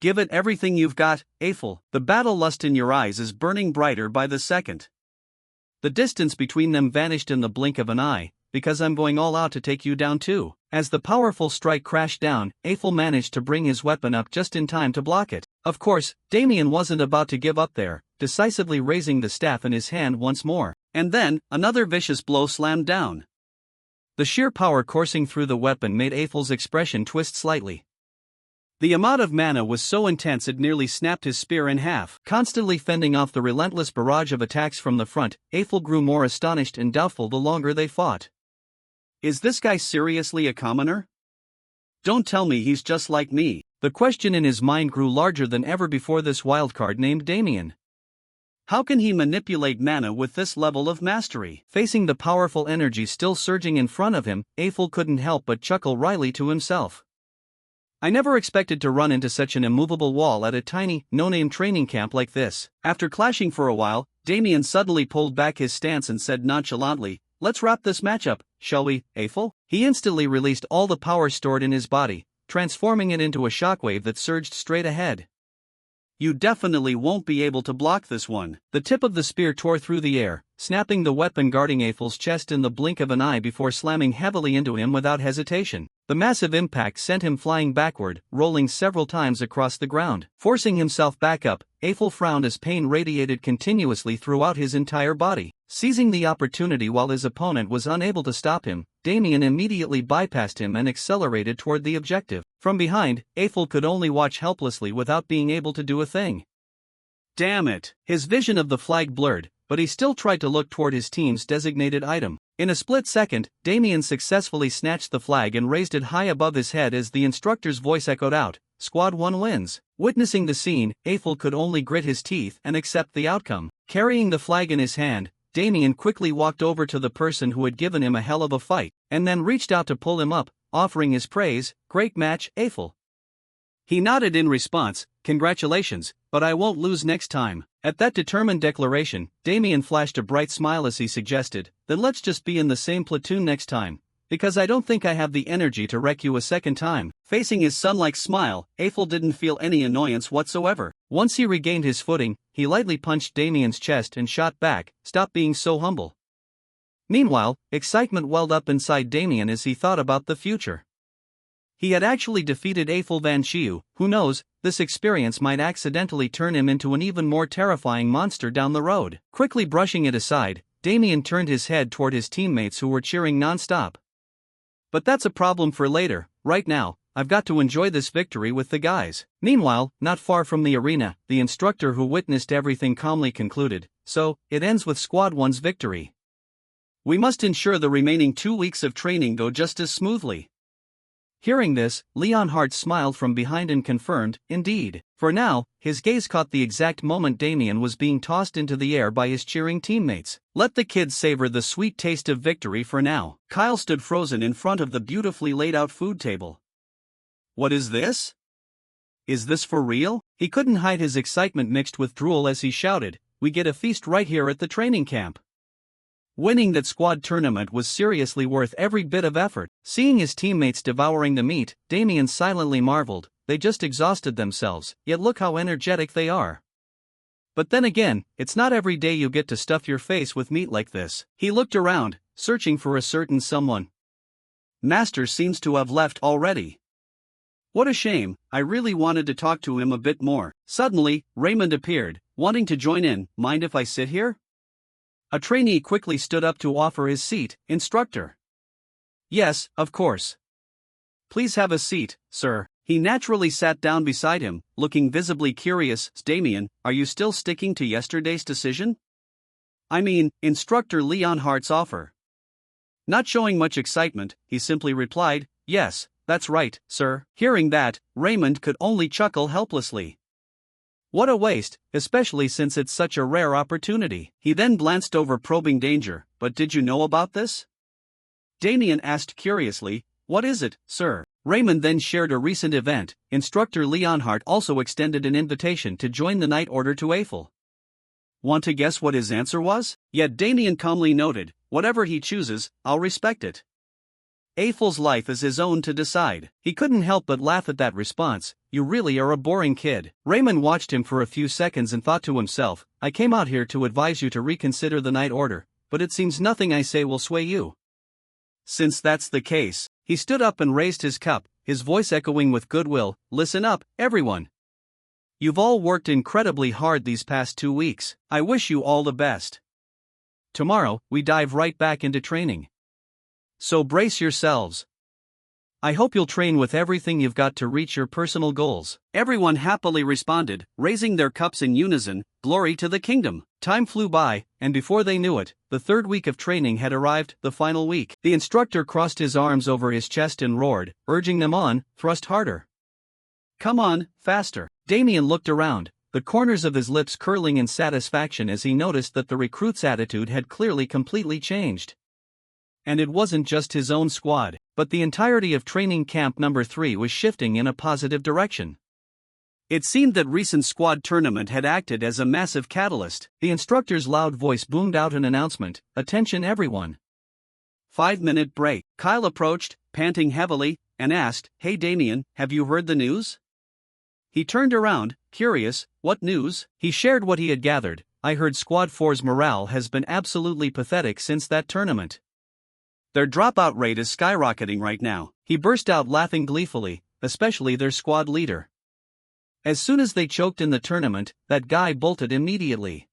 A: "Give it everything you've got, Eiffel." The battle lust in your eyes is burning brighter by the second. The distance between them vanished in the blink of an eye, because I'm going all out to take you down too. As the powerful strike crashed down, Eiffel managed to bring his weapon up just in time to block it. Of course, Damien wasn't about to give up there, decisively raising the staff in his hand once more. And then, another vicious blow slammed down. The sheer power coursing through the weapon made Eiffel's expression twist slightly. The amount of mana was so intense it nearly snapped his spear in half. Constantly fending off the relentless barrage of attacks from the front, Eiffel grew more astonished and doubtful the longer they fought. Is this guy seriously a commoner? Don't tell me he's just like me. The question in his mind grew larger than ever before this wildcard named Damien. How can he manipulate mana with this level of mastery? Facing the powerful energy still surging in front of him, Eiffel couldn't help but chuckle wryly to himself. I never expected to run into such an immovable wall at a tiny, no-name training camp like this. After clashing for a while, Damien suddenly pulled back his stance and said nonchalantly, "Let's wrap this match up, shall we, Eiffel?" He instantly released all the power stored in his body, transforming it into a shockwave that surged straight ahead. "You definitely won't be able to block this one." The tip of the spear tore through the air, snapping the weapon guarding Eiffel's chest in the blink of an eye before slamming heavily into him without hesitation. The massive impact sent him flying backward, rolling several times across the ground. Forcing himself back up, Eiffel frowned as pain radiated continuously throughout his entire body. Seizing the opportunity while his opponent was unable to stop him, Damien immediately bypassed him and accelerated toward the objective. From behind, Eiffel could only watch helplessly without being able to do a thing. Damn it! His vision of the flag blurred, but he still tried to look toward his team's designated item. In a split second, Damien successfully snatched the flag and raised it high above his head as the instructor's voice echoed out, "Squad 1 wins." Witnessing the scene, Eiffel could only grit his teeth and accept the outcome. Carrying the flag in his hand, Damien quickly walked over to the person who had given him a hell of a fight, and then reached out to pull him up, offering his praise. "Great match, Eiffel. He nodded in response, "Congratulations, but I won't lose next time." At that determined declaration, Damien flashed a bright smile as he suggested, "Then let's just be in the same platoon next time, because I don't think I have the energy to wreck you a second time." Facing his sun-like smile, Eiffel didn't feel any annoyance whatsoever. Once he regained his footing, he lightly punched Damien's chest and shot back, "Stop being so humble." Meanwhile, excitement welled up inside Damien as he thought about the future. He had actually defeated Eiffel Van Chiu. Who knows, this experience might accidentally turn him into an even more terrifying monster down the road. Quickly brushing it aside, Damien turned his head toward his teammates who were cheering non-stop. "But that's a problem for later. Right now, I've got to enjoy this victory with the guys." Meanwhile, not far from the arena, the instructor who witnessed everything calmly concluded, "So, it ends with Squad 1's victory. We must ensure the remaining 2 weeks of training go just as smoothly." Hearing this, Leonhardt smiled from behind and confirmed, "Indeed." For now, his gaze caught the exact moment Damien was being tossed into the air by his cheering teammates. Let the kids savor the sweet taste of victory for now. Kyle stood frozen in front of the beautifully laid-out food table. "What is this? Is this for real?" He couldn't hide his excitement mixed with drool as he shouted, "We get a feast right here at the training camp." Winning that squad tournament was seriously worth every bit of effort. Seeing his teammates devouring the meat, Damien silently marveled, "They just exhausted themselves, yet look how energetic they are." But then again, it's not every day you get to stuff your face with meat like this. He looked around, searching for a certain someone. Master seems to have left already. What a shame, I really wanted to talk to him a bit more. Suddenly, Raymond appeared, wanting to join in. "Mind if I sit here?" A trainee quickly stood up to offer his seat. "Instructor." "Yes, of course. Please have a seat, sir." He naturally sat down beside him, looking visibly curious. "Damien, are you still sticking to yesterday's decision? I mean, Instructor Leonhardt's offer." Not showing much excitement, he simply replied, "Yes, that's right, sir." Hearing that, Raymond could only chuckle helplessly. What a waste, especially since it's such a rare opportunity. He then glanced over probing danger. "But did you know about this?" Damien asked curiously. "What is it, sir?" Raymond then shared a recent event. Instructor Leonhardt also extended an invitation to join the night order to Eiffel. Want to guess what his answer was? Yet Damien calmly noted, "Whatever he chooses, I'll respect it. Eiffel's life is his own to decide." He couldn't help but laugh at that response. "You really are a boring kid." Raymond watched him for a few seconds and thought to himself, "I came out here to advise you to reconsider the night order, but it seems nothing I say will sway you. Since that's the case," he stood up and raised his cup, his voice echoing with goodwill, "Listen up, everyone. You've all worked incredibly hard these past 2 weeks. I wish you all the best. Tomorrow, we dive right back into training. So brace yourselves. I hope you'll train with everything you've got to reach your personal goals." Everyone happily responded, raising their cups in unison, "Glory to the kingdom." Time flew by, and before they knew it, the 3rd week of training had arrived, the final week. The instructor crossed his arms over his chest and roared, urging them on, "Thrust harder. Come on, faster." Damien looked around, the corners of his lips curling in satisfaction as he noticed that the recruit's attitude had clearly completely changed. And it wasn't just his own squad, but the entirety of training camp number 3 was shifting in a positive direction. It seemed that recent squad tournament had acted as a massive catalyst. The instructor's loud voice boomed out an announcement, "Attention everyone. 5-minute break." Kyle approached, panting heavily, and asked, "Hey Damien, have you heard the news?" He turned around, curious. "What news?" He shared what he had gathered. "I heard Squad 4's morale has been absolutely pathetic since that tournament. Their dropout rate is skyrocketing right now." He burst out laughing gleefully, "Especially their squad leader. As soon as they choked in the tournament, that guy bolted immediately."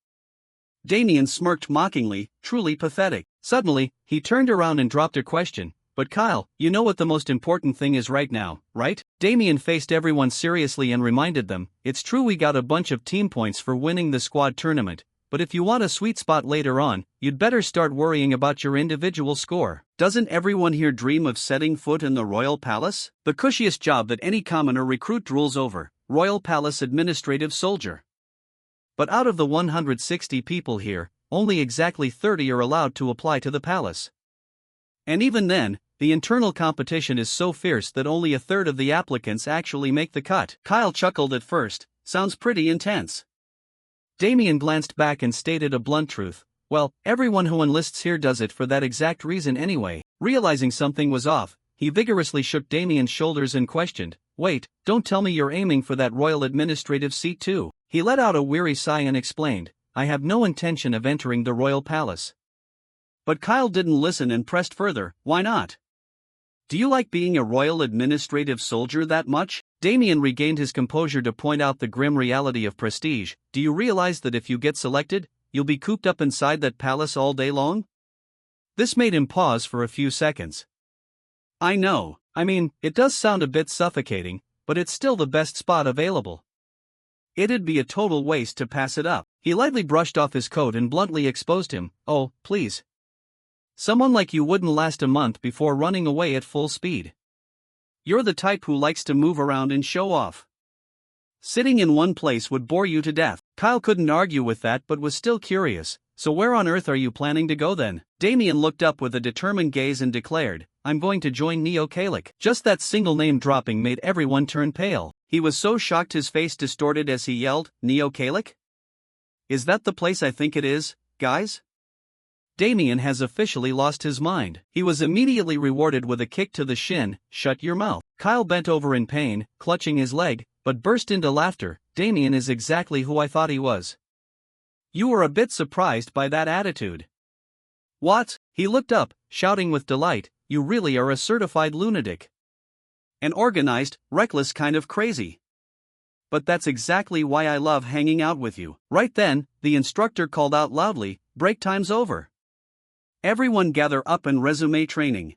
A: Damien smirked mockingly, "Truly pathetic." Suddenly, he turned around and dropped a question, "But Kyle, you know what the most important thing is right now, right?" Damien faced everyone seriously and reminded them, "It's true we got a bunch of team points for winning the squad tournament, but if you want a sweet spot later on, you'd better start worrying about your individual score. Doesn't everyone here dream of setting foot in the Royal Palace? The cushiest job that any commoner recruit drools over, Royal Palace administrative soldier. But out of the 160 people here, only exactly 30 are allowed to apply to the palace. And even then, the internal competition is so fierce that only a third of the applicants actually make the cut. Kyle chuckled at first, sounds pretty intense. Damien glanced back and stated a blunt truth. Well, everyone who enlists here does it for that exact reason anyway. Realizing something was off, he vigorously shook Damien's shoulders and questioned, wait, don't tell me you're aiming for that royal administrative seat too. He let out a weary sigh and explained, I have no intention of entering the royal palace. But Kyle didn't listen and pressed further, why not? Do you like being a royal administrative soldier that much? Damien regained his composure to point out the grim reality of prestige. Do you realize that if you get selected, you'll be cooped up inside that palace all day long? This made him pause for a few seconds. I know, I mean, it does sound a bit suffocating, but it's still the best spot available. It'd be a total waste to pass it up. He lightly brushed off his coat and bluntly exposed him. Oh, please. Someone like you wouldn't last a month before running away at full speed. You're the type who likes to move around and show off. Sitting in one place would bore you to death. Kyle couldn't argue with that but was still curious. So where on earth are you planning to go then? Damien looked up with a determined gaze and declared, I'm going to join Neo-Kalik. Just that single name dropping made everyone turn pale. He was so shocked his face distorted as he yelled, Neo-Kalik? Is that the place I think it is, guys? Damien has officially lost his mind. He was immediately rewarded with a kick to the shin. Shut your mouth. Kyle bent over in pain, clutching his leg, but burst into laughter. Damien is exactly who I thought he was. You were a bit surprised by that attitude. What? He looked up, shouting with delight, you really are a certified lunatic. An organized, reckless kind of crazy. But that's exactly why I love hanging out with you. Right then, the instructor called out loudly, break time's over. Everyone gather up and resume training.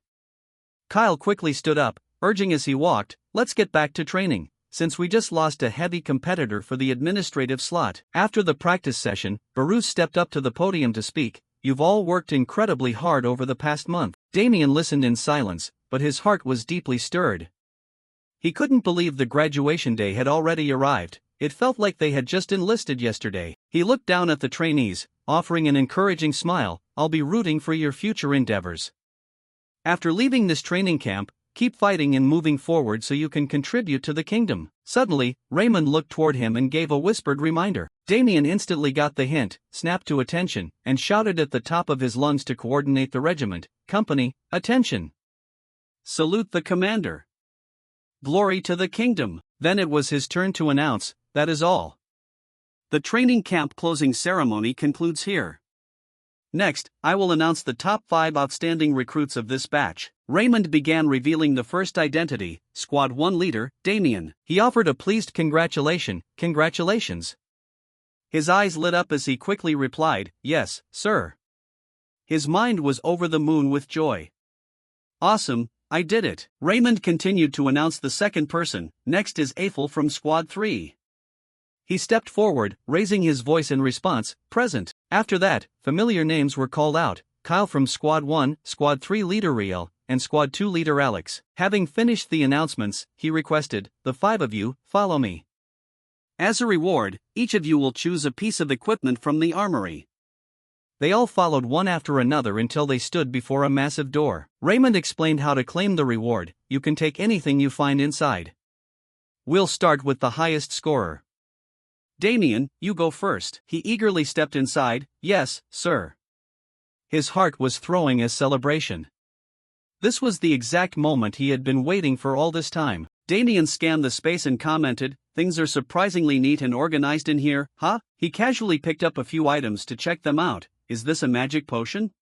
A: Kyle quickly stood up, urging as he walked, let's get back to training, since we just lost a heavy competitor for the administrative slot. After the practice session, Bruce stepped up to the podium to speak. You've all worked incredibly hard over the past month. Damien listened in silence, but his heart was deeply stirred. He couldn't believe the graduation day had already arrived. It felt like they had just enlisted yesterday. He looked down at the trainees, offering an encouraging smile. I'll be rooting for your future endeavors. After leaving this training camp, keep fighting and moving forward so you can contribute to the kingdom. Suddenly, Raymond looked toward him and gave a whispered reminder. Damien instantly got the hint, snapped to attention, and shouted at the top of his lungs to coordinate the regiment. Company, attention! Salute the commander! Glory to the kingdom! Then it was his turn to announce, that is all. The training camp closing ceremony concludes here. Next, I will announce the top 5 outstanding recruits of this batch. Raymond began revealing the first identity, Squad 1 leader, Damien. He offered a pleased congratulations. His eyes lit up as he quickly replied, yes, sir. His mind was over the moon with joy. Awesome, I did it. Raymond continued to announce the second person. Next is Eiffel from Squad 3. He stepped forward, raising his voice in response, present. After that, familiar names were called out, Kyle from Squad 1, Squad 3 leader Riel, and Squad 2 leader Alex. Having finished the announcements, he requested, the 5 of you, follow me. As a reward, each of you will choose a piece of equipment from the armory. They all followed one after another until they stood before a massive door. Raymond explained how to claim the reward. You can take anything you find inside. We'll start with the highest scorer. Damien, you go first. He eagerly stepped inside. Yes, sir. His heart was throwing as celebration. This was the exact moment he had been waiting for all this time. Damien scanned the space and commented, things are surprisingly neat and organized in here, huh? He casually picked up a few items to check them out. Is this a magic potion?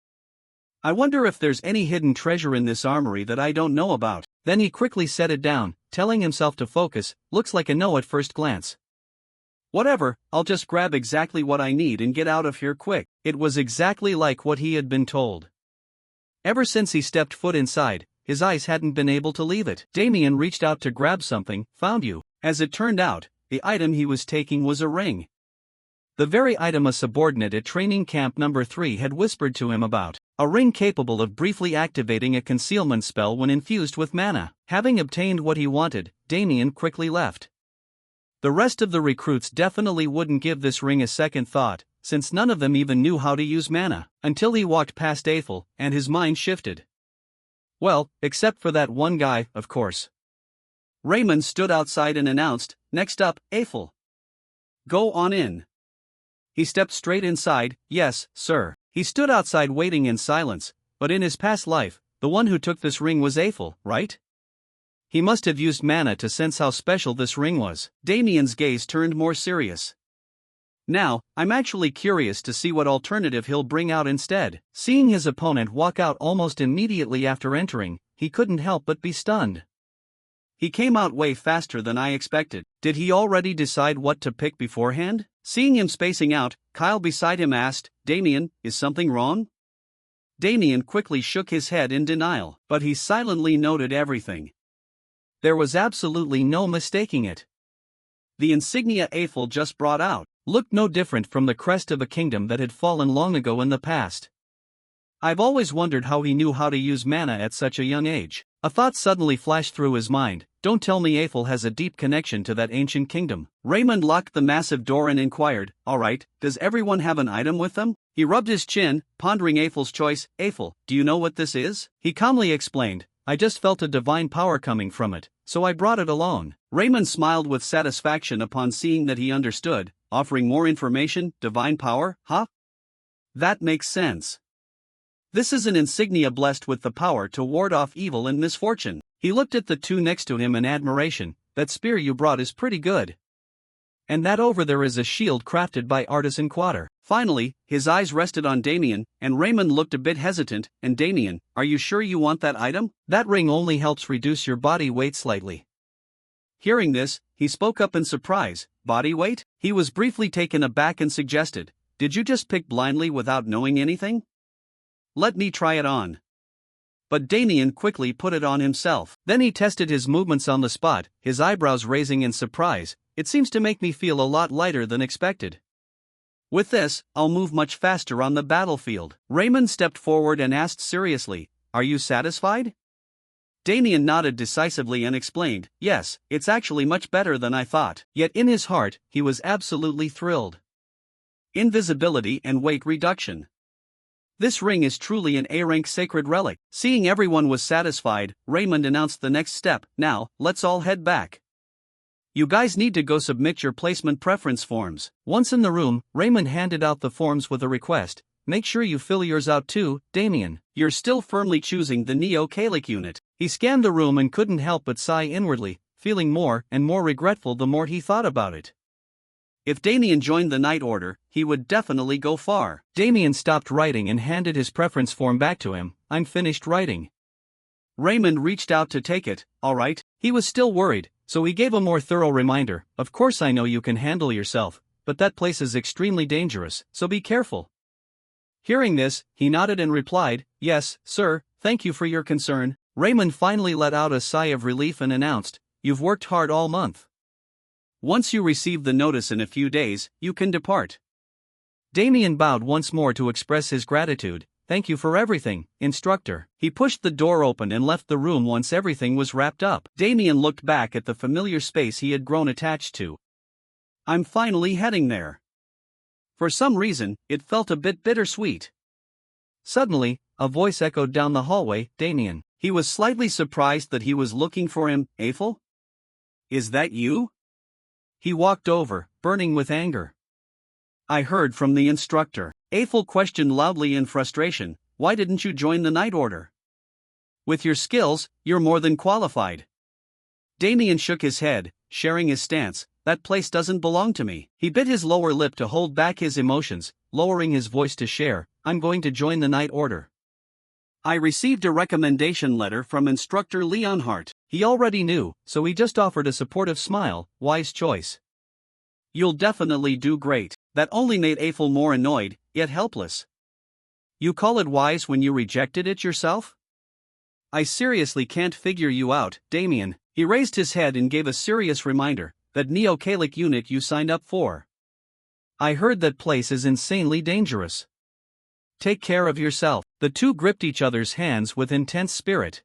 A: I wonder if there's any hidden treasure in this armory that I don't know about. Then he quickly set it down, telling himself to focus. Looks like a no at first glance. Whatever, I'll just grab exactly what I need and get out of here quick. It was exactly like what he had been told. Ever since he stepped foot inside, his eyes hadn't been able to leave it. Damien reached out to grab something, found you. As it turned out, the item he was taking was a ring. The very item a subordinate at training camp number 3 had whispered to him about. A ring capable of briefly activating a concealment spell when infused with mana. Having obtained what he wanted, Damien quickly left. The rest of the recruits definitely wouldn't give this ring a second thought, since none of them even knew how to use mana, until he walked past Eiffel, and his mind shifted. Well, except for that one guy, of course. Raymond stood outside and announced, "Next up, Eiffel. Go on in." He stepped straight inside. "Yes, sir." He stood outside waiting in silence, but in his past life, the one who took this ring was Eiffel, right? He must have used mana to sense how special this ring was. Damien's gaze turned more serious. "Now, I'm actually curious to see what alternative he'll bring out instead." Seeing his opponent walk out almost immediately after entering, he couldn't help but be stunned. "He came out way faster than I expected. Did he already decide what to pick beforehand?" Seeing him spacing out, Kyle beside him asked, "Damien, is something wrong?" Damien quickly shook his head in denial, but he silently noted everything. There was absolutely no mistaking it. The insignia Eiffel just brought out looked no different from the crest of a kingdom that had fallen long ago in the past. "I've always wondered how he knew how to use mana at such a young age." A thought suddenly flashed through his mind. Don't tell me Eiffel has a deep connection to that ancient kingdom. Raymond locked the massive door and inquired, "Alright, does everyone have an item with them?" He rubbed his chin, pondering Eiffel's choice. "Eiffel, do you know what this is?" He calmly explained, "I just felt a divine power coming from it, so I brought it along." Raymond smiled with satisfaction upon seeing that he understood, offering more information. "Divine power, huh? That makes sense. This is an insignia blessed with the power to ward off evil and misfortune." He looked at the two next to him in admiration. "That spear you brought is pretty good. And that over there is a shield crafted by artisan Quater." Finally, his eyes rested on Damien, and Raymond looked a bit hesitant. "And Damien, are you sure you want that item? That ring only helps reduce your body weight slightly." Hearing this, he spoke up in surprise. "Body weight?" He was briefly taken aback and suggested, "Did you just pick blindly without knowing anything? Let me try it on." But Damien quickly put it on himself. Then he tested his movements on the spot, his eyebrows raising in surprise. "It seems to make me feel a lot lighter than expected. With this, I'll move much faster on the battlefield." Raymond stepped forward and asked seriously, "Are you satisfied?" Damien nodded decisively and explained, "Yes, it's actually much better than I thought." Yet in his heart, he was absolutely thrilled. Invisibility and weight reduction. This ring is truly an A-rank sacred relic. Seeing everyone was satisfied, Raymond announced the next step. "Now, let's all head back. You guys need to go submit your placement preference forms." Once in the room, Raymond handed out the forms with a request. "Make sure you fill yours out too, Damien. You're still firmly choosing the Neo-Kalic unit." He scanned the room and couldn't help but sigh inwardly, feeling more and more regretful the more he thought about it. If Damien joined the Night Order, he would definitely go far. Damien stopped writing and handed his preference form back to him. "I'm finished writing." Raymond reached out to take it. "Alright." He was still worried, so he gave a more thorough reminder. "Of course I know you can handle yourself, but that place is extremely dangerous, so be careful." Hearing this, he nodded and replied, "Yes, sir, thank you for your concern." Raymond finally let out a sigh of relief and announced, "You've worked hard all month. Once you receive the notice in a few days, you can depart." Damien bowed once more to express his gratitude. "Thank you for everything, instructor." He pushed the door open and left the room once everything was wrapped up. Damien looked back at the familiar space he had grown attached to. "I'm finally heading there." For some reason, it felt a bit bittersweet. Suddenly, a voice echoed down the hallway, "Damien." He was slightly surprised that he was looking for him. "Eiffel? Is that you?" He walked over, burning with anger. "I heard from the instructor." Eiffel questioned loudly in frustration, "Why didn't you join the Night Order? With your skills, you're more than qualified." Damien shook his head, sharing his stance. "That place doesn't belong to me." He bit his lower lip to hold back his emotions, lowering his voice to share, "I'm going to join the Night Order. I received a recommendation letter from Instructor Leonhardt." He already knew, so he just offered a supportive smile. "Wise choice. You'll definitely do great." That only made Eiffel more annoyed, yet helpless. "You call it wise when you rejected it yourself? I seriously can't figure you out, Damien." He raised his head and gave a serious reminder. "That Neo-Kalic unit you signed up for. I heard that place is insanely dangerous. Take care of yourself." The two gripped each other's hands with intense spirit.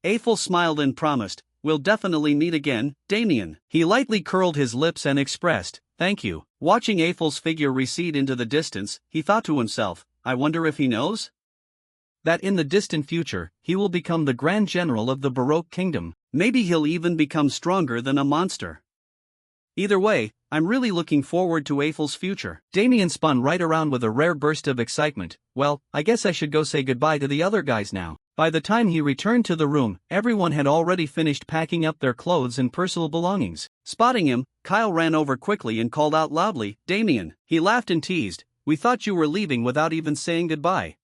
A: Eiffel smiled and promised, "We'll definitely meet again, Damien." He lightly curled his lips and expressed, "Thank you." Watching Eiffel's figure recede into the distance, he thought to himself, "I wonder if he knows?" That in the distant future, he will become the Grand General of the Baroque Kingdom. Maybe he'll even become stronger than a monster. Either way, I'm really looking forward to Eiffels' future. Damien spun right around with a rare burst of excitement. Well, I guess I should go say goodbye to the other guys now. By the time he returned to the room, everyone had already finished packing up their clothes and personal belongings. Spotting him, Kyle ran over quickly and called out loudly, "Damien." He laughed and teased, "We thought you were leaving without even saying goodbye."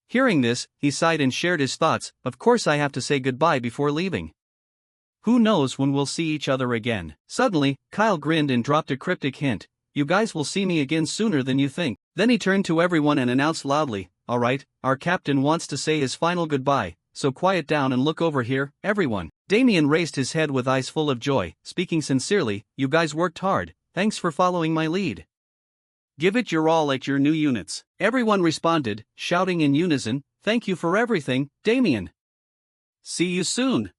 A: Hearing this, he sighed and shared his thoughts. Of course I have to say goodbye before leaving. Who knows when we'll see each other again. Suddenly, Kyle grinned and dropped a cryptic hint. You guys will see me again sooner than you think. Then he turned to everyone and announced loudly, "Alright, our captain wants to say his final goodbye, so quiet down and look over here, everyone." Damien raised his head with eyes full of joy, speaking sincerely, "You guys worked hard, thanks for following my lead. Give it your all at your new units." Everyone responded, shouting in unison, "Thank you for everything, Damien. See you soon."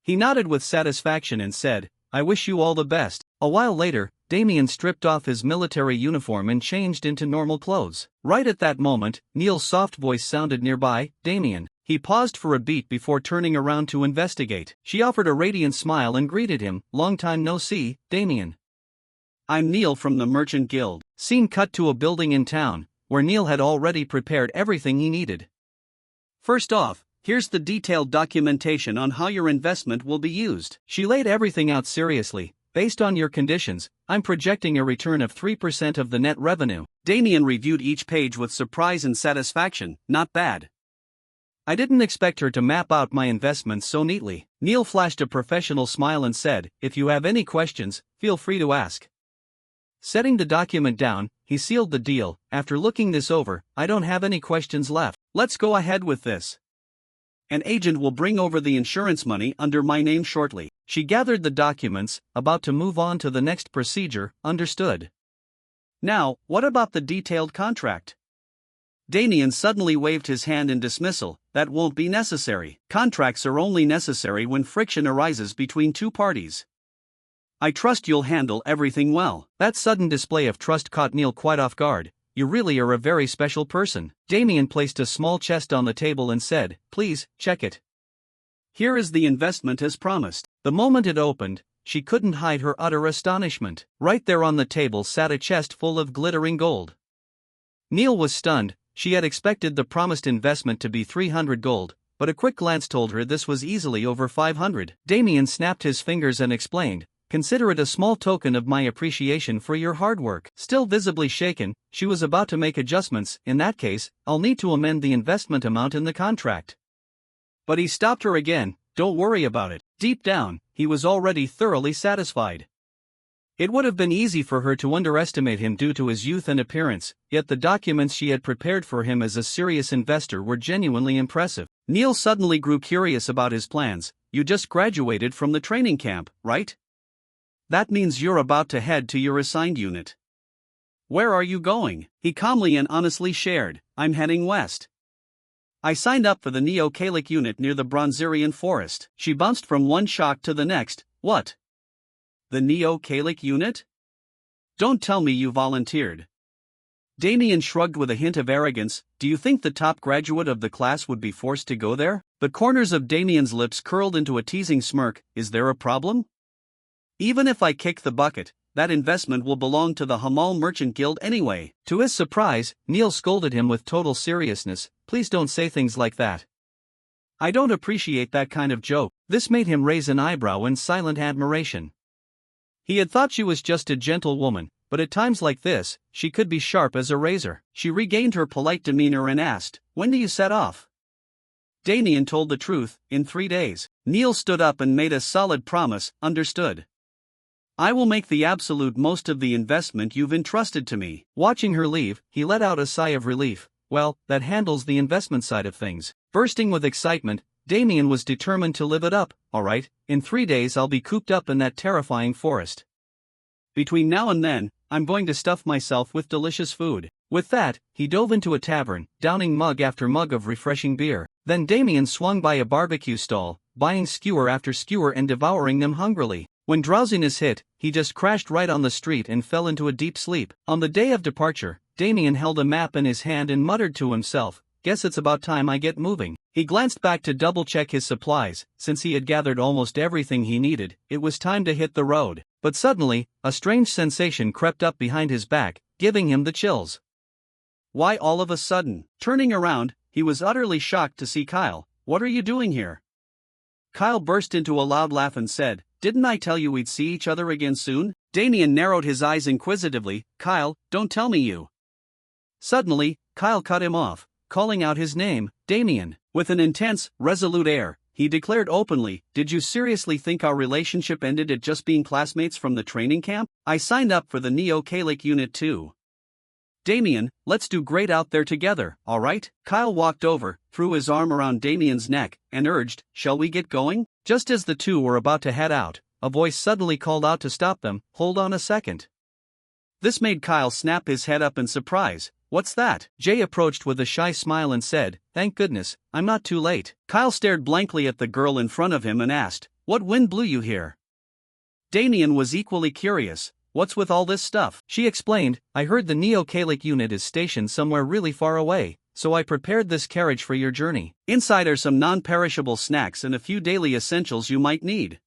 A: He nodded with satisfaction and said, "I wish you all the best." A while later, Damien stripped off his military uniform and changed into normal clothes. Right at that moment, Neil's soft voice sounded nearby, "Damien." He paused for a beat before turning around to investigate. She offered a radiant smile and greeted him, "Long time no see, Damien. I'm Neil from the Merchant Guild." Scene cut to a building in town, where Neil had already prepared everything he needed. "First off, here's the detailed documentation on how your investment will be used." She laid everything out seriously. "Based on your conditions, I'm projecting a return of 3% of the net revenue." Damien reviewed each page with surprise and satisfaction. Not bad. I didn't expect her to map out my investments so neatly. Neil flashed a professional smile and said, "If you have any questions, feel free to ask." Setting the document down, he sealed the deal. "After looking this over, I don't have any questions left. Let's go ahead with this. An agent will bring over the insurance money under my name shortly." She gathered the documents, about to move on to the next procedure. "Understood. Now, what about the detailed contract?" Damien suddenly waved his hand in dismissal. "That won't be necessary. Contracts are only necessary when friction arises between two parties. I trust you'll handle everything well." That sudden display of trust caught Neil quite off guard. "You really are a very special person." Damien placed a small chest on the table and said, "Please, check it. Here is the investment as promised." The moment it opened, she couldn't hide her utter astonishment. Right there on the table sat a chest full of glittering gold. Neil was stunned. She had expected the promised investment to be 300 gold, but a quick glance told her this was easily over 500. Damien snapped his fingers and explained, "Consider it a small token of my appreciation for your hard work." Still visibly shaken, she was about to make adjustments. "In that case, I'll need to amend the investment amount in the contract." But he stopped her again. "Don't worry about it." Deep down, he was already thoroughly satisfied. It would have been easy for her to underestimate him due to his youth and appearance, yet the documents she had prepared for him as a serious investor were genuinely impressive. Neil suddenly grew curious about his plans. "You just graduated from the training camp, right? That means you're about to head to your assigned unit. Where are you going?" He calmly and honestly shared, "I'm heading west. I signed up for the Neo-Kalic unit near the Bronzerian forest." She bounced from one shock to the next. "What? The Neo-Kalic unit? Don't tell me you volunteered." Damien shrugged with a hint of arrogance. "Do you think the top graduate of the class would be forced to go there?" The corners of Damien's lips curled into a teasing smirk. "Is there a problem? Even if I kick the bucket, that investment will belong to the Hamal Merchant Guild anyway." To his surprise, Neil scolded him with total seriousness. "Please don't say things like that. I don't appreciate that kind of joke." This made him raise an eyebrow in silent admiration. He had thought she was just a gentle woman, but at times like this, she could be sharp as a razor. She regained her polite demeanor and asked, "When do you set off?" Damien told the truth, "In 3 days." Neil stood up and made a solid promise. "Understood. I will make the absolute most of the investment you've entrusted to me." Watching her leave, he let out a sigh of relief. "Well, that handles the investment side of things." Bursting with excitement, Damien was determined to live it up. "Alright, in 3 days I'll be cooped up in that terrifying forest. Between now and then, I'm going to stuff myself with delicious food." With that, he dove into a tavern, downing mug after mug of refreshing beer. Then Damien swung by a barbecue stall, buying skewer after skewer and devouring them hungrily. When drowsiness hit, he just crashed right on the street and fell into a deep sleep. On the day of departure, Damien held a map in his hand and muttered to himself, guess it's about time I get moving. He glanced back to double-check his supplies. Since he had gathered almost everything he needed, it was time to hit the road. But suddenly, a strange sensation crept up behind his back, giving him the chills. Why all of a sudden? Turning around, he was utterly shocked to see Kyle. What are you doing here? Kyle burst into a loud laugh and said, "Didn't I tell you we'd see each other again soon?" Damien narrowed his eyes inquisitively. "Kyle, don't tell me you..." Suddenly, Kyle cut him off, calling out his name, Damien. With an intense, resolute air, he declared openly, "Did you seriously think our relationship ended at just being classmates from the training camp? I signed up for the Neo-Kalic unit too. Damien, let's do great out there together, alright?" Kyle walked over, threw his arm around Damien's neck, and urged, "Shall we get going?" Just as the two were about to head out, a voice suddenly called out to stop them, "Hold on a second." This made Kyle snap his head up in surprise. "What's that?" Jay approached with a shy smile and said, "Thank goodness, I'm not too late." Kyle stared blankly at the girl in front of him and asked, "What wind blew you here?" Damien was equally curious. "What's with all this stuff?" She explained, "I heard the Neo-Kalic unit is stationed somewhere really far away, so I prepared this carriage for your journey. Inside are some non-perishable snacks and a few daily essentials you might need."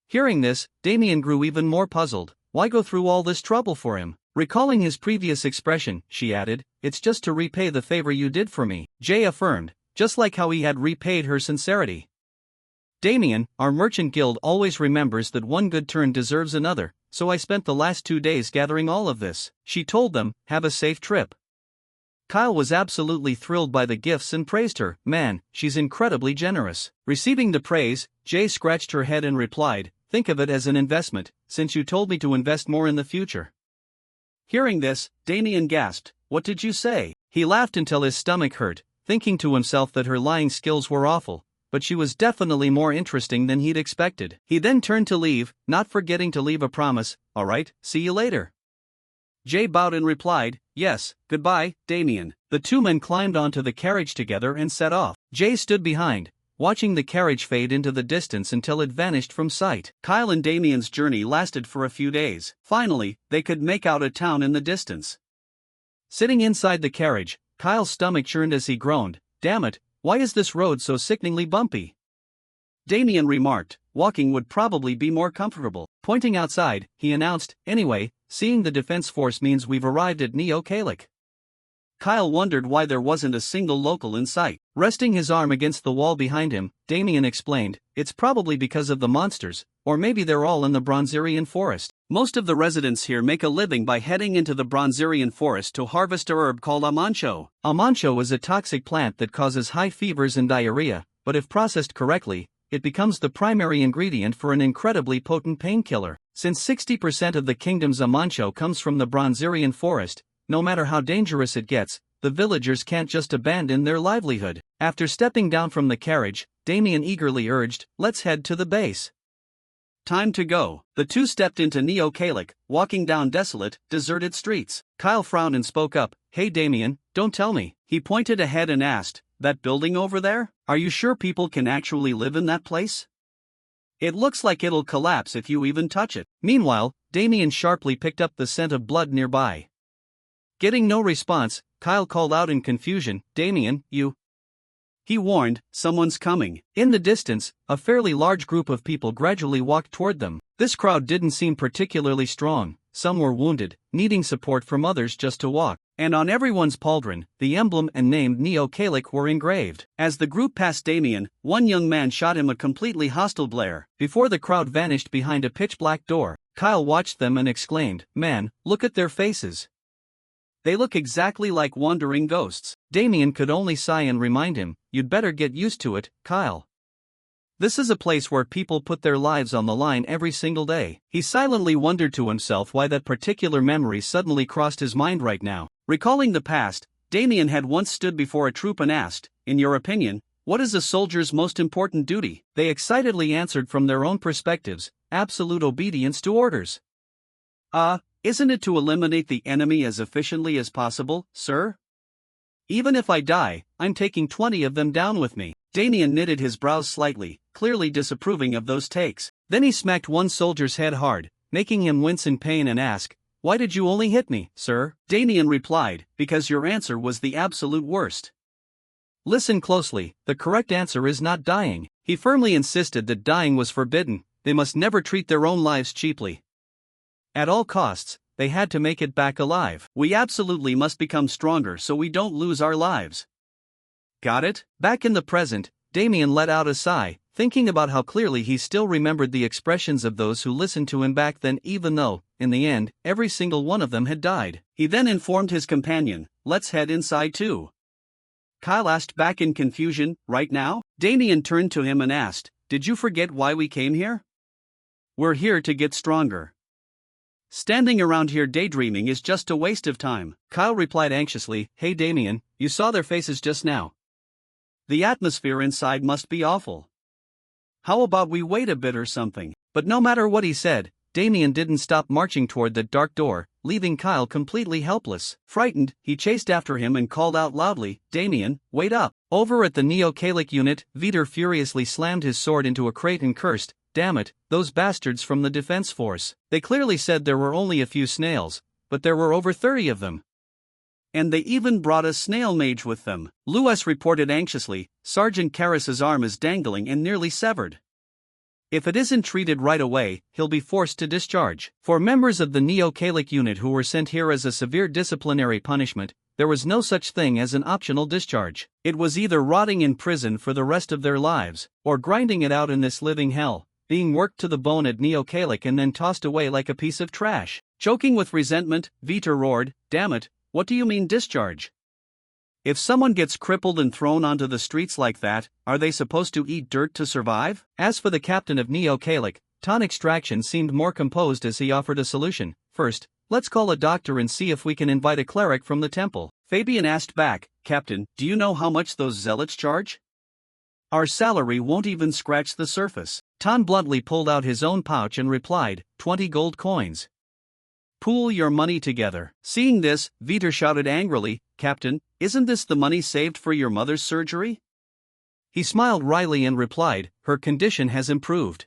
A: Hearing this, Damien grew even more puzzled. Why go through all this trouble for him? Recalling his previous expression, she added, "It's just to repay the favor you did for me." Jay affirmed, just like how he had repaid her sincerity. "Damien, our merchant guild always remembers that one good turn deserves another, so I spent the last 2 days gathering all of this." She told them, "Have a safe trip." Kyle was absolutely thrilled by the gifts and praised her. "Man, she's incredibly generous." Receiving the praise, Jay scratched her head and replied, "Think of it as an investment, since you told me to invest more in the future." Hearing this, Damien gasped, "What did you say?" He laughed until his stomach hurt, thinking to himself that her lying skills were awful, but she was definitely more interesting than he'd expected. He then turned to leave, not forgetting to leave a promise, "Alright, see you later." Jay bowed and replied, "Yes, goodbye, Damien." The two men climbed onto the carriage together and set off. Jay stood behind, watching the carriage fade into the distance until it vanished from sight. Kyle and Damien's journey lasted for a few days. Finally, they could make out a town in the distance. Sitting inside the carriage, Kyle's stomach churned as he groaned, "Damn it, why is this road so sickeningly bumpy?" Damien remarked, "Walking would probably be more comfortable." Pointing outside, he announced, "Anyway, seeing the defense force means we've arrived at Neo-Kalic." Kyle wondered why there wasn't a single local in sight. Resting his arm against the wall behind him, Damien explained, "It's probably because of the monsters, or maybe they're all in the Bronzerian forest. Most of the residents here make a living by heading into the Bronzerian forest to harvest a herb called amancho. Amancho is a toxic plant that causes high fevers and diarrhea, but if processed correctly, it becomes the primary ingredient for an incredibly potent painkiller. Since 60% of the kingdom's amancho comes from the Bronzerian forest, no matter how dangerous it gets, the villagers can't just abandon their livelihood." After stepping down from the carriage, Damien eagerly urged, "Let's head to the base." Time to go. The two stepped into Neo-Kalic, walking down desolate, deserted streets. Kyle frowned and spoke up, "Hey Damien, don't tell me." He pointed ahead and asked, "That building over there? Are you sure people can actually live in that place? It looks like it'll collapse if you even touch it." Meanwhile, Damien sharply picked up the scent of blood nearby. Getting no response, Kyle called out in confusion, "Damien, you..." He warned, "Someone's coming." In the distance, a fairly large group of people gradually walked toward them. This crowd didn't seem particularly strong, some were wounded, needing support from others just to walk, and on everyone's pauldron, the emblem and name Neo-Kalic were engraved. As the group passed Damien, one young man shot him a completely hostile glare. Before the crowd vanished behind a pitch-black door, Kyle watched them and exclaimed, "Man, look at their faces. They look exactly like wandering ghosts." Damien could only sigh and remind him, "You'd better get used to it, Kyle. This is a place where people put their lives on the line every single day." He silently wondered to himself why that particular memory suddenly crossed his mind right now. Recalling the past, Damien had once stood before a troop and asked, "In your opinion, what is a soldier's most important duty?" They excitedly answered from their own perspectives, "Absolute obedience to orders." Isn't it to eliminate the enemy as efficiently as possible, sir? Even if I die, I'm taking 20 of them down with me." Damien knitted his brows slightly, clearly disapproving of those takes. Then he smacked one soldier's head hard, making him wince in pain and ask, "Why did you only hit me, sir?" Damien replied, "Because your answer was the absolute worst. Listen closely, the correct answer is not dying. He firmly insisted that dying was forbidden, they must never treat their own lives cheaply. At all costs, they had to make it back alive. We absolutely must become stronger so we don't lose our lives. Got it? Back in the present, Damien let out a sigh, thinking about how clearly he still remembered the expressions of those who listened to him back then, even though, in the end, every single one of them had died. He then informed his companion, "Let's head inside too." Kyle asked back in confusion, "Right now?" Damien turned to him and asked, "Did you forget why we came here?" "We're here to get stronger. Standing around here daydreaming is just a waste of time." Kyle replied anxiously, "Hey Damien, you saw their faces just now. The atmosphere inside must be awful. How about we wait a bit or something?" But no matter what he said, Damien didn't stop marching toward that dark door, leaving Kyle completely helpless. Frightened, he chased after him and called out loudly, "Damien, wait up!" Over at the Neo-Kalic unit, Vitor furiously slammed his sword into a crate and cursed, "Damn it, those bastards from the defense force. They clearly said there were only a few snails, but there were over 30 of them. And they even brought a snail mage with them." Lewis reported anxiously, "Sergeant Karras's arm is dangling and nearly severed. If it isn't treated right away, he'll be forced to discharge." For members of the Neo-Kalic unit who were sent here as a severe disciplinary punishment, there was no such thing as an optional discharge. It was either rotting in prison for the rest of their lives, or grinding it out in this living hell, being worked to the bone at Neo-Kalic and then tossed away like a piece of trash. Choking with resentment, Vitor roared, "Damn it, what do you mean discharge? If someone gets crippled and thrown onto the streets like that, are they supposed to eat dirt to survive?" As for the captain of Neo-Kalic, Ton Extraction seemed more composed as he offered a solution. "First, let's call a doctor and see if we can invite a cleric from the temple." Fabian asked back, "Captain, do you know how much those zealots charge? Our salary won't even scratch the surface." Ton bluntly pulled out his own pouch and replied, 20 gold coins. "Pool your money together." Seeing this, Vitor shouted angrily, "Captain, isn't this the money saved for your mother's surgery?" He smiled wryly and replied, "Her condition has improved.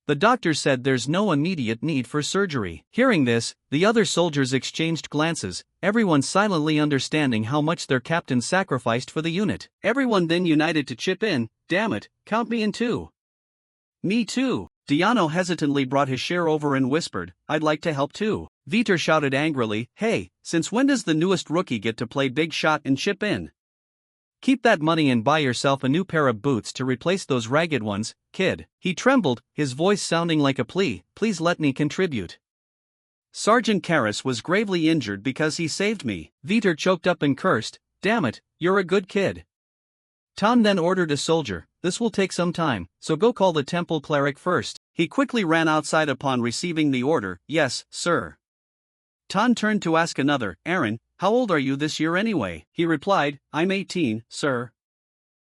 A: The doctor said there's no immediate need for surgery." Hearing this, the other soldiers exchanged glances, everyone silently understanding how much their captain sacrificed for the unit. Everyone then united to chip in, "Damn it, count me in too." "Me too." Diano hesitantly brought his share over and whispered, "I'd like to help too." Vitor shouted angrily, "Hey, since when does the newest rookie get to play big shot and chip in? Keep that money and buy yourself a new pair of boots to replace those ragged ones, kid." He trembled, his voice sounding like a plea, "Please let me contribute. Sergeant Karras was gravely injured because he saved me." Vitor choked up and cursed, "Damn it, you're a good kid." Ton then ordered a soldier, "This will take some time, so go call the temple cleric first." He quickly ran outside upon receiving the order, "Yes, sir." Ton turned to ask another, "Aaron, how old are you this year anyway?" He replied, "I'm 18, sir."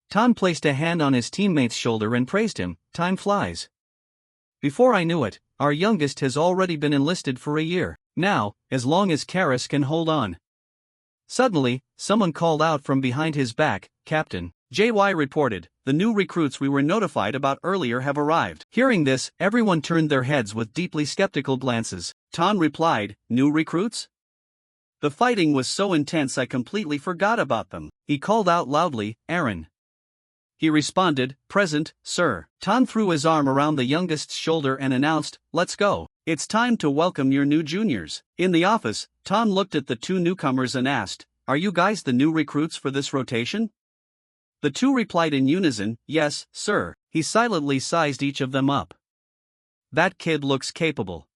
A: Ton placed a hand on his teammate's shoulder and praised him, "Time flies. Before I knew it, our youngest has already been enlisted for a year. Now, as long as Karras can hold on." Suddenly, someone called out from behind his back, "Captain." JY reported, "The new recruits we were notified about earlier have arrived." Hearing this, everyone turned their heads with deeply skeptical glances. Ton replied, "New recruits? The fighting was so intense I completely forgot about them." He called out loudly, "Aaron." He responded, "Present, sir." Ton threw his arm around the youngest's shoulder and announced, "Let's go. It's time to welcome your new juniors." In the office, Ton looked at the two newcomers and asked, "Are you guys the new recruits for this rotation?" The two replied in unison, "Yes, sir." He silently sized each of them up. "That kid looks capable.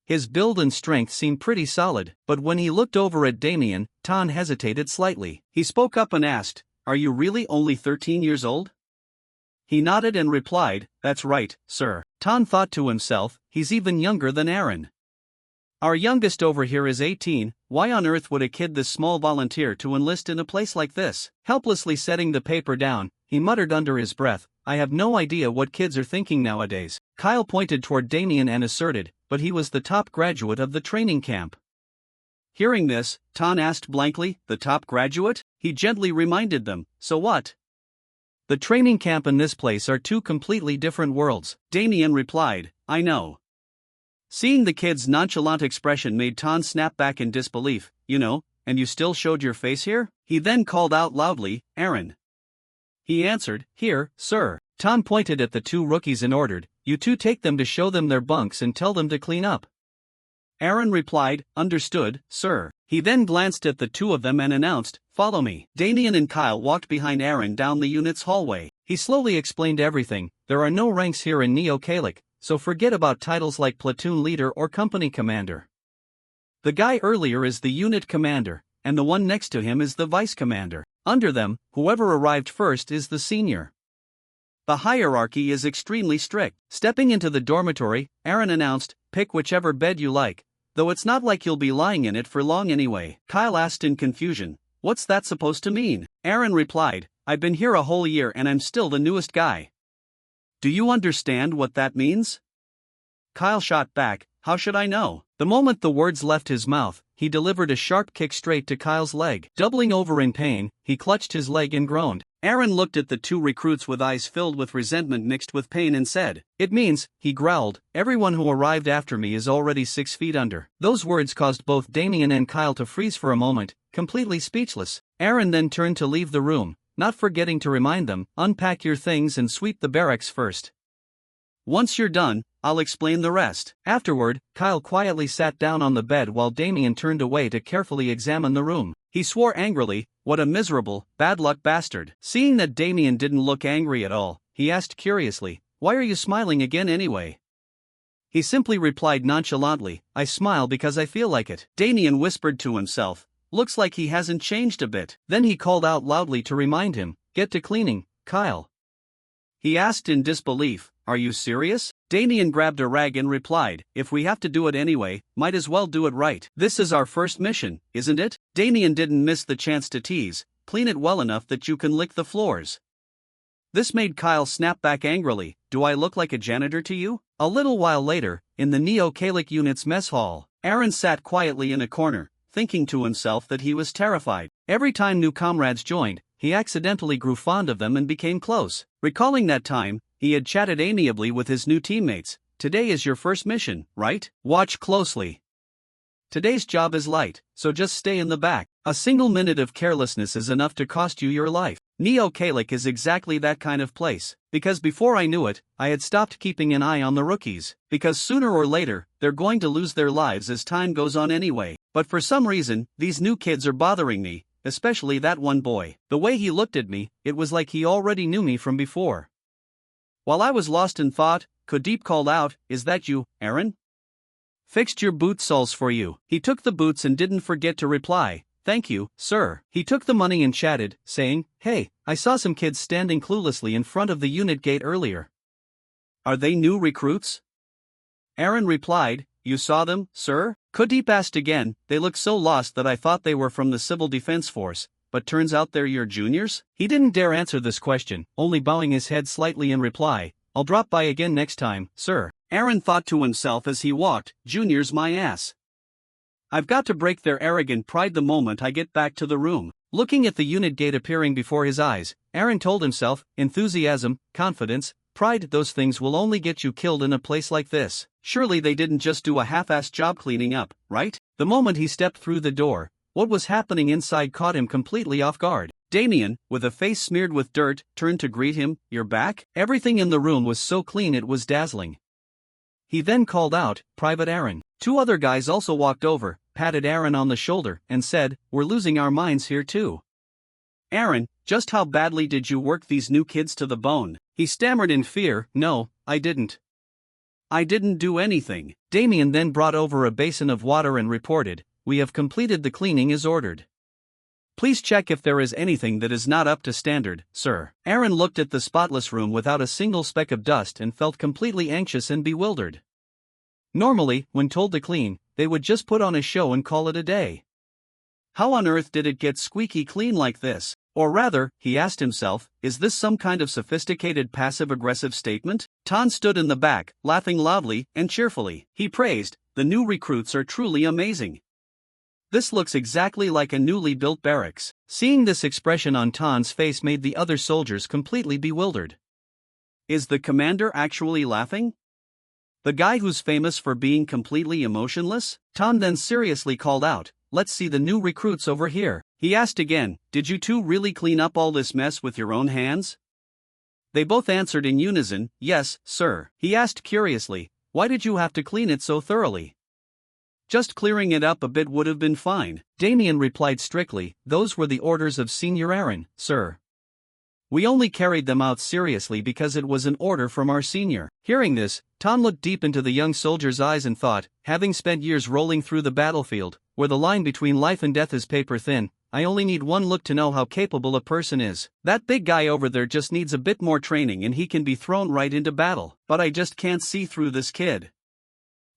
A: His build and strength seem pretty solid." But when he looked over at Damien, Ton hesitated slightly. He spoke up and asked, "Are you really only 13 years old?" He nodded and replied, "That's right, sir." Ton thought to himself, "He's even younger than Aaron. Our youngest over here is 18, why on earth would a kid this small volunteer to enlist in a place like this?" Helplessly setting the paper down, he muttered under his breath, "I have no idea what kids are thinking nowadays." Kyle pointed toward Damien and asserted, "But he was the top graduate of the training camp." Hearing this, Ton asked blankly, "The top graduate?" He gently reminded them, "So what? The training camp and this place are two completely different worlds." Damien replied, "I know." Seeing the kid's nonchalant expression made Ton snap back in disbelief, "You know, and you still showed your face here? He then called out loudly, Aaron. He answered, here, sir. Tan pointed at the two rookies and ordered, you two take them to show them their bunks and tell them to clean up. Aaron replied, understood, sir. He then glanced at the two of them and announced, follow me. Damien and Kyle walked behind Aaron down the unit's hallway. He slowly explained everything. There are no ranks here in Neo-Kalik, so forget about titles like platoon leader or company commander. The guy earlier is the unit commander, and the one next to him is the vice commander. Under them, whoever arrived first is the senior. The hierarchy is extremely strict. Stepping into the dormitory, Aaron announced, pick whichever bed you like, though it's not like you'll be lying in it for long anyway. Kyle asked in confusion, what's that supposed to mean? Aaron replied, I've been here a whole year and I'm still the newest guy. Do you understand what that means? Kyle shot back, how should I know? The moment the words left his mouth, he delivered a sharp kick straight to Kyle's leg. Doubling over in pain, he clutched his leg and groaned. Aaron looked at the two recruits with eyes filled with resentment mixed with pain and said, it means, he growled, everyone who arrived after me is already 6 feet under. Those words caused both Damien and Kyle to freeze for a moment, completely speechless. Aaron then turned to leave the room, not forgetting to remind them, unpack your things and sweep the barracks first. Once you're done, I'll explain the rest. Afterward, Kyle quietly sat down on the bed while Damien turned away to carefully examine the room. He swore angrily, what a miserable, bad luck bastard. Seeing that Damien didn't look angry at all, he asked curiously, why are you smiling again anyway? He simply replied nonchalantly, I smile because I feel like it. Damien whispered to himself, looks like he hasn't changed a bit. Then he called out loudly to remind him, get to cleaning, Kyle. He asked in disbelief, are you serious? Damien grabbed a rag and replied, if we have to do it anyway, might as well do it right. This is our first mission, isn't it? Damien didn't miss the chance to tease, clean it well enough that you can lick the floors. This made Kyle snap back angrily, do I look like a janitor to you? A little while later, in the Neo-Kalik unit's mess hall, Aaron sat quietly in a corner, thinking to himself that he was terrified. Every time new comrades joined, he accidentally grew fond of them and became close. Recalling that time, he had chatted amiably with his new teammates, today is your first mission, right? Watch closely. Today's job is light, so just stay in the back. A single minute of carelessness is enough to cost you your life. Neo-Kalik is exactly that kind of place, because before I knew it, I had stopped keeping an eye on the rookies, because sooner or later, they're going to lose their lives as time goes on anyway. But for some reason, these new kids are bothering me, especially that one boy. The way he looked at me, it was like he already knew me from before. While I was lost in thought, Kodeep called out, is that you, Aaron? Fixed your boot soles for you. He took the boots and didn't forget to reply, thank you, sir. He took the money and chatted, saying, hey, I saw some kids standing cluelessly in front of the unit gate earlier. Are they new recruits? Aaron replied, you saw them, sir? Kodeep asked again, they look so lost that I thought they were from the Civil Defense Force, but turns out they're your juniors? He didn't dare answer this question, only bowing his head slightly in reply, I'll drop by again next time, sir. Aaron thought to himself as he walked, juniors my ass. I've got to break their arrogant pride the moment I get back to the room. Looking at the unit gate appearing before his eyes, Aaron told himself, enthusiasm, confidence, pride, those things will only get you killed in a place like this. Surely they didn't just do a half-assed job cleaning up, right? The moment he stepped through the door, what was happening inside caught him completely off guard. Damien, with a face smeared with dirt, turned to greet him, you're back? Everything in the room was so clean it was dazzling. He then called out, Private Aaron. 2 other guys also walked over, patted Aaron on the shoulder, and said, we're losing our minds here too. Aaron, just how badly did you work these new kids to the bone? He stammered in fear, no, I didn't. I didn't do anything. Damien then brought over a basin of water and reported, we have completed the cleaning as ordered. Please check if there is anything that is not up to standard, sir. Aaron looked at the spotless room without a single speck of dust and felt completely anxious and bewildered. Normally, when told to clean, they would just put on a show and call it a day. How on earth did it get squeaky clean like this? Or rather, he asked himself, is this some kind of sophisticated passive-aggressive statement? Tan stood in the back, laughing loudly and cheerfully. He praised, the new recruits are truly amazing. This looks exactly like a newly built barracks. Seeing this expression on Tan's face made the other soldiers completely bewildered. Is the commander actually laughing? The guy who's famous for being completely emotionless? Tan then seriously called out, let's see the new recruits over here. He asked again, did you two really clean up all this mess with your own hands? They both answered in unison, yes, sir. He asked curiously, why did you have to clean it so thoroughly? Just clearing it up a bit would have been fine. Damien replied strictly, those were the orders of Senior Aaron, sir. We only carried them out seriously because it was an order from our senior. Hearing this, Tom looked deep into the young soldier's eyes and thought, having spent years rolling through the battlefield, where the line between life and death is paper thin, I only need one look to know how capable a person is. That big guy over there just needs a bit more training and he can be thrown right into battle. But I just can't see through this kid.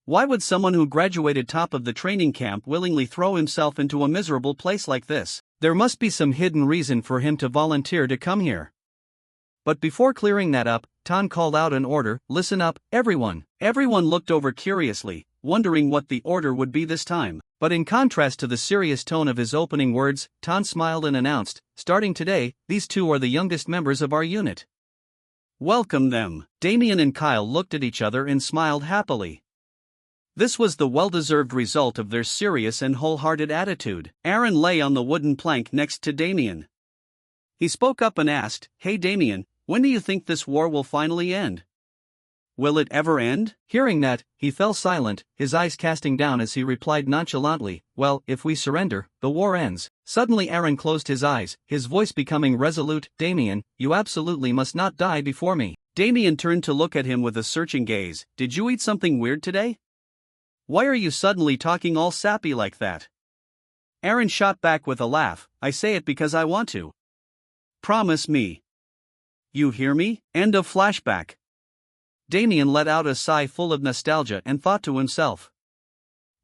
A: Why would someone who graduated top of the training camp willingly throw himself into a miserable place like this? There must be some hidden reason for him to volunteer to come here. But before clearing that up, Tan called out an order, listen up, everyone. Everyone looked over curiously, wondering what the order would be this time. But in contrast to the serious tone of his opening words, Tan smiled and announced, starting today, these two are the youngest members of our unit. Welcome them. Damien and Kyle looked at each other and smiled happily. This was the well-deserved result of their serious and wholehearted attitude. Aaron lay on the wooden plank next to Damien. He spoke up and asked, hey Damien, when do you think this war will finally end? Will it ever end? Hearing that, he fell silent, his eyes casting down as he replied nonchalantly, well, if we surrender, the war ends. Suddenly Aaron closed his eyes, his voice becoming resolute, Damien, you absolutely must not die before me. Damien turned to look at him with a searching gaze, did you eat something weird today? Why are you suddenly talking all sappy like that? Aaron shot back with a laugh, I say it because I want to. Promise me. You hear me? End of flashback. Damien let out a sigh full of nostalgia and thought to himself.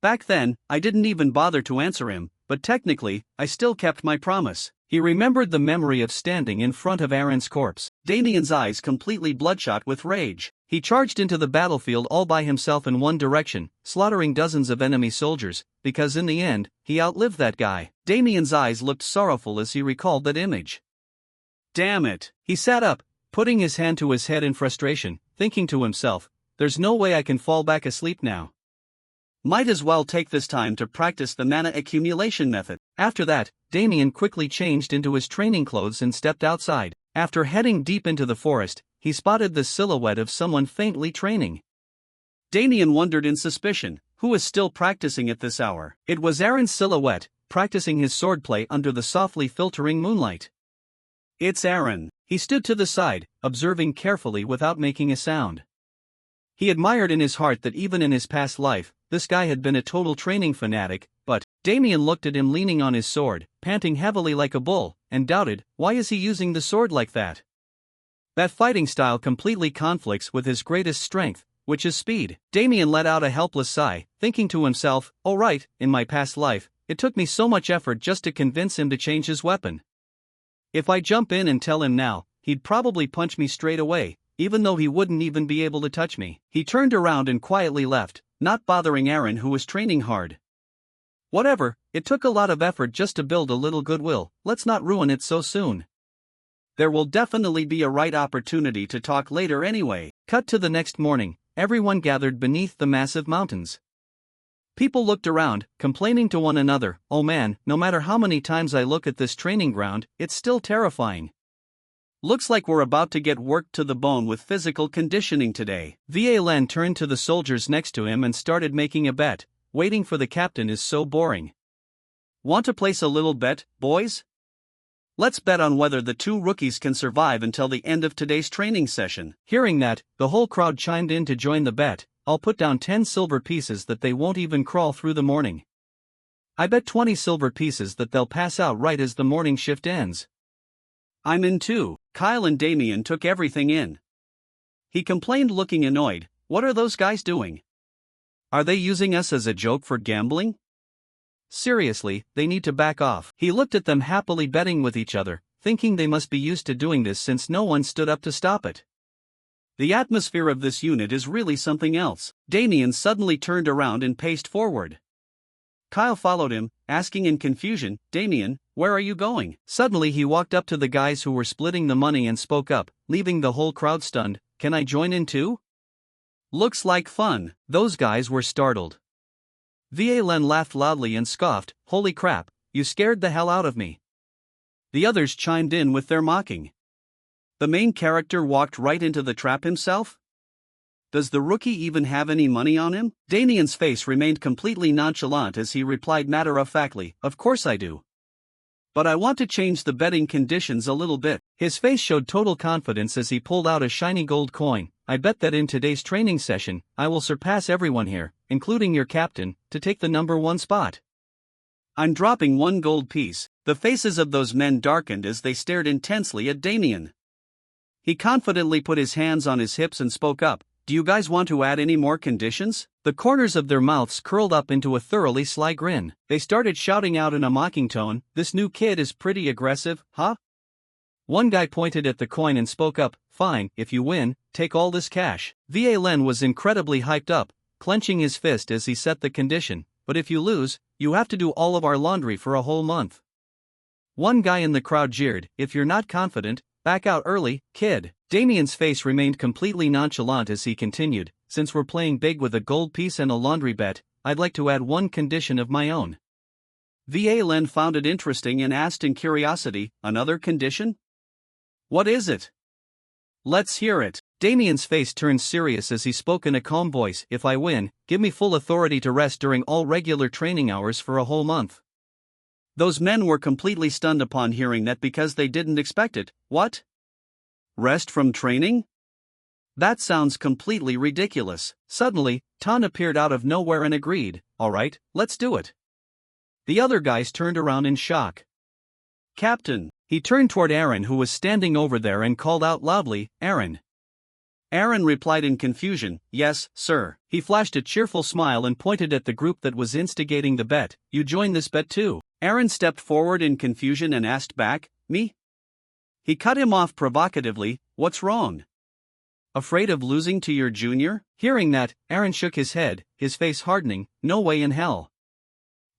A: Back then, I didn't even bother to answer him, but technically, I still kept my promise. He remembered the memory of standing in front of Aaron's corpse. Damien's eyes completely bloodshot with rage. He charged into the battlefield all by himself in one direction, slaughtering dozens of enemy soldiers, because in the end, he outlived that guy. Damien's eyes looked sorrowful as he recalled that image. Damn it. He sat up, putting his hand to his head in frustration, thinking to himself, there's no way I can fall back asleep now. Might as well take this time to practice the mana accumulation method. After that, Damien quickly changed into his training clothes and stepped outside. After heading deep into the forest, he spotted the silhouette of someone faintly training. Damien wondered in suspicion, who is still practicing at this hour? It was Aaron's silhouette, practicing his swordplay under the softly filtering moonlight. It's Aaron. He stood to the side, observing carefully without making a sound. He admired in his heart that even in his past life, this guy had been a total training fanatic, but Damien looked at him leaning on his sword, panting heavily like a bull, and doubted, why is he using the sword like that? That fighting style completely conflicts with his greatest strength, which is speed. Damien let out a helpless sigh, thinking to himself, oh right, in my past life, it took me so much effort just to convince him to change his weapon. If I jump in and tell him now, he'd probably punch me straight away, even though he wouldn't even be able to touch me. He turned around and quietly left, not bothering Aaron who was training hard. Whatever, it took a lot of effort just to build a little goodwill, let's not ruin it so soon. There will definitely be a right opportunity to talk later anyway. Cut to the next morning, everyone gathered beneath the massive mountains. People looked around, complaining to one another, oh man, no matter how many times I look at this training ground, it's still terrifying. Looks like we're about to get worked to the bone with physical conditioning today. Va Len turned to the soldiers next to him and started making a bet. Waiting for the captain is so boring. Want to place a little bet, boys? Let's bet on whether the two rookies can survive until the end of today's training session. Hearing that, the whole crowd chimed in to join the bet. I'll put down 10 silver pieces that they won't even crawl through the morning. I bet 20 silver pieces that they'll pass out right as the morning shift ends. I'm in too. Kyle and Damien took everything in. He complained looking annoyed, what are those guys doing? Are they using us as a joke for gambling? Seriously, they need to back off. He looked at them happily betting with each other, thinking they must be used to doing this since no one stood up to stop it. The atmosphere of this unit is really something else. Damien suddenly turned around and paced forward. Kyle followed him, asking in confusion, Damien, where are you going? Suddenly he walked up to the guys who were splitting the money and spoke up, leaving the whole crowd stunned, can I join in too? Looks like fun. Those guys were startled. VA Len laughed loudly and scoffed, "Holy crap, you scared the hell out of me." The others chimed in with their mocking. The main character walked right into the trap himself? Does the rookie even have any money on him? Damien's face remained completely nonchalant as he replied matter-of-factly, "Of course I do. But I want to change the betting conditions a little bit." His face showed total confidence as he pulled out a shiny gold coin. "I bet that in today's training session, I will surpass everyone here, including your captain, to take the #1 spot. I'm dropping 1 gold piece." The faces of those men darkened as they stared intensely at Damien. He confidently put his hands on his hips and spoke up, "Do you guys want to add any more conditions?" The corners of their mouths curled up into a thoroughly sly grin. They started shouting out in a mocking tone, "This new kid is pretty aggressive, huh?" One guy pointed at the coin and spoke up, "Fine, if you win, take all this cash." VA Len was incredibly hyped up, clenching his fist as he set the condition, "But if you lose, you have to do all of our laundry for a whole month." One guy in the crowd jeered, "If you're not confident, back out early, kid." Damien's face remained completely nonchalant as he continued, "Since we're playing big with a gold piece and a laundry bet, I'd like to add one condition of my own." VA Len found it interesting and asked in curiosity, "Another condition? What is it? Let's hear it." Damien's face turned serious as he spoke in a calm voice, "If I win, give me full authority to rest during all regular training hours for a whole month." Those men were completely stunned upon hearing that because they didn't expect it. What? Rest from training? That sounds completely ridiculous. Suddenly, Tan appeared out of nowhere and agreed, "All right, let's do it." The other guys turned around in shock. "Captain!" He turned toward Aaron, who was standing over there, and called out loudly, "Aaron!" Aaron replied in confusion, "Yes, sir." He flashed a cheerful smile and pointed at the group that was instigating the bet, "You join this bet too." Aaron stepped forward in confusion and asked back, "Me?" He cut him off provocatively, "What's wrong? Afraid of losing to your junior?" Hearing that, Aaron shook his head, his face hardening, "No way in hell.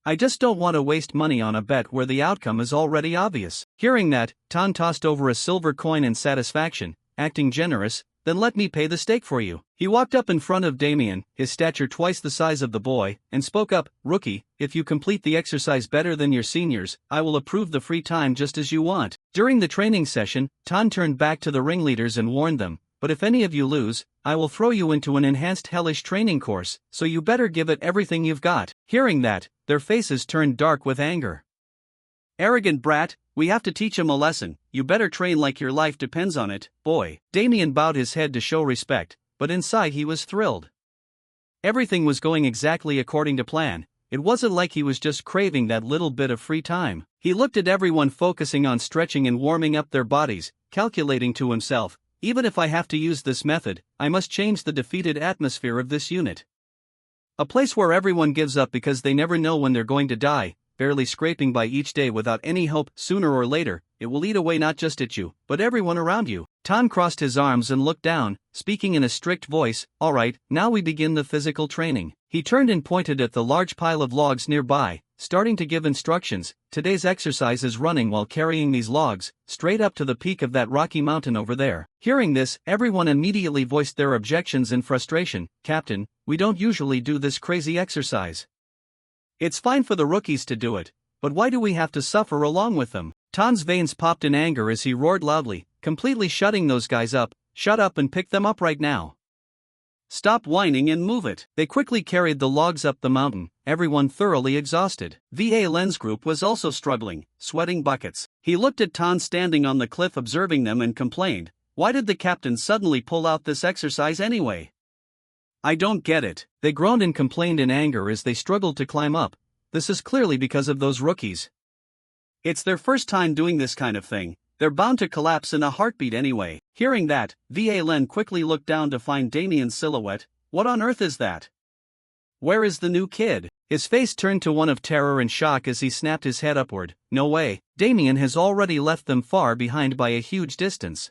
A: I just don't want to waste money on a bet where the outcome is already obvious." Hearing that, Tan tossed over a silver coin in satisfaction, acting generous, "Then let me pay the stake for you." He walked up in front of Damien, his stature twice the size of the boy, and spoke up, "Rookie, if you complete the exercise better than your seniors, I will approve the free time just as you want." During the training session, Tan turned back to the ringleaders and warned them, "But if any of you lose, I will throw you into an enhanced hellish training course, so you better give it everything you've got." Hearing that, their faces turned dark with anger. "Arrogant brat, we have to teach him a lesson. You better train like your life depends on it, boy." Damien bowed his head to show respect, but inside he was thrilled. Everything was going exactly according to plan. It wasn't like he was just craving that little bit of free time. He looked at everyone focusing on stretching and warming up their bodies, calculating to himself, "Even if I have to use this method, I must change the defeated atmosphere of this unit. A place where everyone gives up because they never know when they're going to die, barely scraping by each day without any hope. Sooner or later, it will eat away not just at you, but everyone around you." Tan crossed his arms and looked down, speaking in a strict voice, "All right, now we begin the physical training." He turned and pointed at the large pile of logs nearby, starting to give instructions. "Today's exercise is running while carrying these logs, straight up to the peak of that rocky mountain over there." Hearing this, everyone immediately voiced their objections and frustration. "Captain, we don't usually do this crazy exercise. It's fine for the rookies to do it, but why do we have to suffer along with them?" Tan's veins popped in anger as he roared loudly, completely shutting those guys up, "Shut up and pick them up right now. Stop whining and move it." They quickly carried the logs up the mountain, everyone thoroughly exhausted. VA Len's group was also struggling, sweating buckets. He looked at Tan standing on the cliff observing them and complained, "Why did the captain suddenly pull out this exercise anyway? I don't get it." They groaned and complained in anger as they struggled to climb up. "This is clearly because of those rookies. It's their first time doing this kind of thing. They're bound to collapse in a heartbeat anyway." Hearing that, VA Len quickly looked down to find Damien's silhouette. "What on earth is that? Where is the new kid?" His face turned to one of terror and shock as he snapped his head upward. "No way, Damien has already left them far behind by a huge distance.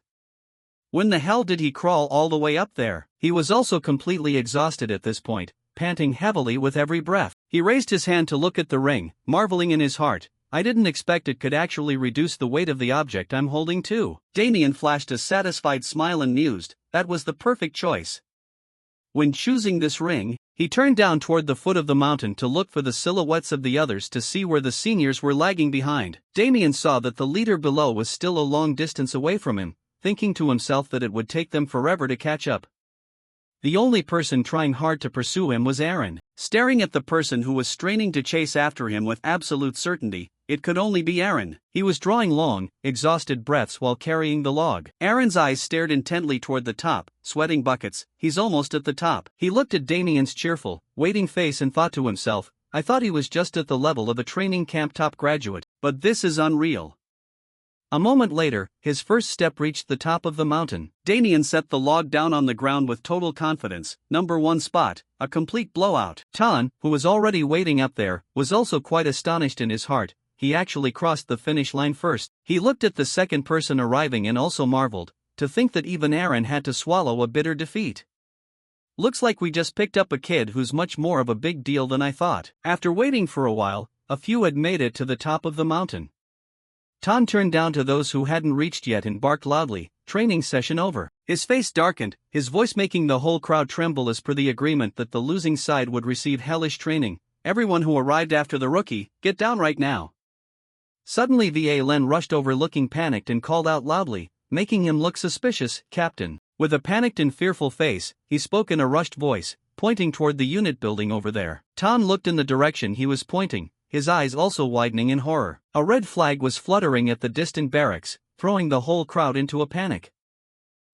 A: When the hell did he crawl all the way up there?" He was also completely exhausted at this point, panting heavily with every breath. He raised his hand to look at the ring, marveling in his heart, "I didn't expect it could actually reduce the weight of the object I'm holding too." Damien flashed a satisfied smile and mused, "That was the perfect choice. When choosing this ring, He turned down toward the foot of the mountain to look for the silhouettes of the others to see where the seniors were lagging behind. Damien saw that the leader below was still a long distance away from him, thinking to himself that it would take them forever to catch up. The only person trying hard to pursue him was Aaron. Staring at the person who was straining to chase after him with absolute certainty, it could only be Aaron. He was drawing long, exhausted breaths while carrying the log. Aaron's eyes stared intently toward the top, sweating buckets. He's almost at the top. He looked at Damien's cheerful, waiting face and thought to himself, I thought he was just at the level of a training camp top graduate, but this is unreal. A moment later, his first step reached the top of the mountain. Damien set the log down on the ground with total confidence. Number 1 spot, a complete blowout. Tan, who was already waiting up there, was also quite astonished in his heart. He actually crossed the finish line first. He looked at the second person arriving and also marveled, to think that even Aaron had to swallow a bitter defeat. Looks like we just picked up a kid who's much more of a big deal than I thought. After waiting for a while, a few had made it to the top of the mountain. Tan turned down to those who hadn't reached yet and barked loudly, training session over. His face darkened, his voice making the whole crowd tremble as per the agreement that the losing side would receive hellish training. Everyone who arrived after the rookie, get down right now. Suddenly Va Len rushed over looking panicked and called out loudly, making him look suspicious, Captain. With a panicked and fearful face, he spoke in a rushed voice, pointing toward the unit building over there. Tan looked in the direction he was pointing, his eyes also widening in horror. A red flag was fluttering at the distant barracks, throwing the whole crowd into a panic.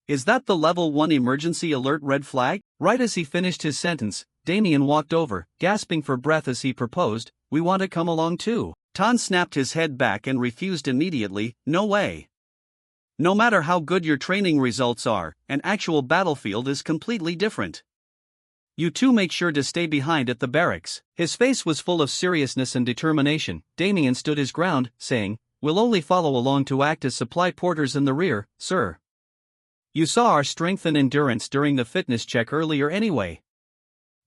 A: Is that the level 1 emergency alert red flag? Right as he finished his sentence, Damien walked over, gasping for breath as he proposed, we want to come along too. Tan snapped his head back and refused immediately, no way. No matter how good your training results are, an actual battlefield is completely different. You two make sure to stay behind at the barracks. His face was full of seriousness and determination. Damien stood his ground, saying, we'll only follow along to act as supply porters in the rear, sir. You saw our strength and endurance during the fitness check earlier anyway.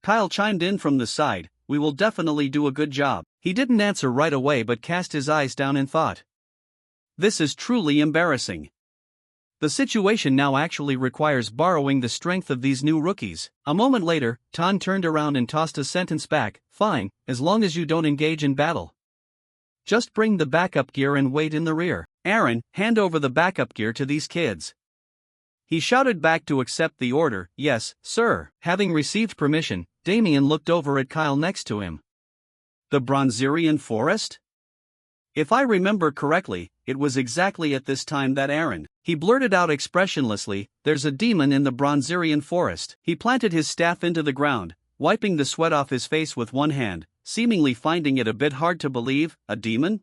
A: Kyle chimed in from the side, we will definitely do a good job. He didn't answer right away but cast his eyes down in thought. This is truly embarrassing. The situation now actually requires borrowing the strength of these new rookies. A moment later, Tan turned around and tossed a sentence back, fine, as long as you don't engage in battle. Just bring the backup gear and wait in the rear. Aaron, hand over the backup gear to these kids. He shouted back to accept the order, yes, sir. Having received permission, Damien looked over at Kyle next to him. The Bronzerian Forest? If I remember correctly, it was exactly at this time that Aaron, he blurted out expressionlessly, there's a demon in the Bronzerian Forest. He planted his staff into the ground, wiping the sweat off his face with one hand, seemingly finding it a bit hard to believe, a demon?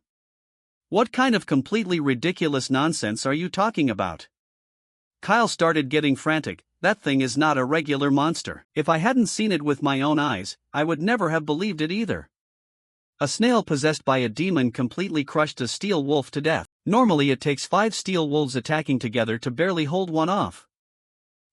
A: What kind of completely ridiculous nonsense are you talking about? Kyle started getting frantic, that thing is not a regular monster. If I hadn't seen it with my own eyes, I would never have believed it either. A snail possessed by a demon completely crushed a steel wolf to death. Normally it takes 5 steel wolves attacking together to barely hold one off.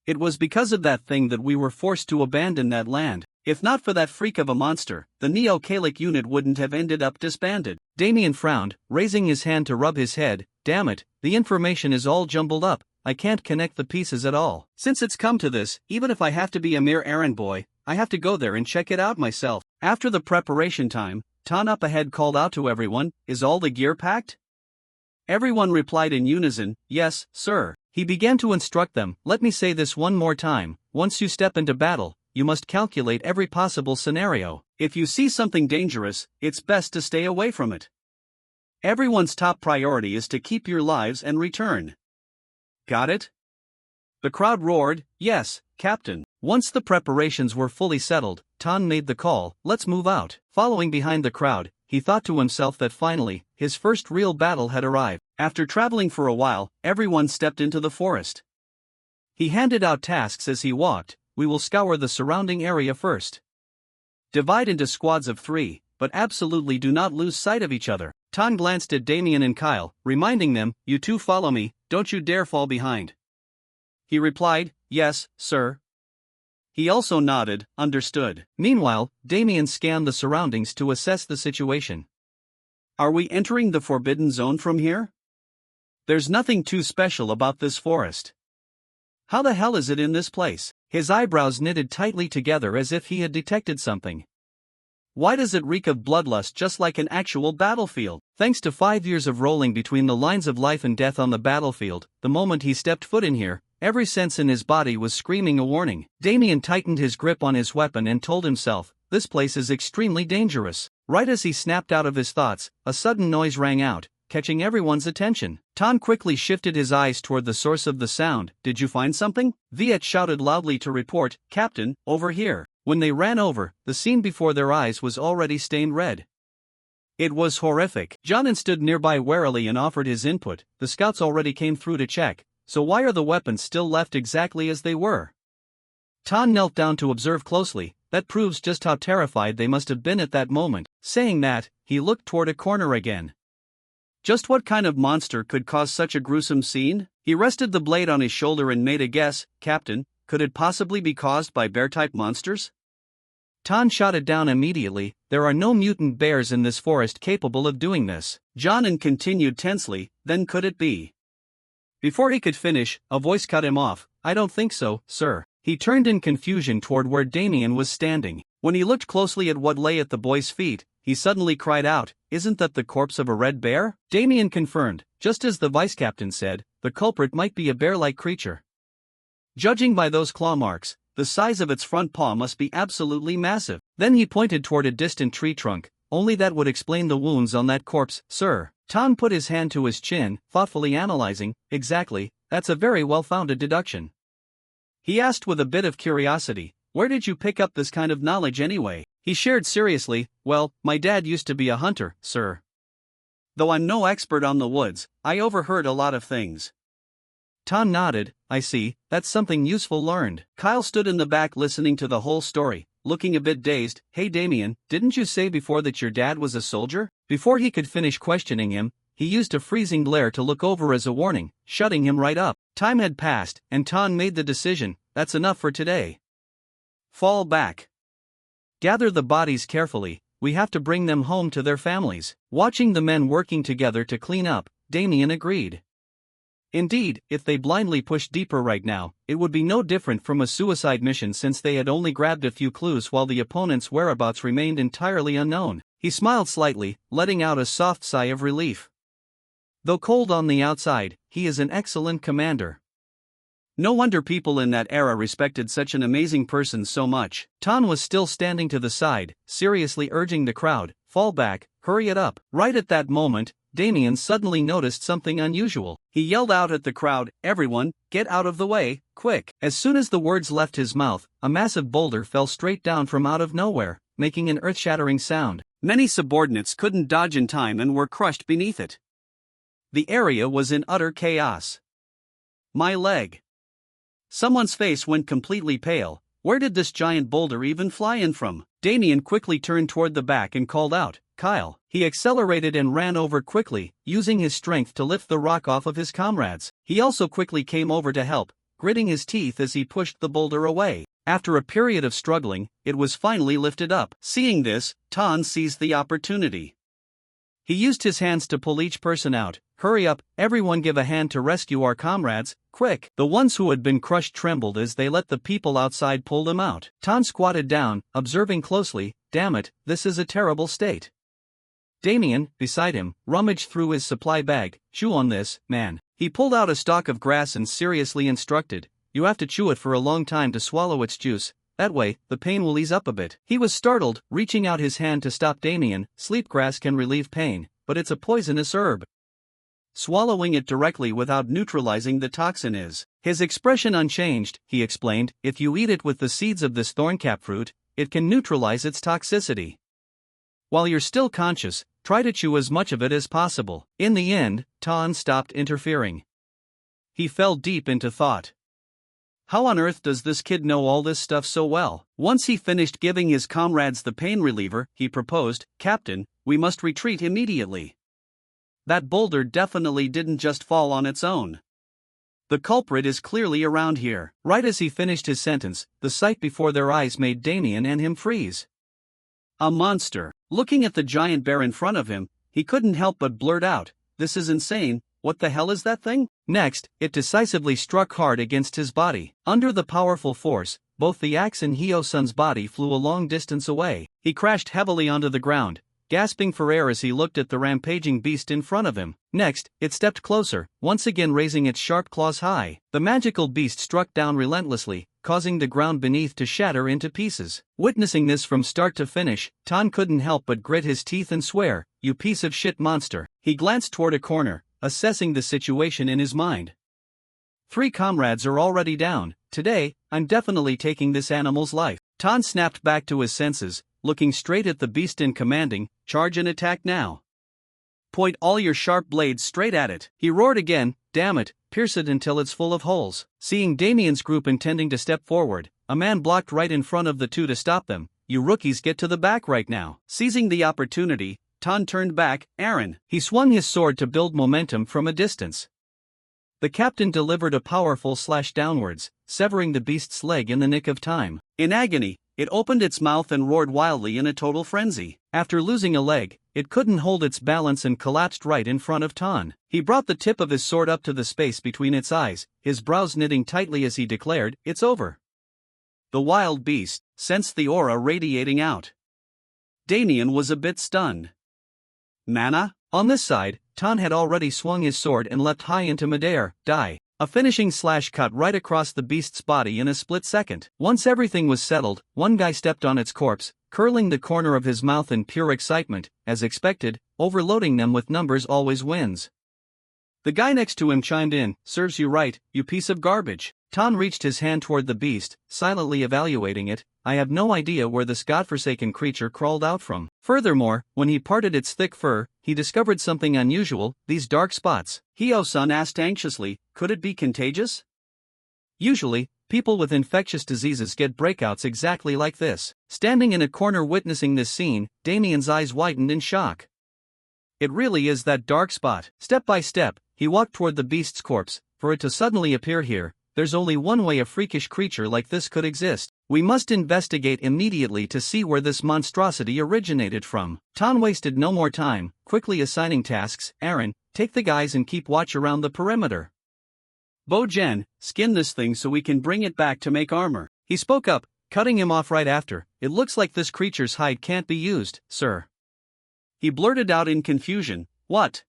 A: It was because of that thing that we were forced to abandon that land. If not for that freak of a monster, the Neo-Kalic unit wouldn't have ended up disbanded. Damien frowned, raising his hand to rub his head, damn it, the information is all jumbled up, I can't connect the pieces at all. Since it's come to this, even if I have to be a mere errand boy, I have to go there and check it out myself. After the preparation time, Tan up ahead called out to everyone, is all the gear packed? Everyone replied in unison, yes, sir. He began to instruct them, let me say this one more time, once you step into battle, you must calculate every possible scenario. If you see something dangerous, it's best to stay away from it. Everyone's top priority is to keep your lives and return. Got it? The crowd roared, yes, Captain. Once the preparations were fully settled, Tan made the call, let's move out. Following behind the crowd, he thought to himself that finally, his first real battle had arrived. After traveling for a while, everyone stepped into the forest. He handed out tasks as he walked, we will scour the surrounding area first. Divide into squads of 3, but absolutely do not lose sight of each other. Tan glanced at Damien and Kyle, reminding them, you two follow me, don't you dare fall behind. He replied, yes, sir. He also nodded, understood. Meanwhile, Damien scanned the surroundings to assess the situation. Are we entering the forbidden zone from here? There's nothing too special about this forest. How the hell is it in this place? His eyebrows knitted tightly together as if he had detected something. Why does it reek of bloodlust just like an actual battlefield? Thanks to 5 years of rolling between the lines of life and death on the battlefield, the moment he stepped foot in here, every sense in his body was screaming a warning. Damien tightened his grip on his weapon and told himself, this place is extremely dangerous. Right as he snapped out of his thoughts, a sudden noise rang out, catching everyone's attention. Tan quickly shifted his eyes toward the source of the sound. Did you find something? Viet shouted loudly to report, Captain, over here. When they ran over, the scene before their eyes was already stained red. It was horrific. Jonan stood nearby warily and offered his input. The scouts already came through to check, so why are the weapons still left exactly as they were? Tan knelt down to observe closely. That proves just how terrified they must have been at that moment. Saying that, he looked toward a corner again. Just what kind of monster could cause such a gruesome scene? He rested the blade on his shoulder and made a guess. Captain, could it possibly be caused by bear-type monsters? Tan shot it down immediately. There are no mutant bears in this forest capable of doing this. Jonan continued tensely, then could it be? Before he could finish, a voice cut him off. I don't think so, sir. He turned in confusion toward where Damien was standing. When he looked closely at what lay at the boy's feet, he suddenly cried out, isn't that the corpse of a red bear? Damien confirmed, just as the vice-captain said, the culprit might be a bear-like creature. Judging by those claw marks, the size of its front paw must be absolutely massive. Then he pointed toward a distant tree trunk. Only that would explain the wounds on that corpse, sir. Tan put his hand to his chin, thoughtfully analyzing. Exactly, that's a very well-founded deduction. He asked with a bit of curiosity, where did you pick up this kind of knowledge anyway? He shared seriously, well, my dad used to be a hunter, sir. Though I'm no expert on the woods, I overheard a lot of things. Tan nodded. I see, that's something useful learned. Kyle stood in the back listening to the whole story, looking a bit dazed. Hey Damien, didn't you say before that your dad was a soldier? Before he could finish questioning him, he used a freezing glare to look over as a warning, shutting him right up. Time had passed, and Tan made the decision, that's enough for today. Fall back. Gather the bodies carefully, we have to bring them home to their families. Watching the men working together to clean up, Damien agreed. Indeed, if they blindly pushed deeper right now, it would be no different from a suicide mission since they had only grabbed a few clues while the opponent's whereabouts remained entirely unknown. He smiled slightly, letting out a soft sigh of relief. Though cold on the outside, he is an excellent commander. No wonder people in that era respected such an amazing person so much. Tan was still standing to the side, seriously urging the crowd, fall back, hurry it up. Right at that moment, Damien suddenly noticed something unusual. He yelled out at the crowd, everyone, get out of the way, quick. As soon as the words left his mouth, a massive boulder fell straight down from out of nowhere, making an earth-shattering sound. Many subordinates couldn't dodge in time and were crushed beneath it. The area was in utter chaos. My leg. Someone's face went completely pale. Where did this giant boulder even fly in from? Damien quickly turned toward the back and called out, Kyle. He accelerated and ran over quickly, using his strength to lift the rock off of his comrades. He also quickly came over to help, gritting his teeth as he pushed the boulder away. After a period of struggling, it was finally lifted up. Seeing this, Tan seized the opportunity. He used his hands to pull each person out. Hurry up, everyone give a hand to rescue our comrades, quick. The ones who had been crushed trembled as they let the people outside pull them out. Tan squatted down, observing closely. Damn it, this is a terrible state. Damien, beside him, rummaged through his supply bag. Chew on this, man. He pulled out a stalk of grass and seriously instructed, you have to chew it for a long time to swallow its juice. That way, the pain will ease up a bit. He was startled, reaching out his hand to stop Damien. Sleepgrass can relieve pain, but it's a poisonous herb. Swallowing it directly without neutralizing the toxin is. His expression unchanged, he explained, if you eat it with the seeds of this thorncap fruit, it can neutralize its toxicity. While you're still conscious, try to chew as much of it as possible. In the end, Tan stopped interfering. He fell deep into thought. How on earth does this kid know all this stuff so well? Once he finished giving his comrades the pain reliever, he proposed, Captain, we must retreat immediately. That boulder definitely didn't just fall on its own. The culprit is clearly around here. Right as he finished his sentence, the sight before their eyes made Damien and him freeze. A monster. Looking at the giant bear in front of him, he couldn't help but blurt out, this is insane, what the hell is that thing? Next, it decisively struck hard against his body. Under the powerful force, both the axe and Hyo-sun's body flew a long distance away. He crashed heavily onto the ground, gasping for air as he looked at the rampaging beast in front of him. Next, it stepped closer, once again raising its sharp claws high. The magical beast struck down relentlessly, causing the ground beneath to shatter into pieces. Witnessing this from start to finish, Tan couldn't help but grit his teeth and swear, "You piece of shit monster." He glanced toward a corner, assessing the situation in his mind. 3 comrades are already down. Today, I'm definitely taking this animal's life. Tan snapped back to his senses, looking straight at the beast and commanding, "Charge and attack now. Point all your sharp blades straight at it." He roared again, "Damn it, pierce it until it's full of holes." Seeing Damien's group intending to step forward, a man blocked right in front of the two to stop them. "You rookies get to the back right now." Seizing the opportunity, Tan turned back. "Aaron." He swung his sword to build momentum from a distance. The captain delivered a powerful slash downwards, severing the beast's leg in the nick of time. In agony, it opened its mouth and roared wildly in a total frenzy. After losing a leg, it couldn't hold its balance and collapsed right in front of Tan. He brought the tip of his sword up to the space between its eyes, his brows knitting tightly as he declared, "It's over." The wild beast sensed the aura radiating out. Damien was a bit stunned. Mana? On this side, Tan had already swung his sword and leapt high into midair. Die. A finishing slash cut right across the beast's body in a split second. Once everything was settled, one guy stepped on its corpse, curling the corner of his mouth in pure excitement. As expected, overloading them with numbers always wins. The guy next to him chimed in, "Serves you right, you piece of garbage." Tan reached his hand toward the beast, silently evaluating it. "I have no idea where this godforsaken creature crawled out from." Furthermore, when he parted its thick fur, he discovered something unusual, these dark spots. Hyo-sun asked anxiously, "Could it be contagious?" Usually, people with infectious diseases get breakouts exactly like this. Standing in a corner witnessing this scene, Damien's eyes widened in shock. It really is that dark spot. Step by step, he walked toward the beast's corpse. For it to suddenly appear here, there's only one way a freakish creature like this could exist. We must investigate immediately to see where this monstrosity originated from. Tan wasted no more time, quickly assigning tasks. "Aaron, take the guys and keep watch around the perimeter. Bo-Jen, skin this thing so we can bring it back to make armor." He spoke up, cutting him off right after. "It looks like this creature's hide can't be used, sir." He blurted out in confusion, "What?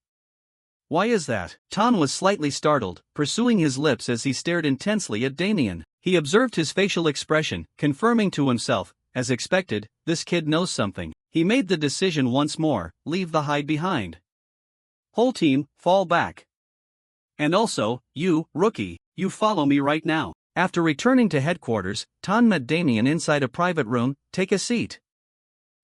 A: Why is that?" Tan was slightly startled, pursuing his lips as he stared intensely at Damien. He observed his facial expression, confirming to himself, as expected, this kid knows something. He made the decision once more, leave the hide behind. "Whole team, fall back. And also, you, rookie, you follow me right now." After returning to headquarters, Tan met Damien inside a private room. "Take a seat."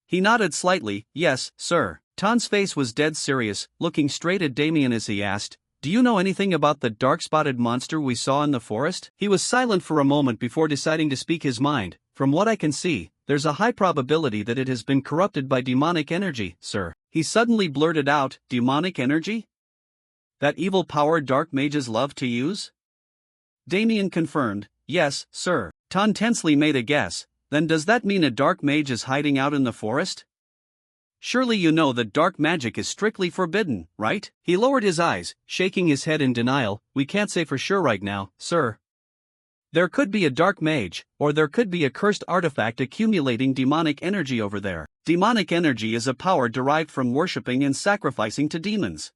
A: He nodded slightly, "Yes, sir." Tan's face was dead serious, looking straight at Damien as he asked, "Do you know anything about the dark-spotted monster we saw in the forest?" He was silent for a moment before deciding to speak his mind. "From what I can see, there's a high probability that it has been corrupted by demonic energy, sir." He suddenly blurted out, "Demonic energy? That evil power dark mages love to use?" Damien confirmed, "Yes, sir." Tan tensely made a guess. "Then does that mean a dark mage is hiding out in the forest? Surely you know that dark magic is strictly forbidden, right?" He lowered his eyes, shaking his head in denial. "We can't say for sure right now, sir. There could be a dark mage, or there could be a cursed artifact accumulating demonic energy over there. Demonic energy is a power derived from worshipping and sacrificing to demons.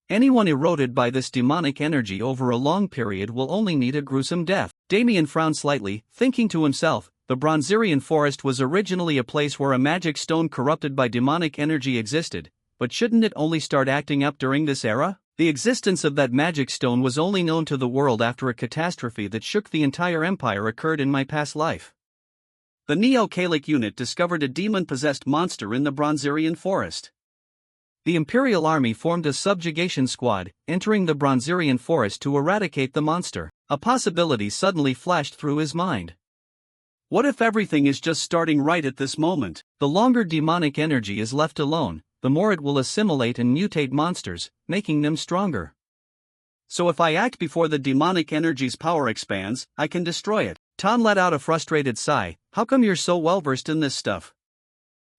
A: Anyone eroded by this demonic energy over a long period will only need a gruesome death." Damien frowned slightly, thinking to himself, the Bronzerian forest was originally a place where a magic stone corrupted by demonic energy existed, but shouldn't it only start acting up during this era? The existence of that magic stone was only known to the world after a catastrophe that shook the entire empire occurred in my past life. The Neo-Kalic unit discovered a demon-possessed monster in the Bronzerian forest. The Imperial Army formed a subjugation squad, entering the Bronzerian forest to eradicate the monster. A possibility suddenly flashed through his mind. What if everything is just starting right at this moment? The longer demonic energy is left alone, the more it will assimilate and mutate monsters, making them stronger. So if I act before the demonic energy's power expands, I can destroy it. Tan let out a frustrated sigh. "How come you're so well versed in this stuff?"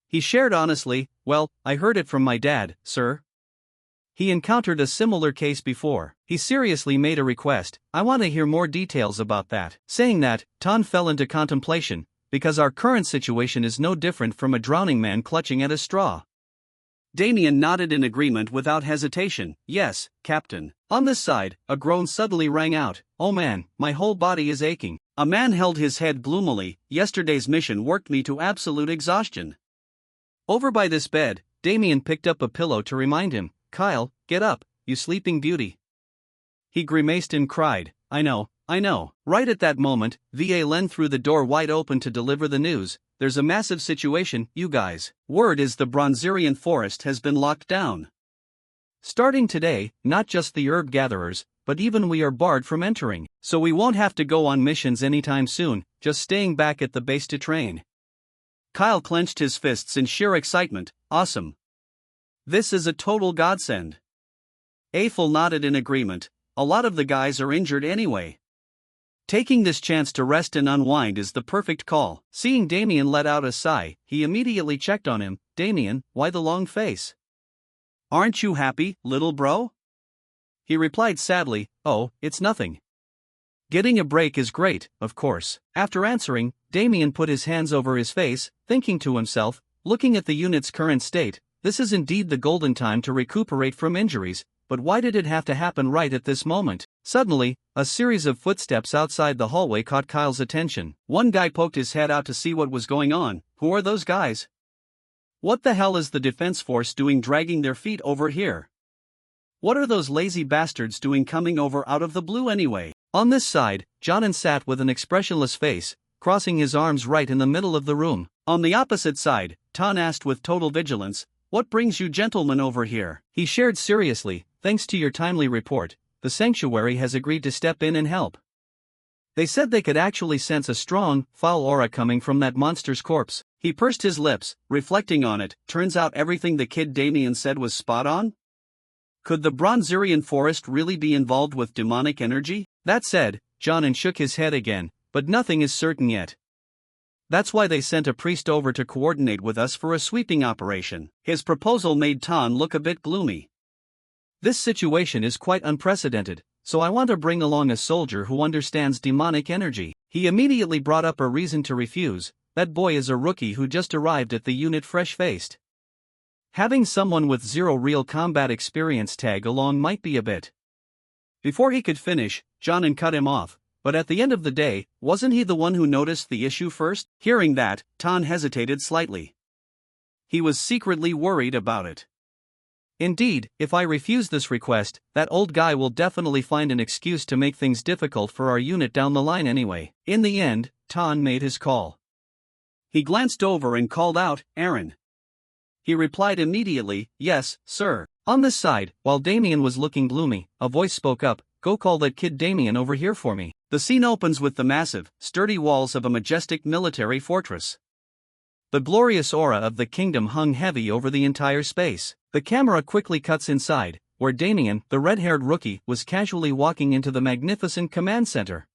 A: He shared honestly, "Well, I heard it from my dad, sir." He encountered a similar case before. He seriously made a request, "I want to hear more details about that." Saying that, Tan fell into contemplation, because our current situation is no different from a drowning man clutching at a straw. Damien nodded in agreement without hesitation. "Yes, Captain." On this side, a groan suddenly rang out. "Oh man, my whole body is aching." A man held his head gloomily. "Yesterday's mission worked me to absolute exhaustion." Over by this bed, Damien picked up a pillow to remind him. "Kyle, get up, you sleeping beauty." He grimaced and cried, I know. Right at that moment, Va Len threw the door wide open to deliver the news. "There's a massive situation, you guys. Word is the Bronzerian forest has been locked down. Starting today, not just the herb gatherers, but even we are barred from entering. So we won't have to go on missions anytime soon, just staying back at the base to train." Kyle clenched his fists in sheer excitement. "Awesome. This is a total godsend." Eiffel nodded in agreement. "A lot of the guys are injured anyway. Taking this chance to rest and unwind is the perfect call." Seeing Damien let out a sigh, he immediately checked on him. "Damien, why the long face? Aren't you happy, little bro?" He replied sadly, "Oh, it's nothing. Getting a break is great, of course." After answering, Damien put his hands over his face, thinking to himself, looking at the unit's current state, this is indeed the golden time to recuperate from injuries, but why did it have to happen right at this moment? Suddenly, a series of footsteps outside the hallway caught Kyle's attention. One guy poked his head out to see what was going on. "Who are those guys? What the hell is the defense force doing dragging their feet over here? What are those lazy bastards doing coming over out of the blue anyway?" On this side, Jonan sat with an expressionless face, crossing his arms right in the middle of the room. On the opposite side, Tan asked with total vigilance, "What brings you gentlemen over here?" He shared seriously, "Thanks to your timely report, the sanctuary has agreed to step in and help. They said they could actually sense a strong, foul aura coming from that monster's corpse." He pursed his lips, reflecting on it. Turns out everything the kid Damien said was spot on? Could the Bronzerian forest really be involved with demonic energy? That said, Jonan shook his head again, but nothing is certain yet. That's why they sent a priest over to coordinate with us for a sweeping operation. His proposal made Tan look a bit gloomy. "This situation is quite unprecedented, so I want to bring along a soldier who understands demonic energy." He immediately brought up a reason to refuse. That boy is a rookie who just arrived at the unit fresh-faced. Having someone with zero real combat experience tag along might be a bit. Before he could finish, Jonan cut him off. "But at the end of the day, wasn't he the one who noticed the issue first?" Hearing that, Tan hesitated slightly. He was secretly worried about it. "Indeed, if I refuse this request, that old guy will definitely find an excuse to make things difficult for our unit down the line anyway." In the end, Tan made his call. He glanced over and called out, "Aaron." He replied immediately, "Yes, sir." On this side, while Damien was looking gloomy, a voice spoke up, "Go call that kid Damien over here for me." The scene opens with the massive, sturdy walls of a majestic military fortress. The glorious aura of the kingdom hung heavy over the entire space. The camera quickly cuts inside, where Damien, the red-haired rookie, was casually walking into the magnificent command center.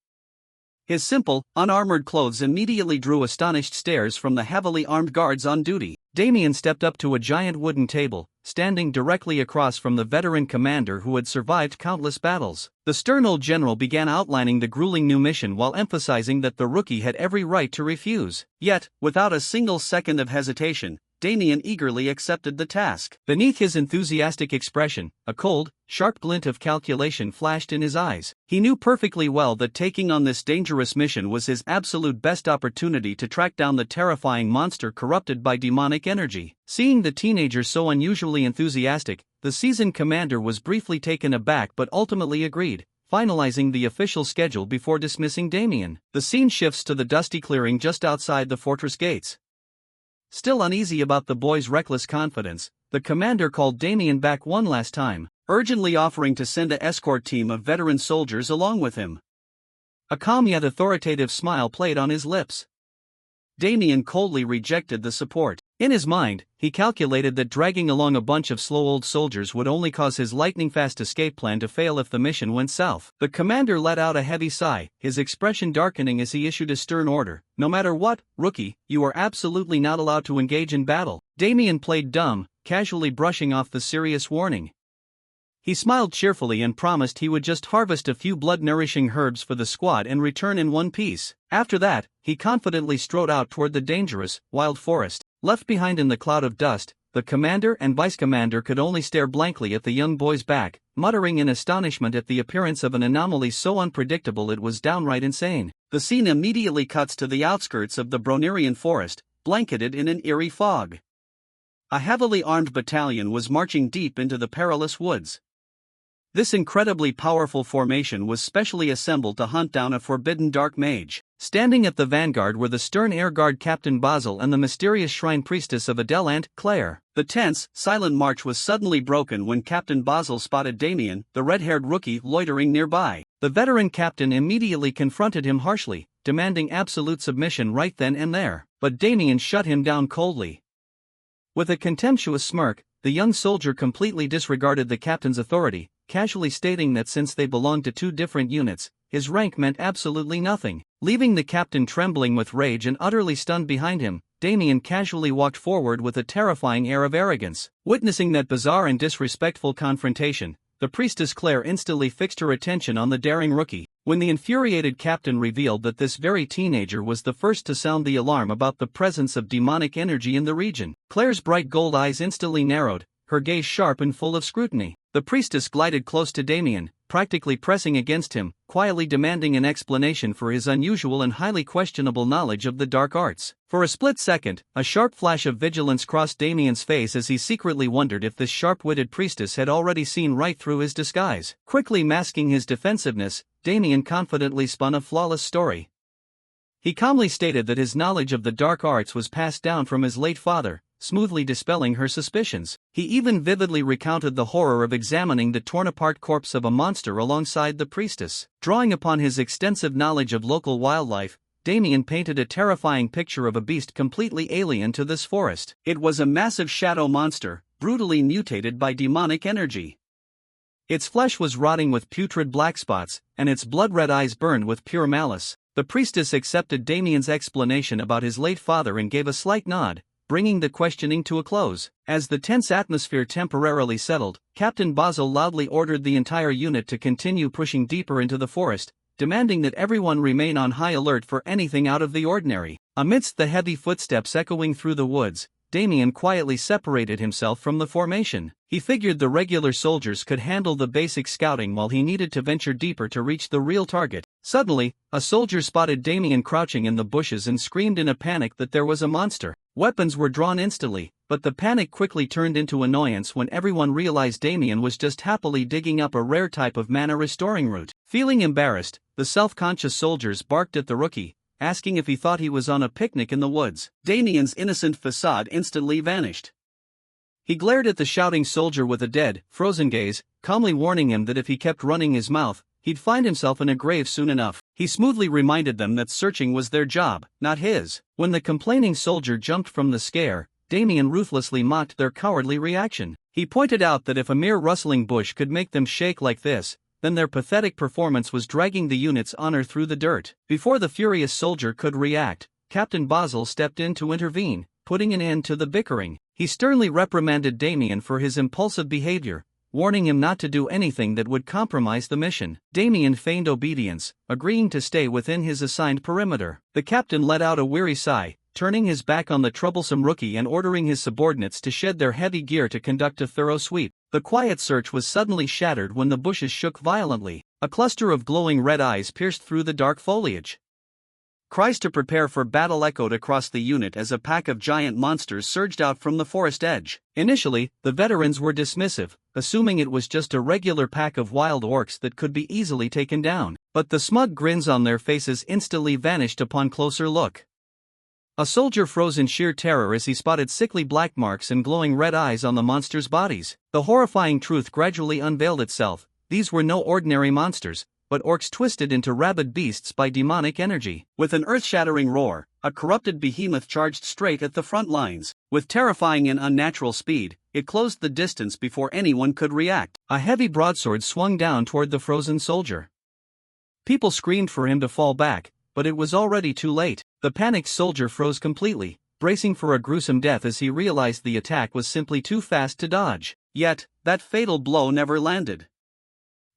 A: His simple, unarmored clothes immediately drew astonished stares from the heavily armed guards on duty. Damien stepped up to a giant wooden table, standing directly across from the veteran commander who had survived countless battles. The stern old general began outlining the grueling new mission while emphasizing that the rookie had every right to refuse. Yet, without a single second of hesitation, Damien eagerly accepted the task. Beneath his enthusiastic expression, a cold, sharp glint of calculation flashed in his eyes. He knew perfectly well that taking on this dangerous mission was his absolute best opportunity to track down the terrifying monster corrupted by demonic energy. Seeing the teenager so unusually enthusiastic, the seasoned commander was briefly taken aback but ultimately agreed, finalizing the official schedule before dismissing Damien. The scene shifts to the dusty clearing just outside the fortress gates. Still uneasy about the boy's reckless confidence, the commander called Damien back one last time, urgently offering to send an escort team of veteran soldiers along with him. A calm yet authoritative smile played on his lips. Damien coldly rejected the support. In his mind, he calculated that dragging along a bunch of slow old soldiers would only cause his lightning-fast escape plan to fail if the mission went south. The commander let out a heavy sigh, his expression darkening as he issued a stern order. "No matter what, rookie, you are absolutely not allowed to engage in battle." Damien played dumb, casually brushing off the serious warning. He smiled cheerfully and promised he would just harvest a few blood-nourishing herbs for the squad and return in one piece. After that, he confidently strode out toward the dangerous, wild forest. Left behind in the cloud of dust, the commander and vice-commander could only stare blankly at the young boy's back, muttering in astonishment at the appearance of an anomaly so unpredictable it was downright insane. The scene immediately cuts to the outskirts of the Bronerian forest, blanketed in an eerie fog. A heavily armed battalion was marching deep into the perilous woods. This incredibly powerful formation was specially assembled to hunt down a forbidden dark mage. Standing at the vanguard were the stern air guard Captain Basil and the mysterious shrine priestess of Adele Aunt Claire. The tense, silent march was suddenly broken when Captain Basil spotted Damien, the red-haired rookie, loitering nearby. The veteran captain immediately confronted him harshly, demanding absolute submission right then and there. But Damien shut him down coldly. With a contemptuous smirk, the young soldier completely disregarded the captain's authority, casually stating that since they belonged to two different units, his rank meant absolutely nothing. Leaving the captain trembling with rage and utterly stunned behind him, Damien casually walked forward with a terrifying air of arrogance. Witnessing that bizarre and disrespectful confrontation, the priestess Claire instantly fixed her attention on the daring rookie. When the infuriated captain revealed that this very teenager was the first to sound the alarm about the presence of demonic energy in the region, Claire's bright gold eyes instantly narrowed, her gaze sharp and full of scrutiny. The priestess glided close to Damien, practically pressing against him, quietly demanding an explanation for his unusual and highly questionable knowledge of the dark arts. For a split second, a sharp flash of vigilance crossed Damien's face as he secretly wondered if this sharp-witted priestess had already seen right through his disguise. Quickly masking his defensiveness, Damien confidently spun a flawless story. He calmly stated that his knowledge of the dark arts was passed down from his late father, smoothly dispelling her suspicions. He even vividly recounted the horror of examining the torn-apart corpse of a monster alongside the priestess. Drawing upon his extensive knowledge of local wildlife, Damien painted a terrifying picture of a beast completely alien to this forest. It was a massive shadow monster, brutally mutated by demonic energy. Its flesh was rotting with putrid black spots, and its blood-red eyes burned with pure malice. The priestess accepted Damien's explanation about his late father and gave a slight nod, bringing the questioning to a close. As the tense atmosphere temporarily settled, Captain Basil loudly ordered the entire unit to continue pushing deeper into the forest, demanding that everyone remain on high alert for anything out of the ordinary. Amidst the heavy footsteps echoing through the woods, Damien quietly separated himself from the formation. He figured the regular soldiers could handle the basic scouting while he needed to venture deeper to reach the real target. Suddenly, a soldier spotted Damien crouching in the bushes and screamed in a panic that there was a monster. Weapons were drawn instantly, but the panic quickly turned into annoyance when everyone realized Damien was just happily digging up a rare type of mana-restoring root. Feeling embarrassed, the self-conscious soldiers barked at the rookie, asking if he thought he was on a picnic in the woods. Damien's innocent facade instantly vanished. He glared at the shouting soldier with a dead, frozen gaze, calmly warning him that if he kept running his mouth, he'd find himself in a grave soon enough. He smoothly reminded them that searching was their job, not his. When the complaining soldier jumped from the scare, Damien ruthlessly mocked their cowardly reaction. He pointed out that if a mere rustling bush could make them shake like this, then their pathetic performance was dragging the unit's honor through the dirt. Before the furious soldier could react, Captain Basil stepped in to intervene, putting an end to the bickering. He sternly reprimanded Damien for his impulsive behavior, warning him not to do anything that would compromise the mission. Damien feigned obedience, agreeing to stay within his assigned perimeter. The captain let out a weary sigh, turning his back on the troublesome rookie and ordering his subordinates to shed their heavy gear to conduct a thorough sweep. The quiet search was suddenly shattered when the bushes shook violently. A cluster of glowing red eyes pierced through the dark foliage. Cries to prepare for battle echoed across the unit as a pack of giant monsters surged out from the forest edge. Initially, the veterans were dismissive, assuming it was just a regular pack of wild orcs that could be easily taken down. But the smug grins on their faces instantly vanished upon closer look. A soldier froze in sheer terror as he spotted sickly black marks and glowing red eyes on the monsters' bodies. The horrifying truth gradually unveiled itself. These were no ordinary monsters, but orcs twisted into rabid beasts by demonic energy. With an earth-shattering roar, a corrupted behemoth charged straight at the front lines. With terrifying and unnatural speed, it closed the distance before anyone could react. A heavy broadsword swung down toward the frozen soldier. People screamed for him to fall back, but it was already too late. The panicked soldier froze completely, bracing for a gruesome death as he realized the attack was simply too fast to dodge. Yet, that fatal blow never landed.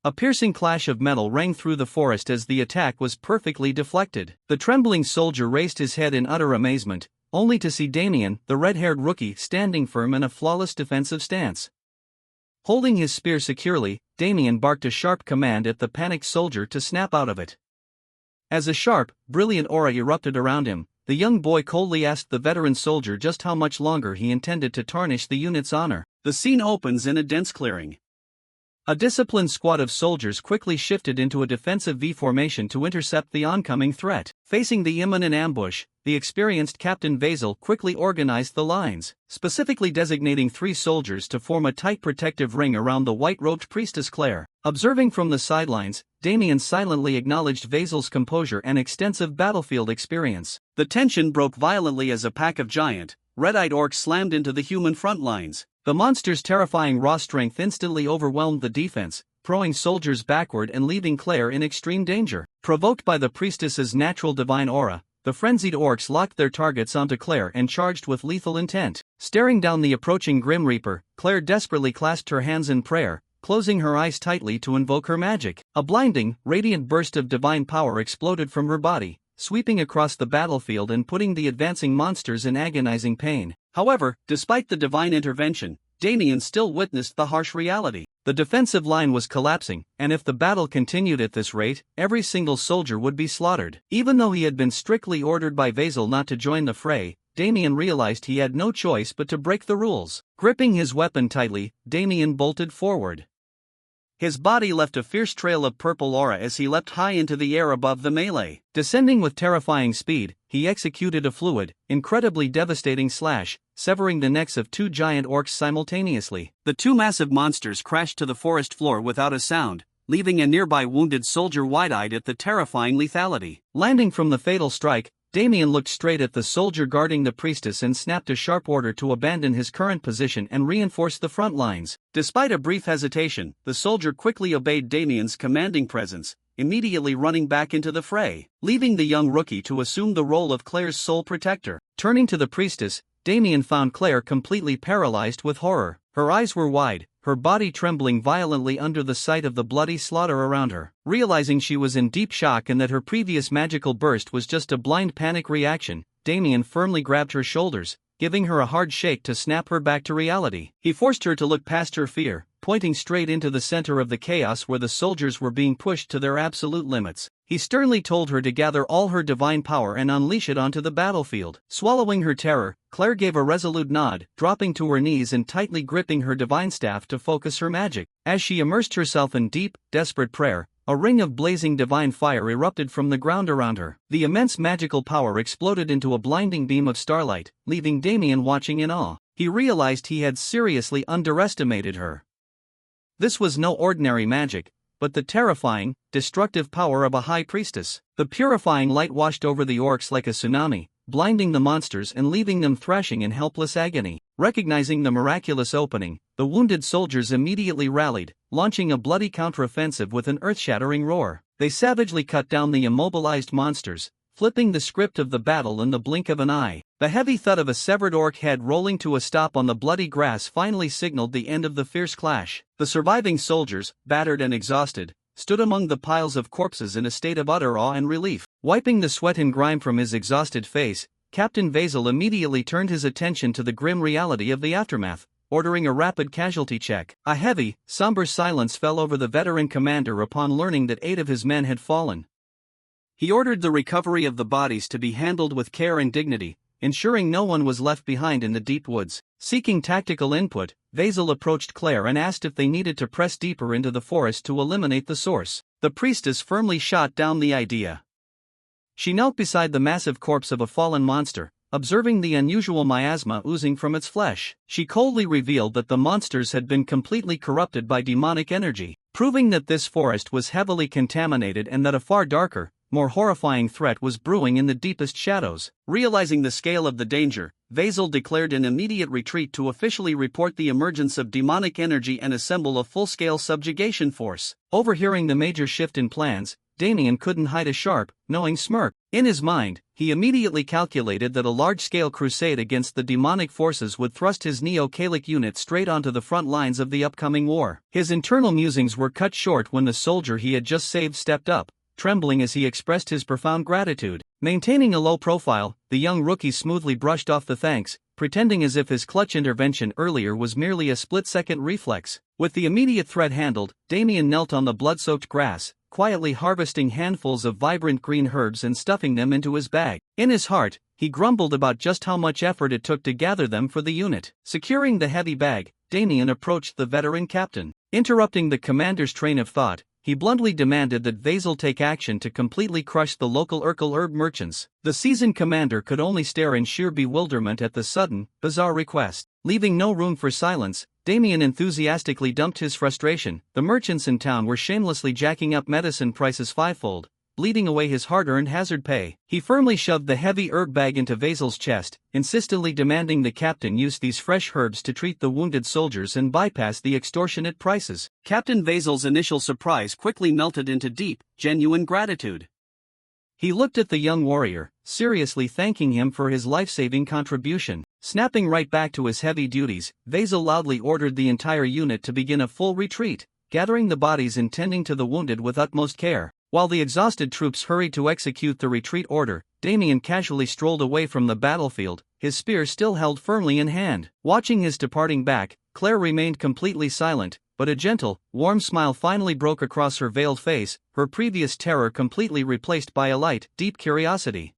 A: A piercing clash of metal rang through the forest as the attack was perfectly deflected. The trembling soldier raised his head in utter amazement, only to see Damien, the red-haired rookie, standing firm in a flawless defensive stance. Holding his spear securely, Damien barked a sharp command at the panicked soldier to snap out of it. As a sharp, brilliant aura erupted around him, the young boy coldly asked the veteran soldier just how much longer he intended to tarnish the unit's honor. The scene opens in a dense clearing. A disciplined squad of soldiers quickly shifted into a defensive V formation to intercept the oncoming threat. Facing the imminent ambush, the experienced Captain Vasil quickly organized the lines, specifically designating 3 soldiers to form a tight protective ring around the white-robed priestess Claire. Observing from the sidelines, Damien silently acknowledged Vasil's composure and extensive battlefield experience. The tension broke violently as a pack of giant, red-eyed orcs slammed into the human front lines. The monster's terrifying raw strength instantly overwhelmed the defense, throwing soldiers backward and leaving Claire in extreme danger. Provoked by the priestess's natural divine aura, the frenzied orcs locked their targets onto Claire and charged with lethal intent. Staring down the approaching Grim Reaper, Claire desperately clasped her hands in prayer, closing her eyes tightly to invoke her magic. A blinding, radiant burst of divine power exploded from her body, sweeping across the battlefield and putting the advancing monsters in agonizing pain. However, despite the divine intervention, Damien still witnessed the harsh reality. The defensive line was collapsing, and if the battle continued at this rate, every single soldier would be slaughtered. Even though he had been strictly ordered by Vasil not to join the fray, Damien realized he had no choice but to break the rules. Gripping his weapon tightly, Damien bolted forward. His body left a fierce trail of purple aura as he leapt high into the air above the melee. Descending with terrifying speed, he executed a fluid, incredibly devastating slash, severing the necks of 2 giant orcs simultaneously. The 2 massive monsters crashed to the forest floor without a sound, leaving a nearby wounded soldier wide-eyed at the terrifying lethality. Landing from the fatal strike, Damien looked straight at the soldier guarding the priestess and snapped a sharp order to abandon his current position and reinforce the front lines. Despite a brief hesitation, the soldier quickly obeyed Damien's commanding presence, immediately running back into the fray, leaving the young rookie to assume the role of Claire's sole protector. Turning to the priestess, Damien found Claire completely paralyzed with horror. Her eyes were wide, her body trembling violently under the sight of the bloody slaughter around her. Realizing she was in deep shock and that her previous magical burst was just a blind panic reaction, Damien firmly grabbed her shoulders, giving her a hard shake to snap her back to reality. He forced her to look past her fear, pointing straight into the center of the chaos where the soldiers were being pushed to their absolute limits. He sternly told her to gather all her divine power and unleash it onto the battlefield. Swallowing her terror, Claire gave a resolute nod, dropping to her knees and tightly gripping her divine staff to focus her magic. As she immersed herself in deep, desperate prayer, a ring of blazing divine fire erupted from the ground around her. The immense magical power exploded into a blinding beam of starlight, leaving Damien watching in awe. He realized he had seriously underestimated her. This was no ordinary magic, but the terrifying, destructive power of a high priestess. The purifying light washed over the orcs like a tsunami, blinding the monsters and leaving them thrashing in helpless agony. Recognizing the miraculous opening, the wounded soldiers immediately rallied, launching a bloody counteroffensive with an earth-shattering roar. They savagely cut down the immobilized monsters, flipping the script of the battle in the blink of an eye. The heavy thud of a severed orc head rolling to a stop on the bloody grass finally signaled the end of the fierce clash. The surviving soldiers, battered and exhausted, stood among the piles of corpses in a state of utter awe and relief. Wiping the sweat and grime from his exhausted face, Captain Vasil immediately turned his attention to the grim reality of the aftermath, ordering a rapid casualty check. A heavy, somber silence fell over the veteran commander upon learning that 8 of his men had fallen. He ordered the recovery of the bodies to be handled with care and dignity, ensuring no one was left behind in the deep woods. Seeking tactical input, Vasil approached Claire and asked if they needed to press deeper into the forest to eliminate the source. The priestess firmly shot down the idea. She knelt beside the massive corpse of a fallen monster, observing the unusual miasma oozing from its flesh. She coldly revealed that the monsters had been completely corrupted by demonic energy, proving that this forest was heavily contaminated and that a far darker, more horrifying threat was brewing in the deepest shadows. Realizing the scale of the danger, Vasil declared an immediate retreat to officially report the emergence of demonic energy and assemble a full-scale subjugation force. Overhearing the major shift in plans, Damien couldn't hide a sharp, knowing smirk. In his mind, he immediately calculated that a large-scale crusade against the demonic forces would thrust his Neo-Kalic unit straight onto the front lines of the upcoming war. His internal musings were cut short when the soldier he had just saved stepped up, trembling as he expressed his profound gratitude. Maintaining a low profile, the young rookie smoothly brushed off the thanks, pretending as if his clutch intervention earlier was merely a split-second reflex. With the immediate threat handled, Damien knelt on the blood-soaked grass, quietly harvesting handfuls of vibrant green herbs and stuffing them into his bag. In his heart, he grumbled about just how much effort it took to gather them for the unit. Securing the heavy bag, Damien approached the veteran captain. Interrupting the commander's train of thought, he bluntly demanded that Vasil take action to completely crush the local Urkel herb merchants. The seasoned commander could only stare in sheer bewilderment at the sudden, bizarre request. Leaving no room for silence, Damien enthusiastically dumped his frustration. The merchants in town were shamelessly jacking up medicine prices fivefold, bleeding away his hard-earned hazard pay. He firmly shoved the heavy herb bag into Vasil's chest, insistently demanding the captain use these fresh herbs to treat the wounded soldiers and bypass the extortionate prices. Captain Vasil's initial surprise quickly melted into deep, genuine gratitude. He looked at the young warrior, seriously thanking him for his life-saving contribution. Snapping right back to his heavy duties, Vasil loudly ordered the entire unit to begin a full retreat, gathering the bodies and tending to the wounded with utmost care. While the exhausted troops hurried to execute the retreat order, Damien casually strolled away from the battlefield, his spear still held firmly in hand. Watching his departing back, Claire remained completely silent, but a gentle, warm smile finally broke across her veiled face, her previous terror completely replaced by a light, deep curiosity.